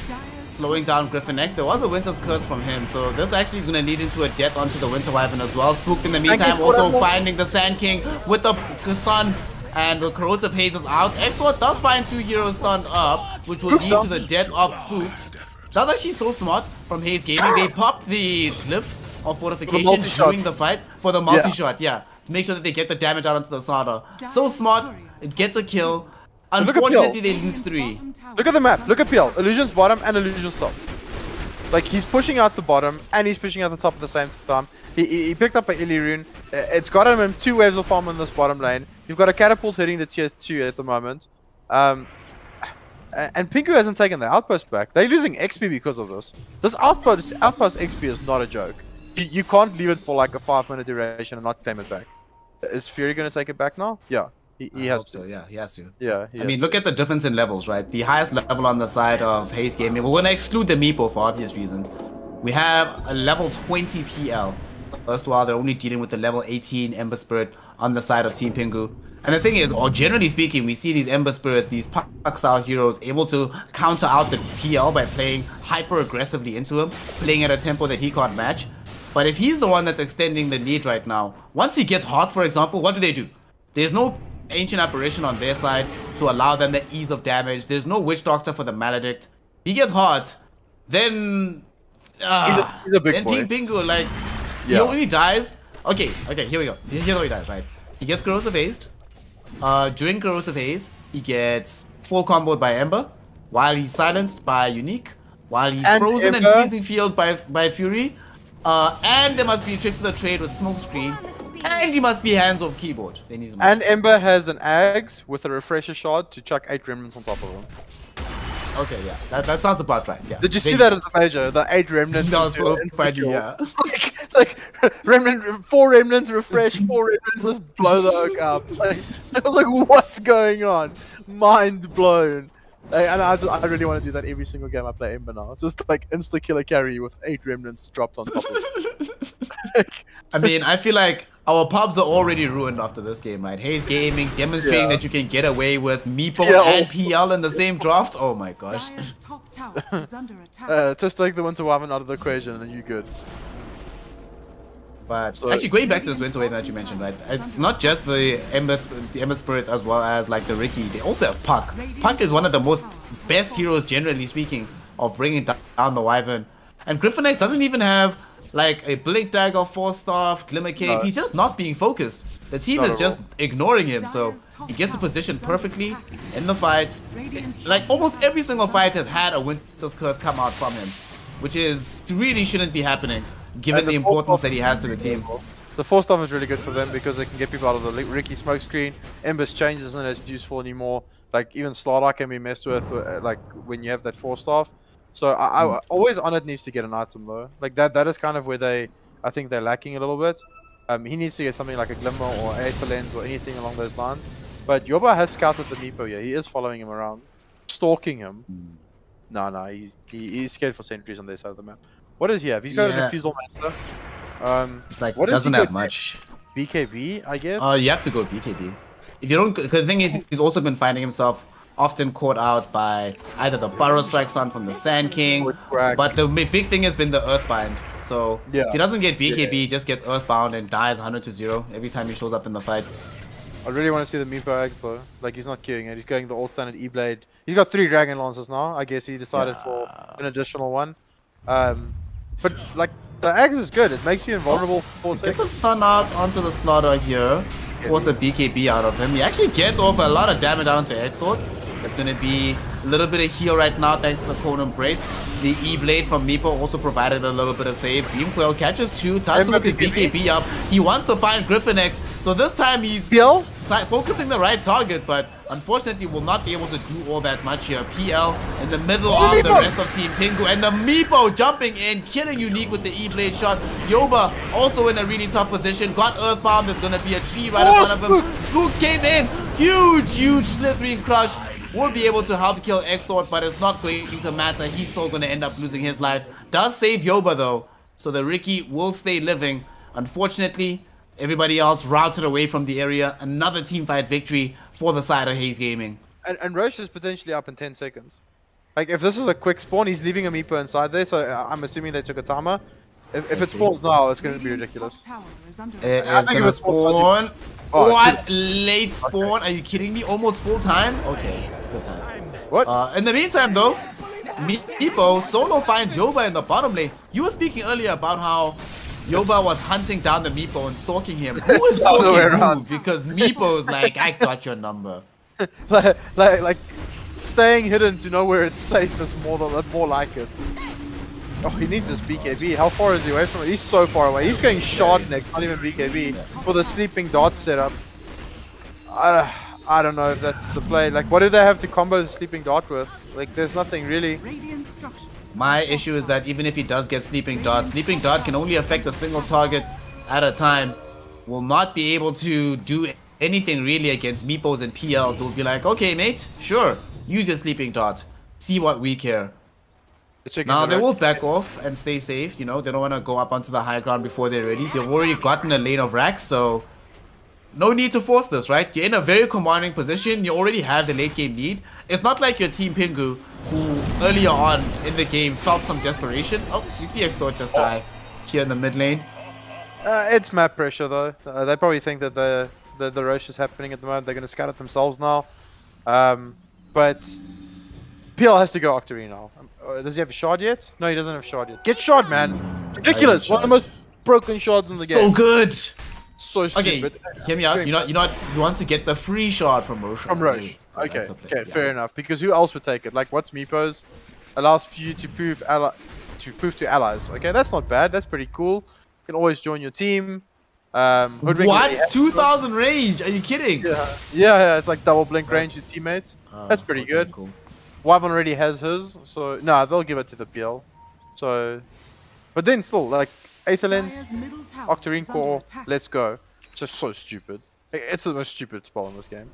C: slowing down Griffin X. There was a Winter's Curse from him, so this actually is going to lead into a death onto the Winter Wyvern as well. Spooked in the meantime, also finding the Sand King with the stun, and the Corrosive Haze is out. Exdee does find 2 heroes stunned up, which will lead to the death of Spooked. That's actually so smart from Haze Gaming. They popped the glyph of fortification during the fight for the multi-shot, to make sure that they get the damage out onto the Sada. So smart, it gets a kill. Unfortunately, they lose 3.
B: Look at the map. Look at PL. Illusion's bottom and Illusion's top. Like, he's pushing out the bottom and he's pushing out the top at the same time. He picked up an Illy Rune. It's got him in 2 waves of farm in this bottom lane. You've got a catapult hitting the tier 2 at the moment. And Pingu hasn't taken the outpost back. They're losing XP because of this. This outpost XP is not a joke. You can't leave it for like a 5-minute duration and not claim it back. Is Fury going to take it back now? Yeah. He has to.
C: So, yeah, he has to.
B: Yeah,
C: I mean, look at the difference in levels, right? The highest level on the side of Haze Gaming, we're going to exclude the Meepo for obvious reasons. We have a level 20 PL. First of all, they're only dealing with the level 18 Ember Spirit on the side of Team Pingu. And the thing is, or generally speaking, we see these Ember Spirits, these puck-style heroes, able to counter out the PL by playing hyper-aggressively into him, playing at a tempo that he can't match. But if he's the one that's extending the lead right now, once he gets hot, for example, what do? There's no Ancient Apparition on their side to allow them the ease of damage. There's no Witch Doctor for the Maledict. He gets hot, then
B: he's a big boy.
C: Team Pingu, like, he only dies. Okay, here we go. Here's how he dies, right? He gets Corrosive Hazed. During Corrosive Haze, he gets full comboed by Ember, while he's silenced by Unique, while he's frozen and freezing field by Fury, and there must be tricks of the trade with Smokescreen. And he must be hands off keyboard. They need
B: and Ember has an Axe with a refresher shot to chuck 8 remnants on top of him.
C: Okay, yeah, that sounds about right. Yeah.
B: Did you see that at the major? The 8 remnants.
C: No, so funny, yeah.
B: like 4 remnants refresh, 4 remnants just blow the oak up. Like, I was like, what's going on? Mind blown. And I really want to do that every single game I play Ember now. It's just like insta killer carry with 8 remnants dropped on top of it.
C: I mean, I feel like our pubs are already ruined after this game, right? Haze Gaming demonstrating that you can get away with Meepo and PL in the same draft. Oh my gosh.
B: Just take the Winter Wyvern out of the equation and you're good.
C: But actually, going back to this Winter Wave that you mentioned, right? It's not just the Ember Spirits as well as like the Riki. They also have Puck. Puck is one of the most best heroes, generally speaking, of bringing down the Wyvern. And Griffinex doesn't even have like a Blink Dagger, Force Staff, Glimmer Cape.
B: No.
C: He's just not being focused. The team
B: Not
C: is
B: at
C: just
B: all.
C: ignoring him, so he gets the position perfectly in the fights. Like almost every single fight has had a Winter's Curse come out from him, which is really shouldn't be happening given
B: And
C: the
B: the
C: importance
B: Force
C: that he has to the team.
B: The force stuff is really good for them because they can get people out of the Ricky smoke screen. Ember's change isn't as useful anymore. Like even Slardar can be messed with, like when you have that force staff. So I always on it needs to get an item though. Like that is kind of where I think they're lacking a little bit. He needs to get something like a Glimmer or Aether Lens or anything along those lines. But Yoba has scouted the Meepo here. He is following him around, stalking him. No, he's scared for sentries on their side of the map. What does he have? He's got a Diffusal Mantle.
C: It's like
B: what
C: doesn't
B: he
C: have
B: got?
C: much.
B: BKB, I guess.
C: You have to go BKB. If you don't, because the thing is, he's also been finding himself often caught out by either the Burrow Strike Stun from the Sand King, but the big thing has been the Earthbind. So if he doesn't get BKB, he just gets Earthbound and dies 100-0 every time he shows up in the fight.
B: I really want to see the Meepo Eggs though. Like he's not queuing it. He's going the all standard E-Blade. He's got 3 Dragon Lancers now. I guess he decided for an additional one. But like the Eggs is good. It makes you invulnerable for 4
C: Get
B: seconds.
C: the stun out onto the Slaughter here. Force a BKB out of him. He actually gets off a lot of damage out onto Exdee. There's going to be a little bit of heal right now thanks to the Cone Embrace. The E-Blade from Meepo also provided a little bit of save. Dreamcoil catches 2, Tatsu with his BKB up. He wants to find Griffinex, so this time he's focusing the right target, but unfortunately will not be able to do all that much here. PL in the middle of the rest of Team Pingu, and the Meepo jumping in, killing Unique with the E-Blade shot. Yoba also in a really tough position, got Earthbound. There's going to be a tree right in front of him. Spook came in, huge slithering crush. Will be able to help kill Exdee, but it's not going to matter. He's still going to end up losing his life. Does save Yoba though, so the Ricky will stay living. Unfortunately, everybody else routed away from the area. Another teamfight victory for the side of Haze Gaming.
B: And Roche is potentially up in 10 seconds. Like if this is a quick spawn, he's leaving a Meepo inside there, so I'm assuming they took a timer. If it spawns now, it's going to be ridiculous.
C: It is going to spawn. What? Late spawn? Are you kidding me? Almost full time? Okay, good time.
B: What?
C: In the meantime though, Meepo solo finds Yoba in the bottom lane. You were speaking earlier about how Yoba was hunting down the Meepo and stalking him. Who is stalking who? Because Meepo is like, I got your number.
B: like staying hidden to know where it's safe is more like it. Oh, he needs his BKB. How far is he away from it? He's so far away. He's going shard next, not even BKB, for the sleeping dart setup. I don't know if that's the play. Like, what do they have to combo the sleeping dart with? Like, there's nothing really.
C: My issue is that even if he does get sleeping dart can only affect a single target at a time. Will not be able to do anything really against Meepos and PLs. Will be like, okay, mate, sure, use your sleeping dart. See what we care. Now they will back off and stay safe, you know, they don't want to go up onto the high ground before they're ready. They've already gotten a lane of racks, so no need to force this, right? You're in a very commanding position, you already have the late game lead. It's not like your Team Pingu, who earlier on in the game felt some desperation. Oh, you see Exdee just die here in the mid lane.
B: It's map pressure though. They probably think that the rush is happening at the moment. They're going to scout it themselves now. But PL has to go Octarine now. Does he have a shard yet? No, he doesn't have a shard yet. Get shard, man! It's ridiculous! One of the most broken shards in the game.
C: So good!
B: So stupid.
C: Okay, hear me out. You know, he wants to get the free shard from Roche.
B: From Roche. Okay, fair enough. Because who else would take it? Like, what's Meepos? Allows you to poof to allies. Okay, that's not bad. That's pretty cool. You can always join your team.
C: What? 2,000 range? Are you kidding?
B: Yeah, it's like double blink range to teammates. That's pretty good.
C: Cool.
B: Wyvern already has his, so no, they'll give it to the PL. So, but then still, like Aether Lens, Octarine Core, let's go. Just so stupid. It's the most stupid spell in this game.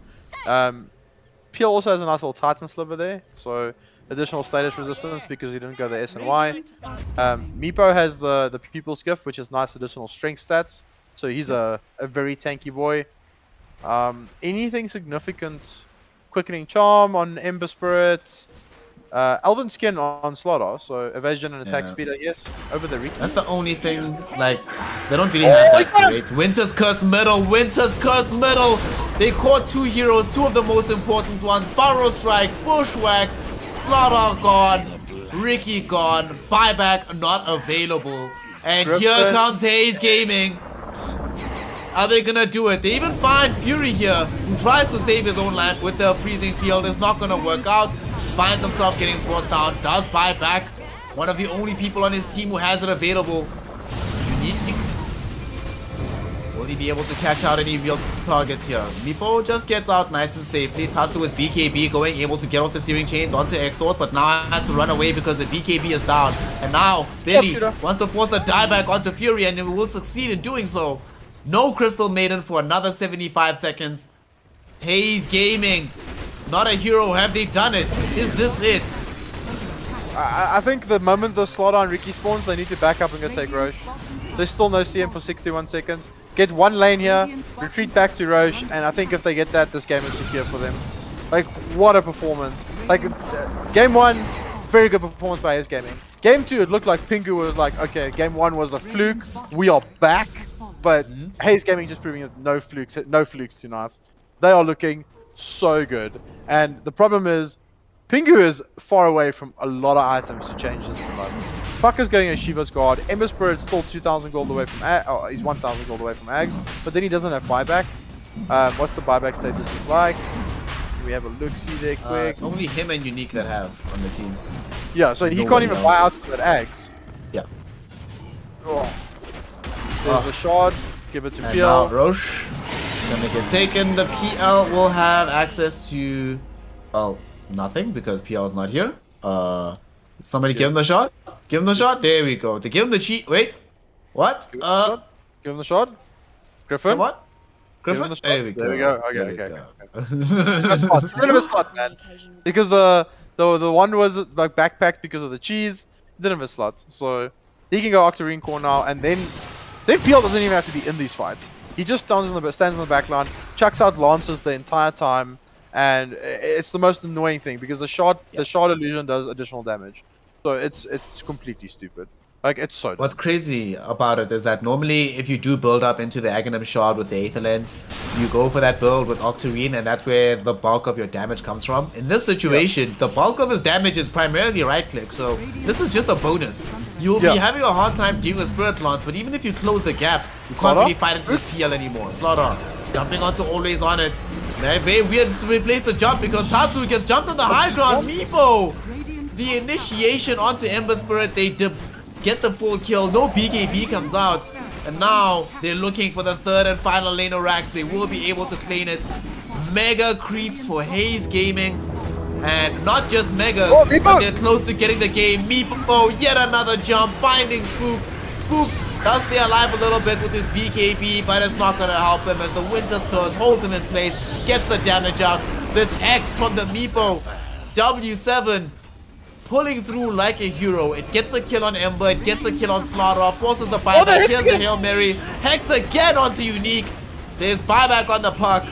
B: PL also has a nice little Titan sliver there, so additional status resistance because he didn't go the S and Y. Meepo has the Pupil's Gift, which is nice additional strength stats. So he's a very tanky boy. Anything significant? Quickening Charm on Ember Spirit. Elven Skin on Slaughter, so evasion and attack speed, I guess, over the Riki.
C: That's the only thing, like, they don't really have that great. Winter's Curse middle, They caught 2 heroes, 2 of the most important ones. Burrow Strike, Bushwhack,
A: Slaughter gone. Ricky gone. Buyback not available. And here comes Haze Gaming. Are they gonna do it? They even find Fury here, who tries to save his own life with the freezing field. It's not gonna work out. Finds himself getting brought down. Does buy back. One of the only people on his team who has it available. Unique. Will he be able to catch out any real targets here? Meepo just gets out nice and safely. Tatsu with BKB going, able to get off the steering chains onto Exdee, but now has to run away because the BKB is down. And now Billy wants to force a dieback onto Fury, and it will succeed in doing so. No Crystal Maiden for another 75 seconds. Haze Gaming. notAhero, have they done it? Is this it?
B: I think the moment the Slaughter and Ricky spawns, they need to back up and go take Roche. There's still no CM for 61 seconds. Get one lane here, retreat back to Roche, and I think if they get that, this game is secure for them. Like, what a performance. Like, game 1, very good performance by Haze Gaming. Game 2, it looked like Pingu was like, okay, game 1 was a fluke, we are back. But Haze Gaming just proving that no flukes tonight. They are looking so good. And the problem is, Pingu is far away from a lot of items to change this at the moment. Pucker's going a Shiva's Guard. Ember Spirit's still 2,000 gold away from he's 1,000 gold away from Ags, but then he doesn't have buyback. What's the buyback status like? We have a look-see there quick.
A: It's only him and Unique that have on the team.
B: Yeah, so he can't even buy out at Ags.
A: Yeah.
B: Oh. There's a shard. Give it to
A: And
B: PL.
A: now Roche gonna get taken. The PL will have access to, well, nothing because PL is not here. Somebody give him the shot. Give him the shot. There we go. They give him the cheat. Wait. What?
B: Give him the shot. Griffin.
A: What? Griffin.
B: The
A: There we go.
B: There we go. Okay,
A: There we
B: okay.
A: go.
B: Get rid of a slot, man. Because the one was like backpacked because of the cheese. Didn't have a slot, so he can go Octarine core now, and then PL doesn't even have to be in these fights. He just stands in the back line, chucks out lances the entire time, and it's the most annoying thing because the shard illusion does additional damage. So it's completely stupid. Like, it's so dumb.
A: What's crazy about it is that normally if you do build up into the Aghanim Shard with the Aether Lens, you go for that build with Octarine, and that's where the bulk of your damage comes from. In this situation, the bulk of his damage is primarily right click, so this is just a bonus. You'll be having a hard time dealing with Spirit Lance, but even if you close the gap, you can't really fight into this PL anymore. Slaughter, jumping onto Always On It. Very weird to replace the jump because Tatsu gets jumped on the high ground. Meepo! The initiation onto Ember Spirit, they get the full kill. No BKB comes out. And now they're looking for the third and final lane of racks. They will be able to claim it. Mega creeps for Haze Gaming. And not just megas, but they're close to getting the game. Meepo, yet another jump, finding Spook. Spook does stay alive a little bit with his BKB, but it's not going to help him as the Winter's Curse holds him in place, gets the damage out. This X from the Meepo, W7, pulling through like a hero. It gets the kill on Ember, it gets the kill on Slaughter, forces the buyback, here's the Hail Mary, Hex again onto Unique. There's buyback on the puck,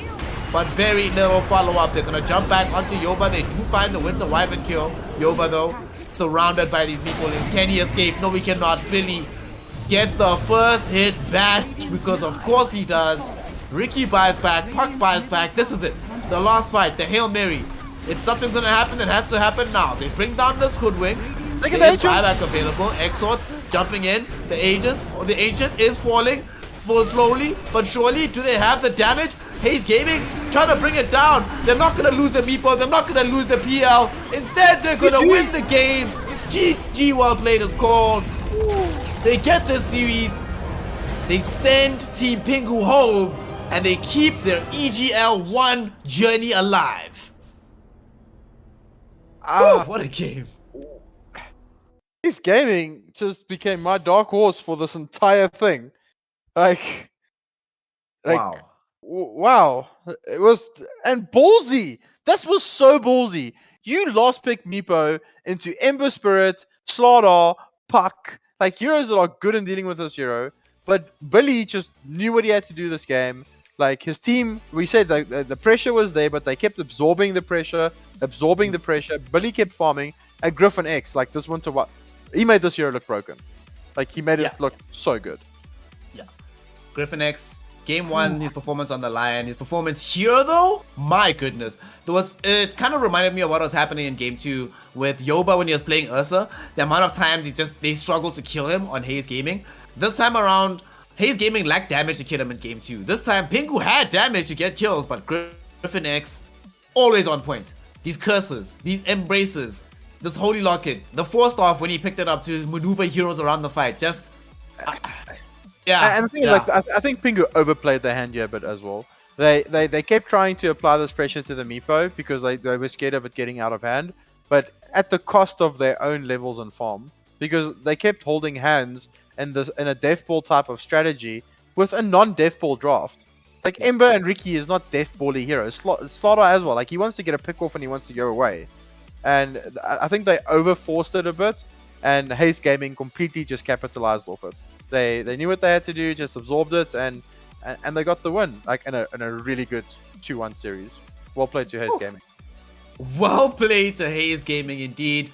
A: but very little follow-up. They're gonna jump back onto Yoba. They do find the Winter Wyvern kill. Yoba though, surrounded by these people. Can he escape? No, he cannot. Billy gets the first hit back because of course he does. Ricky buys back, Puck buys back. This is it. The last fight, the Hail Mary. If something's gonna happen, it has to happen now. They bring down the Hoodwinked. There is buyback available. Exort jumping in. The Ancient is falling slowly but surely. Do they have the damage? Haze Gaming trying to bring it down. They're not gonna lose the Meepo. They're not gonna lose the PL. Instead, they're gonna win the game. GG, well played is called. They get this series. They send Team Pingu home, and they keep their EGL 1 journey alive. What a game.
B: Haze Gaming just became my dark horse for this entire thing. Like
A: Wow.
B: Wow. It was, and ballsy. That was so ballsy. You last pick Meepo into Ember Spirit, Slaughter, Puck, like heroes that are good in dealing with this hero. But Billy just knew what he had to do this game. Like his team, we said the pressure was there, but they kept absorbing the pressure. Billy kept farming, and Griffin X, like this winter, he made this hero look broken. Like he made it look so good.
A: Yeah. Griffin X, game 1, his performance on the Lion. His performance here though, my goodness. It kind of reminded me of what was happening in game 2 with Yoba when he was playing Ursa, the amount of times they struggled to kill him on Haze Gaming. This time around, Haze Gaming lacked damage to kill him in game 2. This time, Pingu had damage to get kills, but Griffin X, always on point. These curses, these embraces, this holy locket, the 4-star when he picked it up to maneuver heroes around the fight, just... yeah.
B: And the thing is, like, I think Pingu overplayed their hand here a bit as well. They kept trying to apply this pressure to the Meepo because they were scared of it getting out of hand, but at the cost of their own levels and farm, because they kept holding hands in a death ball type of strategy with a non-death ball draft. Like Ember and Ricky is not death bally heroes. Slaughter as well. Like he wants to get a pick off and he wants to go away, and I think they overforced it a bit, and Haze Gaming completely just capitalized off it. They knew what they had to do, just absorbed it, and they got the win, like in a really good 2-1 series. Well played to Haze Gaming.
A: Well played to Haze Gaming indeed.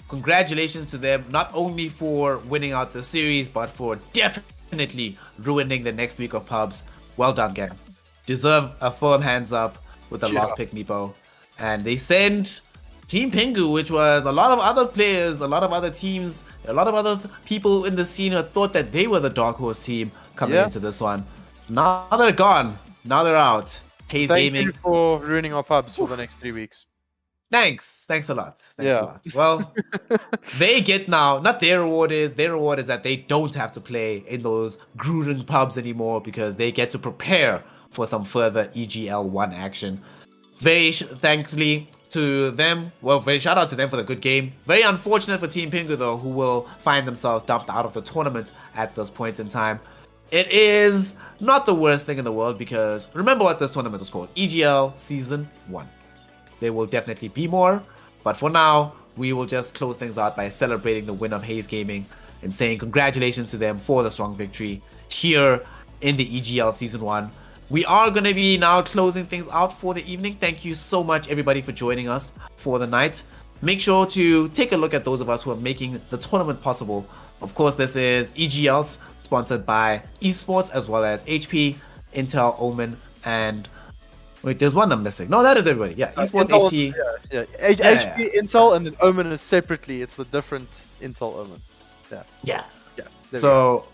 A: Congratulations to them, not only for winning out the series, but for definitely ruining the next week of pubs. Well done, gang. Deserve a firm hands up with the last pick Meepo. And they send Team Pingu, which was a lot of other players, a lot of other teams, a lot of other people in the scene who thought that they were the dark horse team coming into this one. Now they're gone. Now they're out. Haze Gaming.
B: Thank you for ruining our pubs for the next 3 weeks.
A: Thanks a lot. Thanks a lot. Well, they get now, not their reward is that they don't have to play in those grueling pubs anymore because they get to prepare for some further EGL 1 action. Very thankfully to them, well, very shout out to them for the good game. Very unfortunate for Team Pingu though, who will find themselves dumped out of the tournament at this point in time. It is not the worst thing in the world because remember what this tournament is called, EGL Season 1. There will definitely be more, but for now, we will just close things out by celebrating the win of Haze Gaming and saying congratulations to them for the strong victory here in the EGL Season 1. We are going to be now closing things out for the evening. Thank you so much, everybody, for joining us for the night. Make sure to take a look at those of us who are making the tournament possible. Of course, this is EGL's, sponsored by Evesports, as well as HP, Intel, Omen, and... Wait, there's one I'm missing. No, that is everybody. Yeah, Esports,
B: Intel,
A: HT.
B: HP, Intel, and then Omen is separately. It's the different Intel Omen.
A: Yeah. So,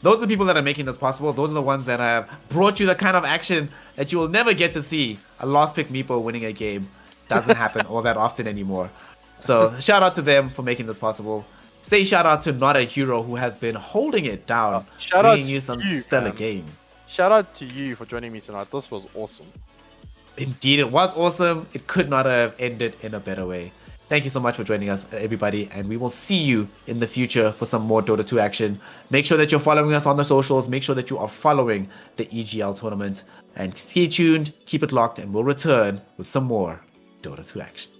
A: those are the people that are making this possible. Those are the ones that have brought you the kind of action that you will never get to see. A last pick Meepo winning a game doesn't happen all that often anymore. So, shout out to them for making this possible. Say shout out to notAhero who has been holding it down.
B: Shout out to
A: you some stellar game.
B: Shout out to you for joining me tonight. This was awesome.
A: Indeed, it was awesome. It could not have ended in a better way. Thank you so much for joining us, everybody, and we will see you in the future for some more Dota 2 action. Make sure that you're following us on the socials. Make sure that you are following the EGL tournament. And stay tuned, keep it locked, and we'll return with some more Dota 2 action.